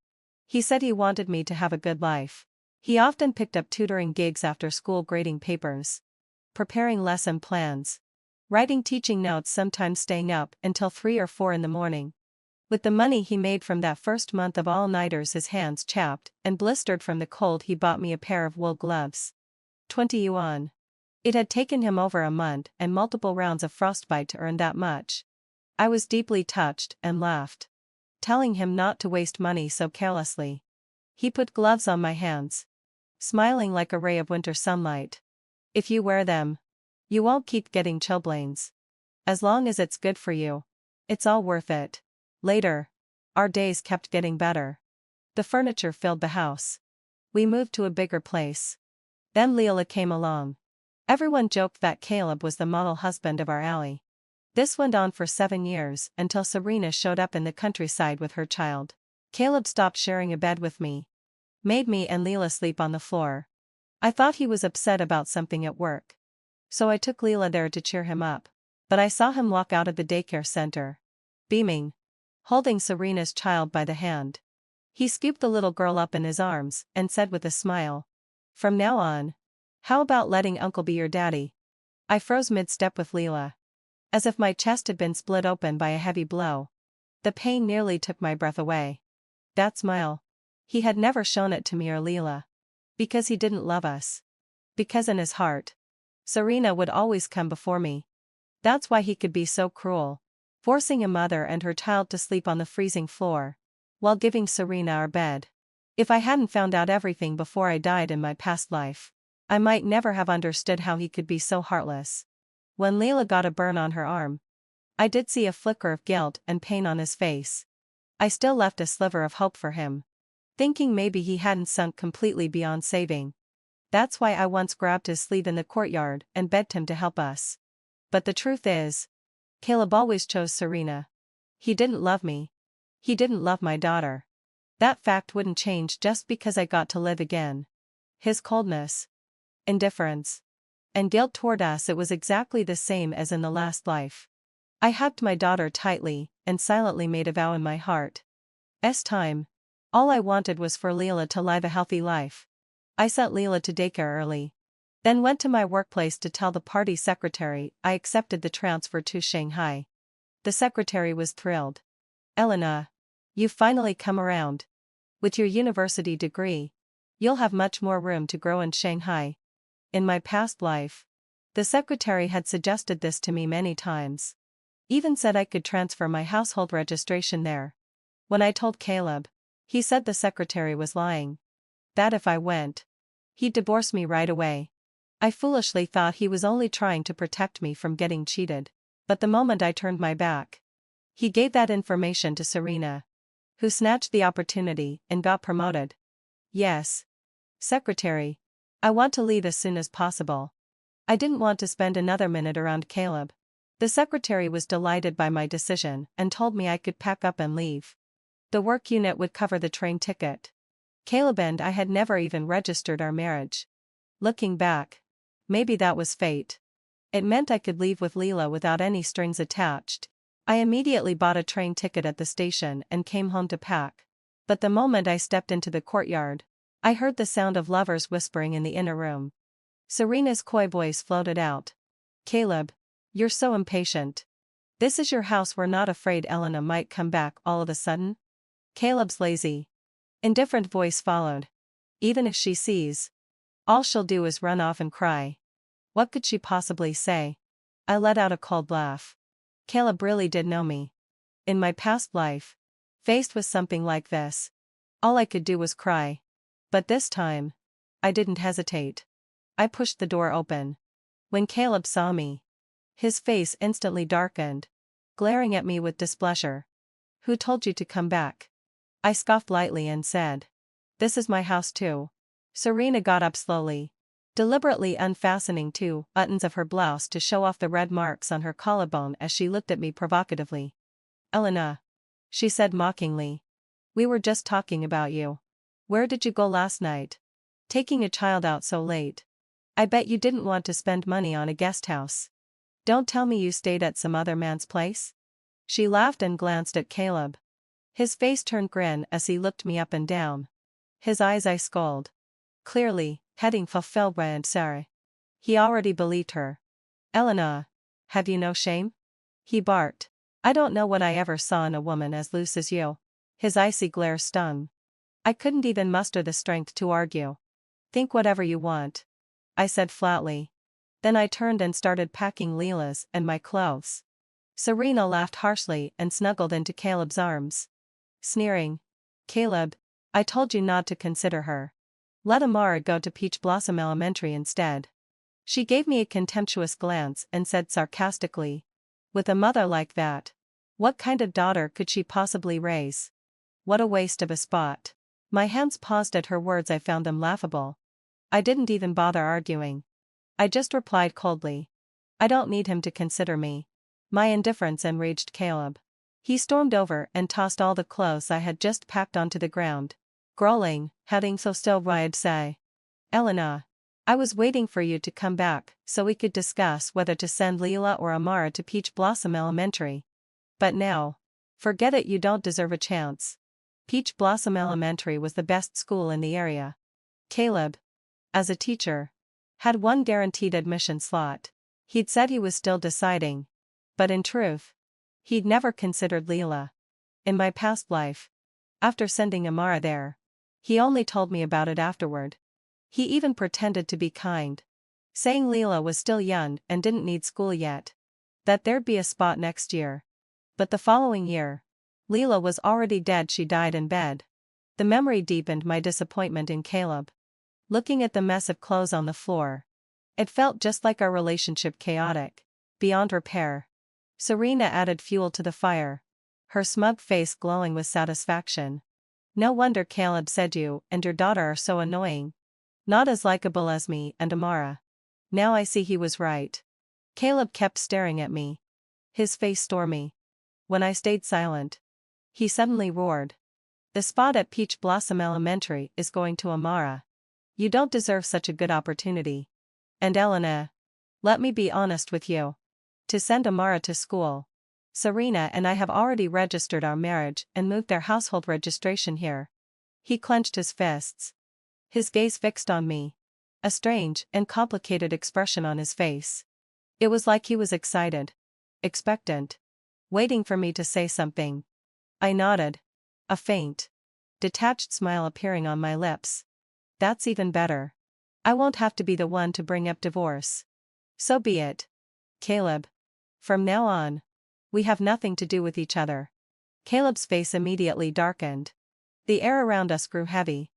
Speaker 1: He said he wanted me to have a good life. He often picked up tutoring gigs after school, grading papers, preparing lesson plans, writing teaching notes, sometimes staying up until 3 or 4 in the morning. With the money he made from that first month of all-nighters, his hands chapped and blistered from the cold, he bought me a pair of wool gloves. 20 yuan. It had taken him over a month and multiple rounds of frostbite to earn that much. I was deeply touched and laughed, telling him not to waste money so carelessly. He put gloves on my hands, smiling like a ray of winter sunlight. If you wear them, you won't keep getting chilblains. As long as it's good for you, it's all worth it. Later, our days kept getting better. The furniture filled the house. We moved to a bigger place. Then Leela came along. Everyone joked that Caleb was the model husband of our alley. This went on for 7 years until Serena showed up in the countryside with her child. Caleb stopped sharing a bed with me, made me and Leela sleep on the floor. I thought he was upset about something at work, so I took Leela there to cheer him up. But I saw him walk out of the daycare center, beaming, holding Serena's child by the hand. He scooped the little girl up in his arms and said with a smile, "From now on, how about letting Uncle be your daddy?" I froze mid-step with Leela, as if my chest had been split open by a heavy blow. The pain nearly took my breath away. That smile. He had never shown it to me or Leela. Because he didn't love us. Because in his heart, Serena would always come before me. That's why he could be so cruel, forcing a mother and her child to sleep on the freezing floor, while giving Serena our bed. If I hadn't found out everything before I died in my past life, I might never have understood how he could be so heartless. When Leela got a burn on her arm, I did see a flicker of guilt and pain on his face. I still left a sliver of hope for him, thinking maybe he hadn't sunk completely beyond saving. That's why I once grabbed his sleeve in the courtyard and begged him to help us. But the truth is, Caleb always chose Serena. He didn't love me. He didn't love my daughter. That fact wouldn't change just because I got to live again. His coldness, indifference, and guilt toward us, it was exactly the same as in the last life. I hugged my daughter tightly and silently made a vow in my heart. Time. All I wanted was for Leela to live a healthy life. I sent Leela to daycare early, then went to my workplace to tell the party secretary I accepted the transfer to Shanghai. The secretary was thrilled. "Elena, you've finally come around. With your university degree, you'll have much more room to grow in Shanghai." In my past life, the secretary had suggested this to me many times. Even said I could transfer my household registration there. When I told Caleb, he said the secretary was lying. That if I went, he'd divorce me right away. I foolishly thought he was only trying to protect me from getting cheated. But the moment I turned my back, he gave that information to Serena, who snatched the opportunity and got promoted. Yes, secretary, I want to leave as soon as possible. I didn't want to spend another minute around Caleb. The secretary was delighted by my decision and told me I could pack up and leave. The work unit would cover the train ticket. Caleb and I had never even registered our marriage. Looking back, maybe that was fate. It meant I could leave with Leela without any strings attached. I immediately bought a train ticket at the station and came home to pack. But the moment I stepped into the courtyard, I heard the sound of lovers whispering in the inner room. Serena's coy voice floated out. Caleb, you're so impatient. This is your house. We're not afraid Elena might come back all of a sudden? Caleb's lazy, indifferent voice followed. Even if she sees, all she'll do is run off and cry. What could she possibly say? I let out a cold laugh. Caleb really did know me. In my past life, faced with something like this, all I could do was cry. But this time, I didn't hesitate. I pushed the door open. When Caleb saw me, his face instantly darkened, glaring at me with displeasure. Who told you to come back? I scoffed lightly and said, this is my house too. Serena got up slowly, deliberately unfastening two buttons of her blouse to show off the red marks on her collarbone as she looked at me provocatively. Elena, she said mockingly, we were just talking about you. Where did you go last night? Taking a child out so late. I bet you didn't want to spend money on a guest house. Don't tell me you stayed at some other man's place? She laughed and glanced at Caleb. His face turned grin as he looked me up and down. His eyes ice cold. Clearly, heading fulfilled and sorry. He already believed her. Elena, have you no shame? He barked. I don't know what I ever saw in a woman as loose as you. His icy glare stung. I couldn't even muster the strength to argue. Think whatever you want, I said flatly. Then I turned and started packing Leela's and my clothes. Serena laughed harshly and snuggled into Caleb's arms. Sneering. Caleb, I told you not to consider her. Let Amara go to Peach Blossom Elementary instead. She gave me a contemptuous glance and said sarcastically, with a mother like that, what kind of daughter could she possibly raise? What a waste of a spot. My hands paused at her words. I found them laughable. I didn't even bother arguing. I just replied coldly, I don't need him to consider me. My indifference enraged Caleb. He stormed over and tossed all the clothes I had just packed onto the ground, growling, heading so still I'd say. Elena, I was waiting for you to come back so we could discuss whether to send Leela or Amara to Peach Blossom Elementary. But now, forget it, you don't deserve a chance. Peach Blossom Elementary was the best school in the area. Caleb, as a teacher, had one guaranteed admission slot. He'd said he was still deciding. But in truth, he'd never considered Leela. In my past life, after sending Amara there, he only told me about it afterward. He even pretended to be kind, saying Leela was still young and didn't need school yet, that there'd be a spot next year. But the following year, Leela was already dead. She died in bed. The memory deepened my disappointment in Caleb. Looking at the mess of clothes on the floor, it felt just like our relationship, chaotic, beyond repair. Serena added fuel to the fire, her smug face glowing with satisfaction. No wonder Caleb said you and your daughter are so annoying. Not as likable as me and Amara. Now I see he was right. Caleb kept staring at me, his face stormy. When I stayed silent, he suddenly roared. The spot at Peach Blossom Elementary is going to Amara. You don't deserve such a good opportunity. And Elena, let me be honest with you. To send Amara to school, Serena and I have already registered our marriage and moved their household registration here. He clenched his fists. His gaze fixed on me, a strange and complicated expression on his face. It was like he was excited, expectant, waiting for me to say something. I nodded, a faint, detached smile appearing on my lips. That's even better. I won't have to be the one to bring up divorce. So be it. Caleb. From now on, we have nothing to do with each other. Caleb's face immediately darkened. The air around us grew heavy.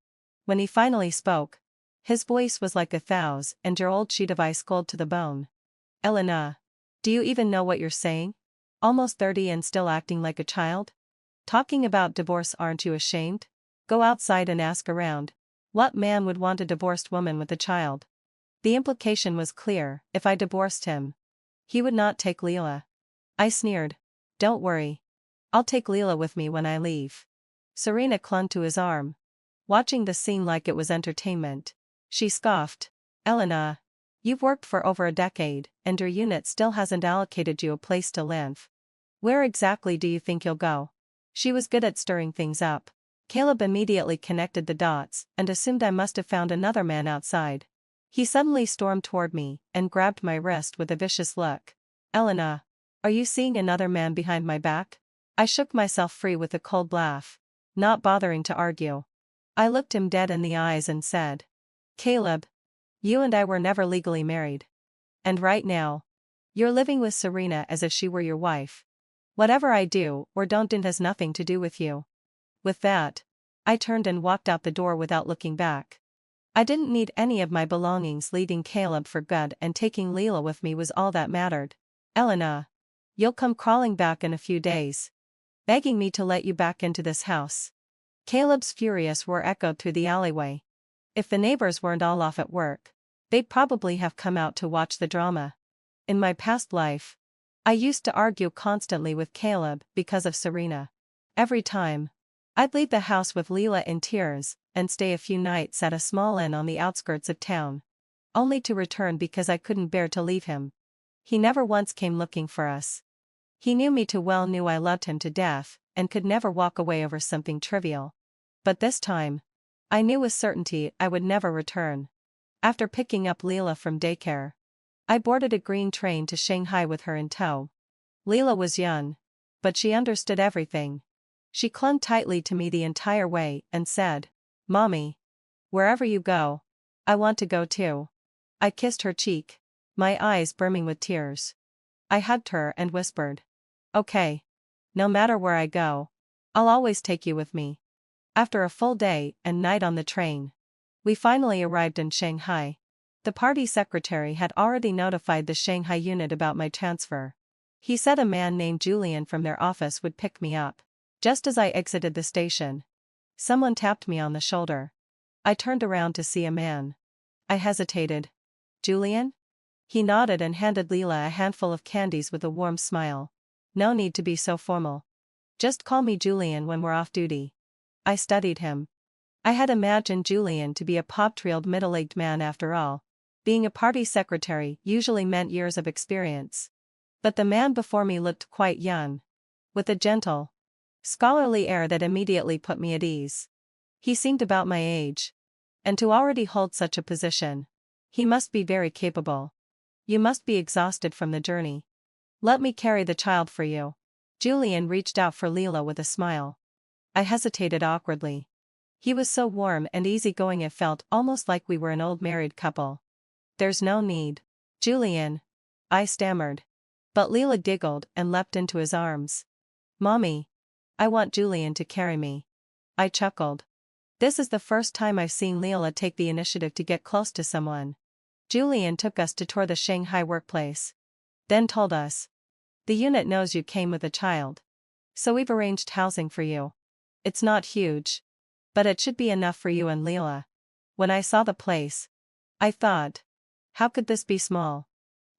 Speaker 1: When he finally spoke, his voice was like a 1,000-year-old sheet of ice cold to the bone. Elena, do you even know what you're saying? Almost 30 and still acting like a child? Talking about divorce, aren't you ashamed? Go outside and ask around. What man would want a divorced woman with a child? The implication was clear: if I divorced him, he would not take Leela. I sneered. Don't worry. I'll take Leela with me when I leave. Serena clung to his arm, watching the scene like it was entertainment. She scoffed. Elena, you've worked for over a decade, and your unit still hasn't allocated you a place to live. Where exactly do you think you'll go? She was good at stirring things up. Caleb immediately connected the dots and assumed I must have found another man outside. He suddenly stormed toward me and grabbed my wrist with a vicious look. Elena, are you seeing another man behind my back? I shook myself free with a cold laugh, not bothering to argue. I looked him dead in the eyes and said, Caleb, you and I were never legally married. And right now, you're living with Serena as if she were your wife. Whatever I do or don't has nothing to do with you. With that, I turned and walked out the door without looking back. I didn't need any of my belongings, leaving Caleb for good and taking Leela with me was all that mattered. Elena, you'll come crawling back in a few days, begging me to let you back into this house. Caleb's furious roar echoed through the alleyway. If the neighbors weren't all off at work, they'd probably have come out to watch the drama. In my past life, I used to argue constantly with Caleb because of Serena. Every time, I'd leave the house with Leela in tears and stay a few nights at a small inn on the outskirts of town, only to return because I couldn't bear to leave him. He never once came looking for us. He knew me too well, knew I loved him to death, and could never walk away over something trivial. But this time, I knew with certainty I would never return. After picking up Leela from daycare, I boarded a green train to Shanghai with her in tow. Leela was young, but she understood everything. She clung tightly to me the entire way and said, Mommy, wherever you go, I want to go too. I kissed her cheek, my eyes brimming with tears. I hugged her and whispered, Okay. No matter where I go, I'll always take you with me. After a full day and night on the train, we finally arrived in Shanghai. The party secretary had already notified the Shanghai unit about my transfer. He said a man named Julian from their office would pick me up. Just as I exited the station, someone tapped me on the shoulder. I turned around to see a man. I hesitated. Julian? He nodded and handed Leela a handful of candies with a warm smile. No need to be so formal. Just call me Julian when we're off duty. I studied him. I had imagined Julian to be a pop-trailed middle-aged man after all. Being a party secretary usually meant years of experience. But the man before me looked quite young, with a gentle, scholarly air that immediately put me at ease. He seemed about my age. And to already hold such a position, he must be very capable. You must be exhausted from the journey. Let me carry the child for you. Julian reached out for Leela with a smile. I hesitated awkwardly. He was so warm and easygoing it felt almost like we were an old married couple. There's no need, Julian, I stammered. But Leela giggled and leapt into his arms. Mommy, I want Julian to carry me. I chuckled. This is the first time I've seen Leela take the initiative to get close to someone. Julian took us to tour the Shanghai workplace. Then told us, the unit knows you came with a child, so we've arranged housing for you. It's not huge, but it should be enough for you and Leela. When I saw the place, I thought, how could this be small?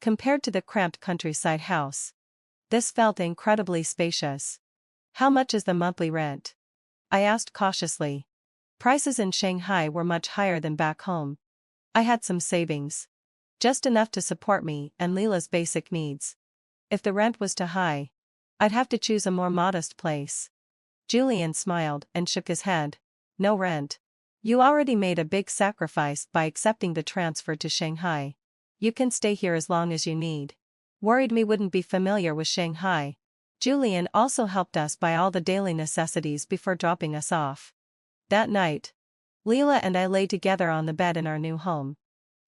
Speaker 1: Compared to the cramped countryside house, this felt incredibly spacious. How much is the monthly rent? I asked cautiously. Prices in Shanghai were much higher than back home. I had some savings, just enough to support me and Leela's basic needs. If the rent was too high, I'd have to choose a more modest place. Julian smiled and shook his head. No rent. You already made a big sacrifice by accepting the transfer to Shanghai. You can stay here as long as you need. Worried me wouldn't be familiar with Shanghai. Julian also helped us buy all the daily necessities before dropping us off. That night, Leela and I lay together on the bed in our new home.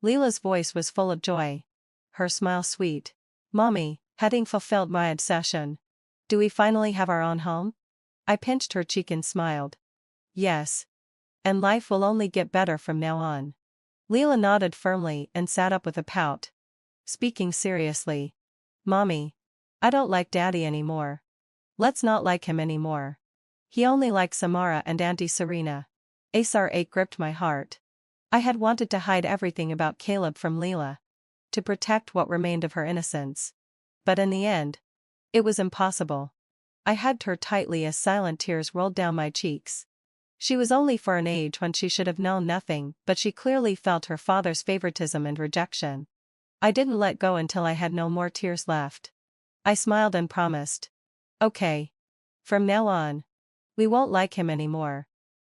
Speaker 1: Leela's voice was full of joy. Her smile sweet. Mommy, having fulfilled my obsession. Do we finally have our own home? I pinched her cheek and smiled. Yes. And life will only get better from now on. Leela nodded firmly and sat up with a pout. Speaking seriously. Mommy, I don't like Daddy anymore. Let's not like him anymore. He only likes Samara and Auntie Serena. SR8 gripped my heart. I had wanted to hide everything about Caleb from Leela, to protect what remained of her innocence. But in the end, it was impossible. I hugged her tightly as silent tears rolled down my cheeks. She was only for an age when she should have known nothing, but she clearly felt her father's favoritism and rejection. I didn't let go until I had no more tears left. I smiled and promised. Okay. From now on, we won't like him anymore.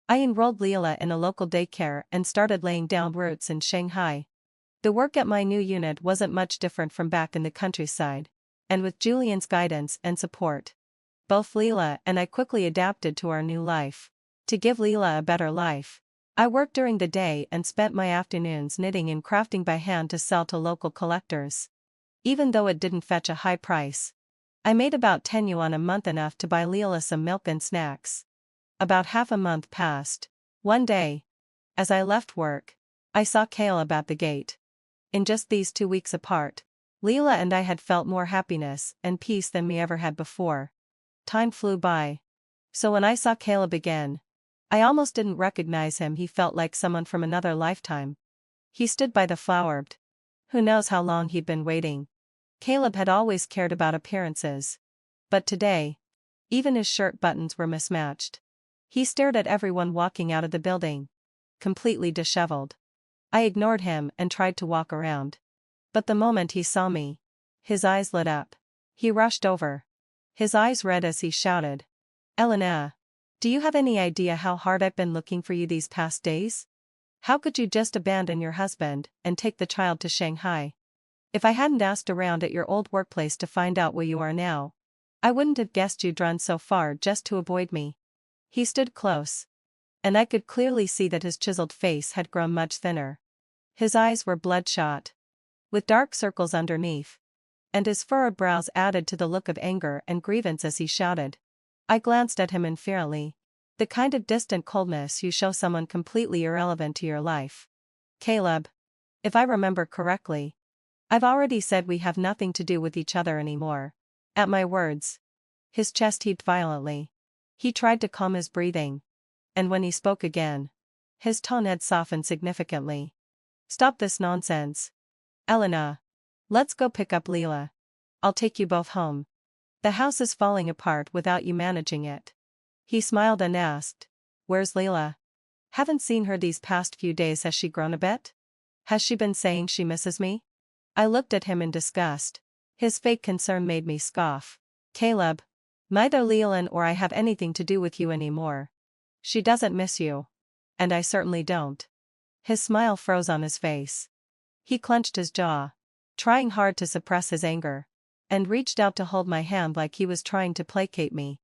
Speaker 1: I enrolled Leela in a local daycare and started laying down roots in Shanghai. The work at my new unit wasn't much different from back in the countryside, and with Julian's guidance and support, both Leela and I quickly adapted to our new life. To give Leela a better life, I worked during the day and spent my afternoons knitting and crafting by hand to sell to local collectors. Even though it didn't fetch a high price, I made about 10 yuan a month, enough to buy Leela some milk and snacks. About half a month passed. One day, as I left work, I saw Caleb at the gate. In just these 2 weeks apart, Leela and I had felt more happiness and peace than we ever had before. Time flew by. So when I saw Caleb again, I almost didn't recognize him. He felt like someone from another lifetime. He stood by the flower bed. Who knows how long he'd been waiting. Caleb had always cared about appearances. But today, even his shirt buttons were mismatched. He stared at everyone walking out of the building, completely disheveled. I ignored him and tried to walk around. But the moment he saw me, his eyes lit up. He rushed over. His eyes red as he shouted, "Elena, do you have any idea how hard I've been looking for you these past days? How could you just abandon your husband and take the child to Shanghai? If I hadn't asked around at your old workplace to find out where you are now, I wouldn't have guessed you'd run so far just to avoid me." He stood close, and I could clearly see that his chiseled face had grown much thinner. His eyes were bloodshot, with dark circles underneath, and his furrowed brows added to the look of anger and grievance as he shouted. I glanced at him inferiorly. The kind of distant coldness you show someone completely irrelevant to your life. "Caleb, if I remember correctly, I've already said we have nothing to do with each other anymore." At my words, his chest heaved violently. He tried to calm his breathing, and when he spoke again, his tone had softened significantly. "Stop this nonsense. Elena, let's go pick up Leela. I'll take you both home. The house is falling apart without you managing it." He smiled and asked, "Where's Leela? Haven't seen her these past few days. Has she grown a bit? Has she been saying she misses me?" I looked at him in disgust. His fake concern made me scoff. "Caleb, neither Leela or I have anything to do with you anymore. She doesn't miss you. And I certainly don't." His smile froze on his face. He clenched his jaw, trying hard to suppress his anger, and reached out to hold my hand like he was trying to placate me.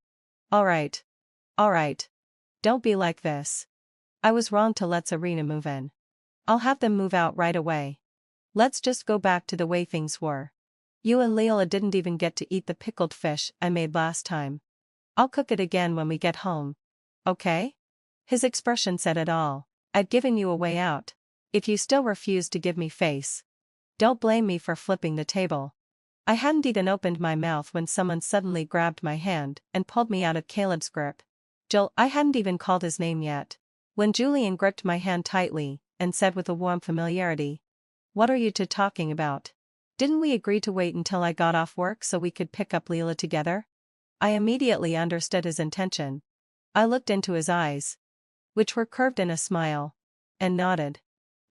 Speaker 1: All right. Don't be like this. I was wrong to let Serena move in. I'll have them move out right away. Let's just go back to the way things were. You and Leela didn't even get to eat the pickled fish I made last time. I'll cook it again when we get home. Okay?" His expression said it all. "I'd given you a way out. If you still refuse to give me face, don't blame me for flipping the table." I hadn't even opened my mouth when someone suddenly grabbed my hand and pulled me out of Caleb's grip. Joel, I hadn't even called his name yet, when Julian gripped my hand tightly and said with a warm familiarity, "What are you two talking about? Didn't we agree to wait until I got off work so we could pick up Leela together?" I immediately understood his intention. I looked into his eyes, which were curved in a smile, and nodded.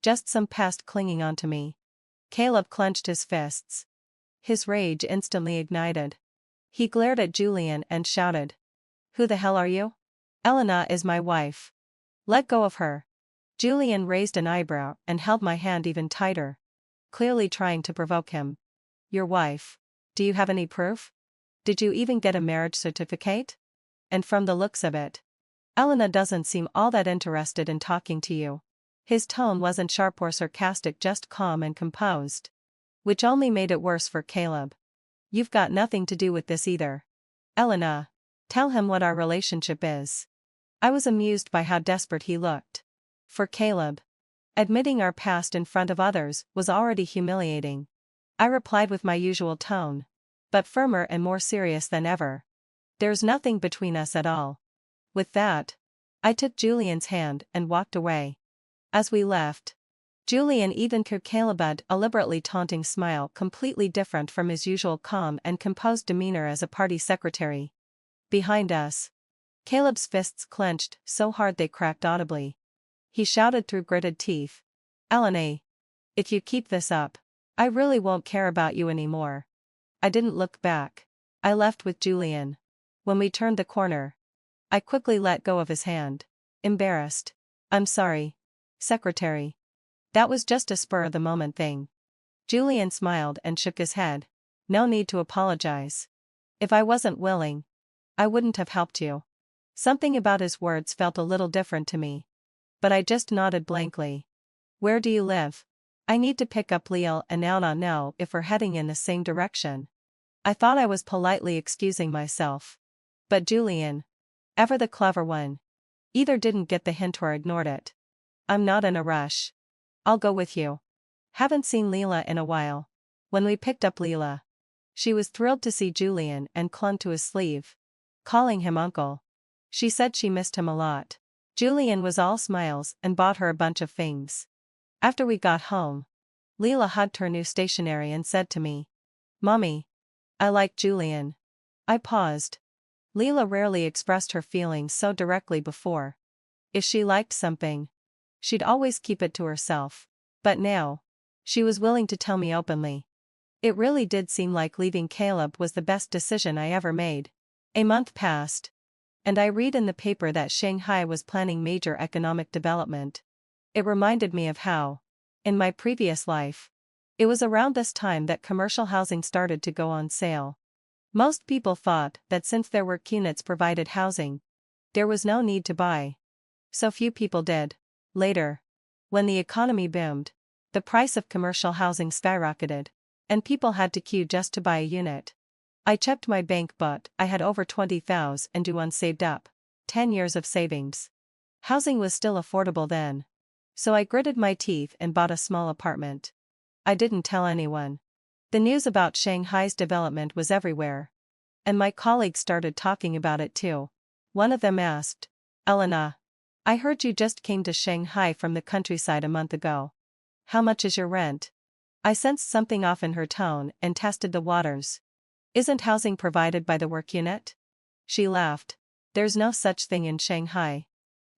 Speaker 1: "Just some past clinging onto me." Caleb clenched his fists. His rage instantly ignited. He glared at Julian and shouted, "Who the hell are you?" "Elena is my wife. Let go of her." Julian raised an eyebrow and held my hand even tighter, clearly trying to provoke him. "Your wife? Do you have any proof? Did you even get a marriage certificate? And from the looks of it, Elena doesn't seem all that interested in talking to you." His tone wasn't sharp or sarcastic, just calm and composed, which only made it worse for Caleb. "You've got nothing to do with this either. Elena, tell him what our relationship is." I was amused by how desperate he looked. For Caleb, admitting our past in front of others was already humiliating. I replied with my usual tone, but firmer and more serious than ever. "There's nothing between us at all." With that, I took Julian's hand and walked away. As we left, Julian even gave Caleb a deliberately taunting smile, completely different from his usual calm and composed demeanor as a party secretary. Behind us, Caleb's fists clenched so hard they cracked audibly. He shouted through gritted teeth, "Elena, if you keep this up, I really won't care about you anymore." I didn't look back. I left with Julian. When we turned the corner, I quickly let go of his hand. Embarrassed. "I'm sorry, secretary." That was just a spur-of-the-moment thing. Julian smiled and shook his head. No need to apologize. If I wasn't willing, I wouldn't have helped you. Something about his words felt a little different to me. But I just nodded blankly. Where do you live? I need to pick up Leo and Anna now if we're heading in the same direction. I thought I was politely excusing myself. But Julian, ever the clever one, either didn't get the hint or ignored it. I'm not in a rush. I'll go with you. Haven't seen Leela in a while. When we picked up Leela, she was thrilled to see Julian and clung to his sleeve, calling him uncle. She said she missed him a lot. Julian was all smiles and bought her a bunch of things. After we got home, Leela hugged her new stationery and said to me, "Mommy, I like Julian." I paused. Leela rarely expressed her feelings so directly before. If she liked something, she'd always keep it to herself. But now, she was willing to tell me openly. It really did seem like leaving Caleb was the best decision I ever made. A month passed, and I read in the paper that Shanghai was planning major economic development. It reminded me of how, in my previous life, it was around this time that commercial housing started to go on sale. Most people thought that since there were units provided housing, there was no need to buy. So few people did. Later, when the economy boomed, the price of commercial housing skyrocketed, and people had to queue just to buy a unit. I checked my bank, but I had over 20,000 yuan saved up. 10 years of savings. Housing was still affordable then. So I gritted my teeth and bought a small apartment. I didn't tell anyone. The news about Shanghai's development was everywhere. And my colleagues started talking about it too. One of them asked, "Elena, I heard you just came to Shanghai from the countryside a month ago. How much is your rent?" I sensed something off in her tone and tested the waters. "Isn't housing provided by the work unit?" She laughed. "There's no such thing in Shanghai.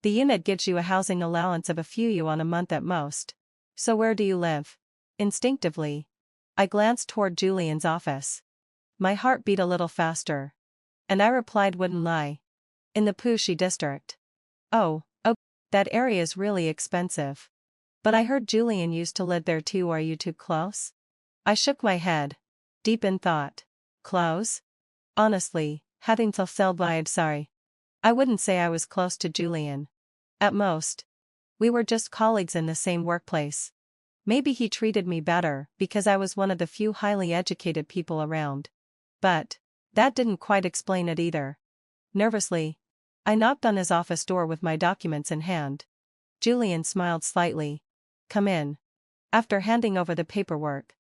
Speaker 1: The unit gives you a housing allowance of a few yuan a month at most. So where do you live?" Instinctively, I glanced toward Julian's office. My heart beat a little faster. And I replied, "Wouldn't lie. In the Puxi district." Oh, that area is really expensive. But I heard Julian used to live there too. Are you too close? I shook my head, deep in thought. Close? Honestly, hadn't vibe sorry. I wouldn't say I was close to Julian. At most, we were just colleagues in the same workplace. Maybe he treated me better because I was one of the few highly educated people around. But that didn't quite explain it either. Nervously, I knocked on his office door with my documents in hand. Julian smiled slightly. "Come in." After handing over the paperwork,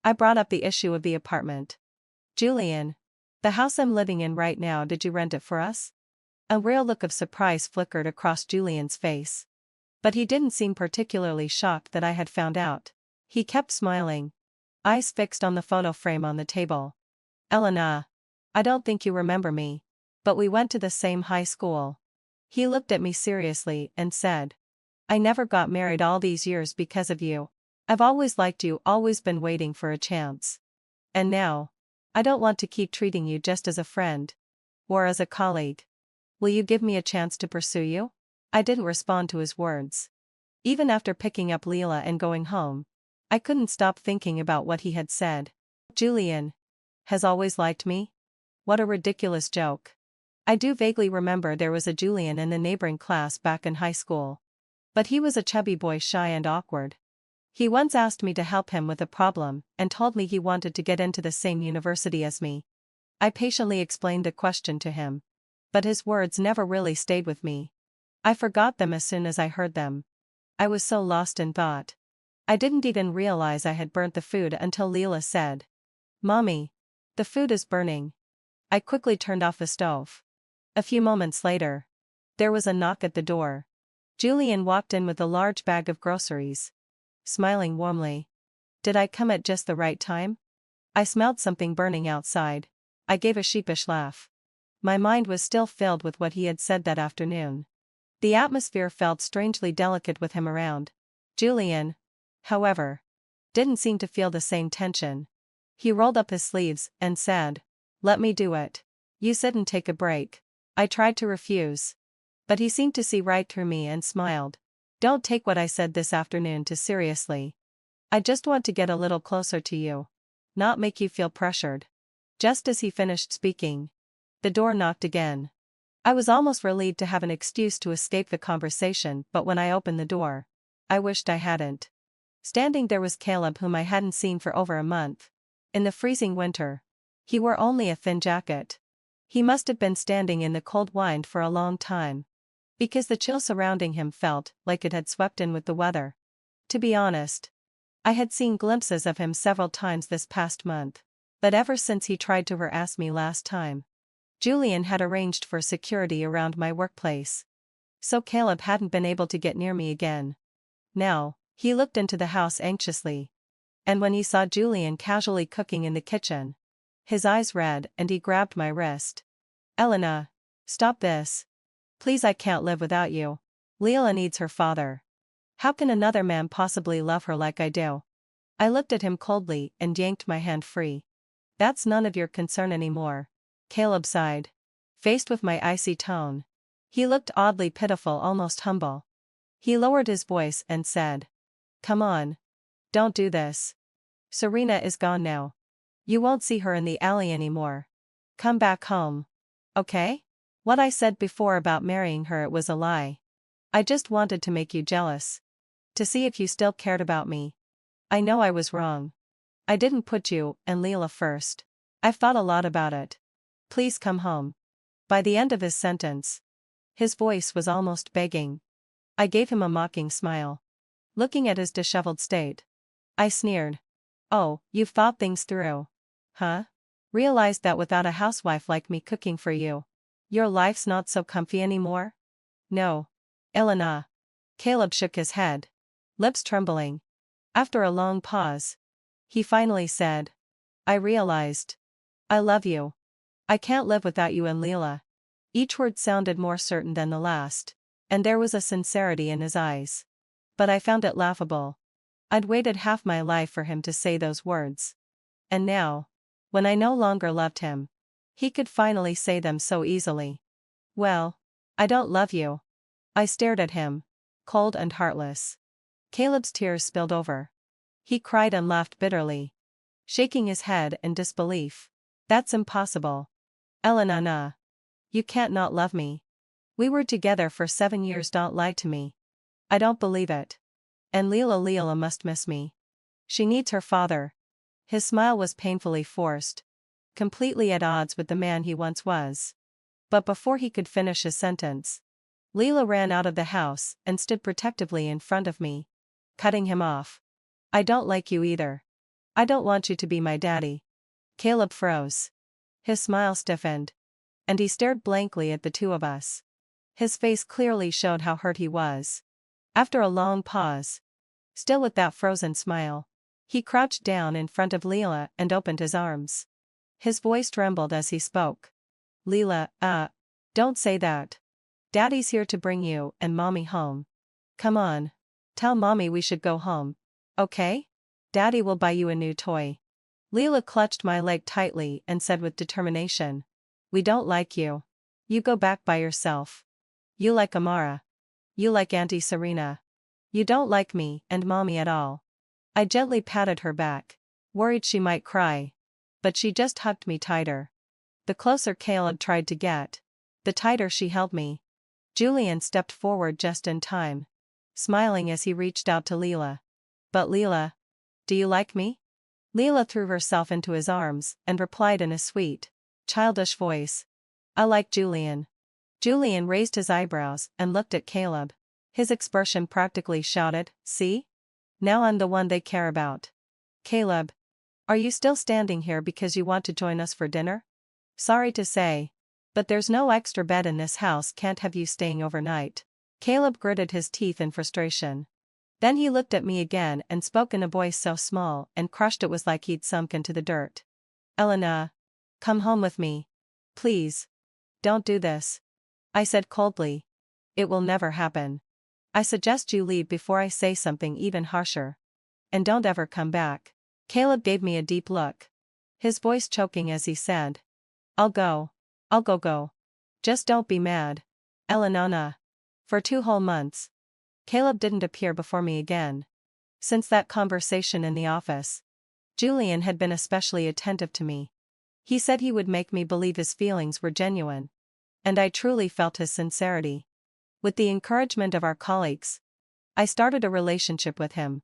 Speaker 1: I brought up the issue of the apartment. "Julian, the house I'm living in right now, did you rent it for us?" A real look of surprise flickered across Julian's face. But he didn't seem particularly shocked that I had found out. He kept smiling, eyes fixed on the photo frame on the table. "Elena, I don't think you remember me, but we went to the same high school." He looked at me seriously and said, "I never got married all these years because of you. I've always liked you, always been waiting for a chance. And now, I don't want to keep treating you just as a friend. Or as a colleague. Will you give me a chance to pursue you?" I didn't respond to his words. Even after picking up Leela and going home, I couldn't stop thinking about what he had said. Julian has always liked me? What a ridiculous joke. I do vaguely remember there was a Julian in the neighboring class back in high school. But he was a chubby boy, shy and awkward. He once asked me to help him with a problem and told me he wanted to get into the same university as me. I patiently explained the question to him. But his words never really stayed with me. I forgot them as soon as I heard them. I was so lost in thought. I didn't even realize I had burnt the food until Leela said, "Mommy, the food is burning." I quickly turned off the stove. A few moments later, there was a knock at the door. Julian walked in with a large bag of groceries, smiling warmly. Did I come at just the right time? I smelled something burning outside. I gave a sheepish laugh. My mind was still filled with what he had said that afternoon. The atmosphere felt strangely delicate with him around. Julian, however, didn't seem to feel the same tension. He rolled up his sleeves and said, "Let me do it. You sit and take a break." I tried to refuse. But he seemed to see right through me and smiled. Don't take what I said this afternoon too seriously. I just want to get a little closer to you. Not make you feel pressured. Just as he finished speaking, the door knocked again. I was almost relieved to have an excuse to escape the conversation, but when I opened the door, I wished I hadn't. Standing there was Caleb, whom I hadn't seen for over a month. In the freezing winter, he wore only a thin jacket. He must have been standing in the cold wind for a long time, because the chill surrounding him felt like it had swept in with the weather. To be honest, I had seen glimpses of him several times this past month, but ever since he tried to harass me last time, Julian had arranged for security around my workplace, so Caleb hadn't been able to get near me again. Now, he looked into the house anxiously, and when he saw Julian casually cooking in the kitchen, his eyes red and he grabbed my wrist. Elena, stop this. Please, I can't live without you. Leela needs her father. How can another man possibly love her like I do? I looked at him coldly and yanked my hand free. That's none of your concern anymore. Caleb sighed. Faced with my icy tone, he looked oddly pitiful, almost humble. He lowered his voice and said, "Come on. Don't do this. Serena is gone now. You won't see her in the alley anymore. Come back home. Okay? What I said before about marrying her, it was a lie. I just wanted to make you jealous. To see if you still cared about me. I know I was wrong. I didn't put you and Leela first. I've thought a lot about it. Please come home." By the end of his sentence, his voice was almost begging. I gave him a mocking smile. Looking at his disheveled state, I sneered. "Oh, you've thought things through. Huh? Realized that without a housewife like me cooking for you, your life's not so comfy anymore?" "No. Elena." Caleb shook his head, lips trembling. After a long pause, he finally said, "I realized. I love you. I can't live without you and Leela." Each word sounded more certain than the last, and there was a sincerity in his eyes. But I found it laughable. I'd waited half my life for him to say those words. And now, when I no longer loved him, he could finally say them so easily. "Well, I don't love you." I stared at him, cold and heartless. Caleb's tears spilled over. He cried and laughed bitterly, shaking his head in disbelief. "That's impossible. Elena, you can't not love me. We were together for 7 years, don't lie to me. I don't believe it. And Leela must miss me. She needs her father." His smile was painfully forced, completely at odds with the man he once was. But before he could finish his sentence, Leela ran out of the house and stood protectively in front of me, cutting him off. "I don't like you either. I don't want you to be my daddy." Caleb froze. His smile stiffened, and he stared blankly at the two of us. His face clearly showed how hurt he was. After a long pause, still with that frozen smile, he crouched down in front of Leela and opened his arms. His voice trembled as he spoke. "Leela, don't say that. Daddy's here to bring you and Mommy home. Come on. Tell Mommy we should go home. Okay? Daddy will buy you a new toy." Leela clutched my leg tightly and said with determination, "We don't like you. You go back by yourself. You like Amara. You like Auntie Serena. You don't like me and Mommy at all." I gently patted her back, worried she might cry. But she just hugged me tighter. The closer Caleb tried to get, the tighter she held me. Julian stepped forward just in time, smiling as he reached out to Leela. "But Leela, do you like me?" Leela threw herself into his arms and replied in a sweet, childish voice, "I like Julian." Julian raised his eyebrows and looked at Caleb. His expression practically shouted, "See? Now I'm the one they care about." "Caleb, are you still standing here because you want to join us for dinner? Sorry to say, but there's no extra bed in this house, can't have you staying overnight." Caleb gritted his teeth in frustration. Then he looked at me again and spoke in a voice so small and crushed it was like he'd sunk into the dirt. "Elena, come home with me. Please. Don't do this." I said coldly. "It will never happen. I suggest you leave before I say something even harsher. And don't ever come back." Caleb gave me a deep look, his voice choking as he said, I'll go. Go. Just don't be mad. Elena." For 2 whole months, Caleb didn't appear before me again. Since that conversation in the office, Julian had been especially attentive to me. He said he would make me believe his feelings were genuine. And I truly felt his sincerity. With the encouragement of our colleagues, I started a relationship with him.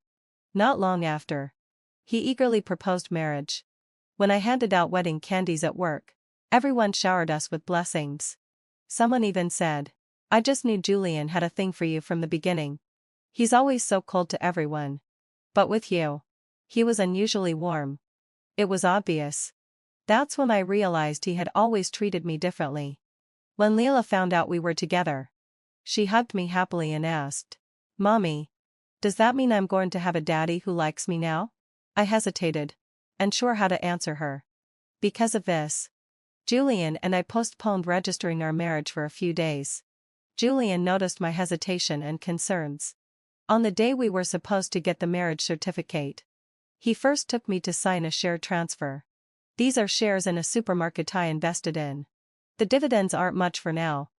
Speaker 1: Not long after, he eagerly proposed marriage. When I handed out wedding candies at work, everyone showered us with blessings. Someone even said, "I just knew Julian had a thing for you from the beginning. He's always so cold to everyone. But with you, he was unusually warm." It was obvious. That's when I realized he had always treated me differently. When Leela found out we were together, she hugged me happily and asked, "Mommy, does that mean I'm going to have a daddy who likes me now?" I hesitated, unsure how to answer her. Because of this, Julian and I postponed registering our marriage for a few days. Julian noticed my hesitation and concerns. On the day we were supposed to get the marriage certificate, he first took me to sign a share transfer. These are shares in a supermarket I invested in. The dividends aren't much for now,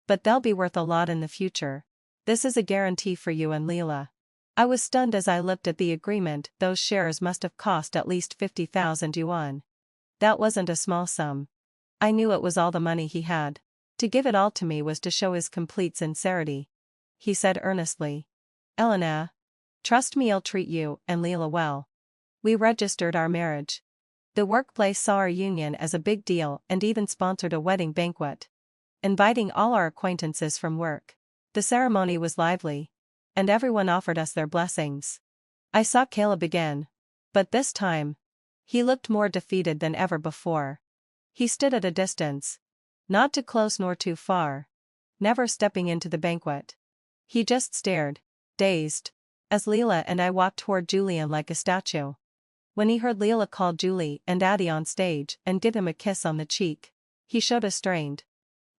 Speaker 1: but they'll be worth a lot in the future. This is a guarantee for you and Leela. I was stunned as I looked at the agreement. Those shares must have cost at least 50,000 yuan. That wasn't a small sum. I knew it was all the money he had. To give it all to me was to show his complete sincerity. He said earnestly, "Elena, trust me, I'll treat you and Leela well." We registered our marriage. The workplace saw our union as a big deal and even sponsored a wedding banquet, inviting all our acquaintances from work. The ceremony was lively, and everyone offered us their blessings. I saw Caleb again, but this time, he looked more defeated than ever before. He stood at a distance, not too close nor too far, never stepping into the banquet. He just stared, dazed, as Leela and I walked toward Julian like a statue. When he heard Leela call Julie and Addie on stage and give him a kiss on the cheek, he showed a strained,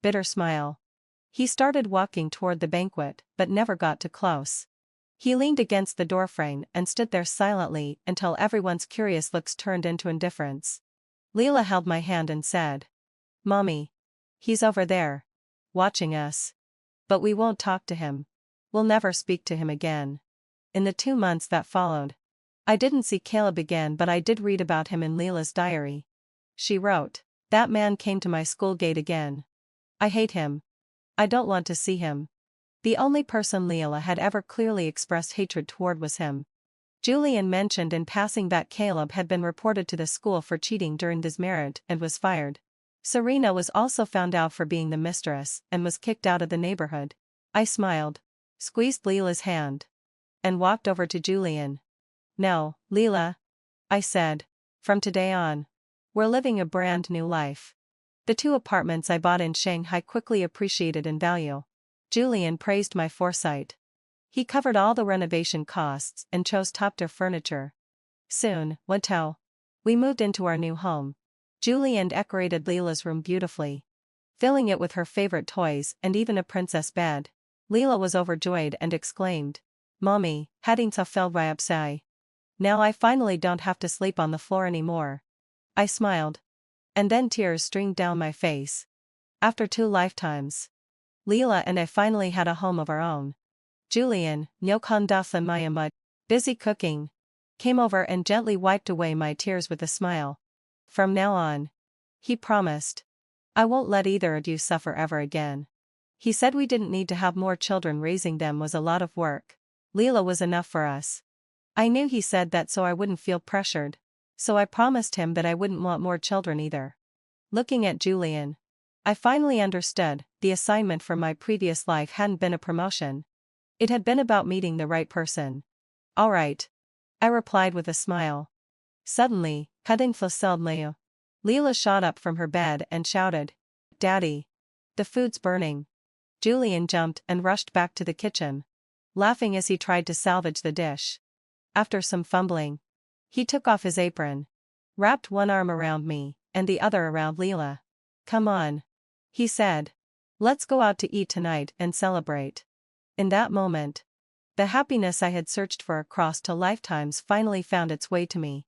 Speaker 1: bitter smile. He started walking toward the banquet but never got too close. He leaned against the doorframe and stood there silently until everyone's curious looks turned into indifference. Leela held my hand and said, "Mommy, he's over there, watching us. But we won't talk to him. We'll never speak to him again." In the 2 months that followed, I didn't see Caleb again, but I did read about him in Leela's diary. She wrote, "That man came to my school gate again. I hate him. I don't want to see him." The only person Leela had ever clearly expressed hatred toward was him. Julian mentioned in passing that Caleb had been reported to the school for cheating during his marriage and was fired. Serena was also found out for being the mistress and was kicked out of the neighborhood. I smiled, squeezed Leela's hand, and walked over to Julian. "No, Leela," I said, "from today on, we're living a brand new life." The 2 apartments I bought in Shanghai quickly appreciated in value. Julian praised my foresight. He covered all the renovation costs and chose top-tier furniture. Soon, we moved into our new home. Julian decorated Leela's room beautifully, filling it with her favorite toys and even a princess bed. Leela was overjoyed and exclaimed, "Mommy, hading sa fel ryapsai. Now I finally don't have to sleep on the floor anymore." I smiled. And then tears streamed down my face. After 2 lifetimes, Leela and I finally had a home of our own. Julian, Nyokondatha Mayamud, busy cooking, came over and gently wiped away my tears with a smile. "From now on," he promised, "I won't let either of you suffer ever again." He said we didn't need to have more children. Raising them was a lot of work. Leela was enough for us. I knew he said that so I wouldn't feel pressured, so I promised him that I wouldn't want more children either. Looking at Julian, I finally understood. The assignment from my previous life hadn't been a promotion. It had been about meeting the right person. "All right," I replied with a smile. Suddenly, cutting Leela shot up from her bed and shouted, "Daddy! The food's burning." Julian jumped and rushed back to the kitchen, laughing as he tried to salvage the dish. After some fumbling, he took off his apron, wrapped one arm around me and the other around Leela. "Come on," he said. "Let's go out to eat tonight and celebrate." In that moment, the happiness I had searched for across 2 lifetimes finally found its way to me.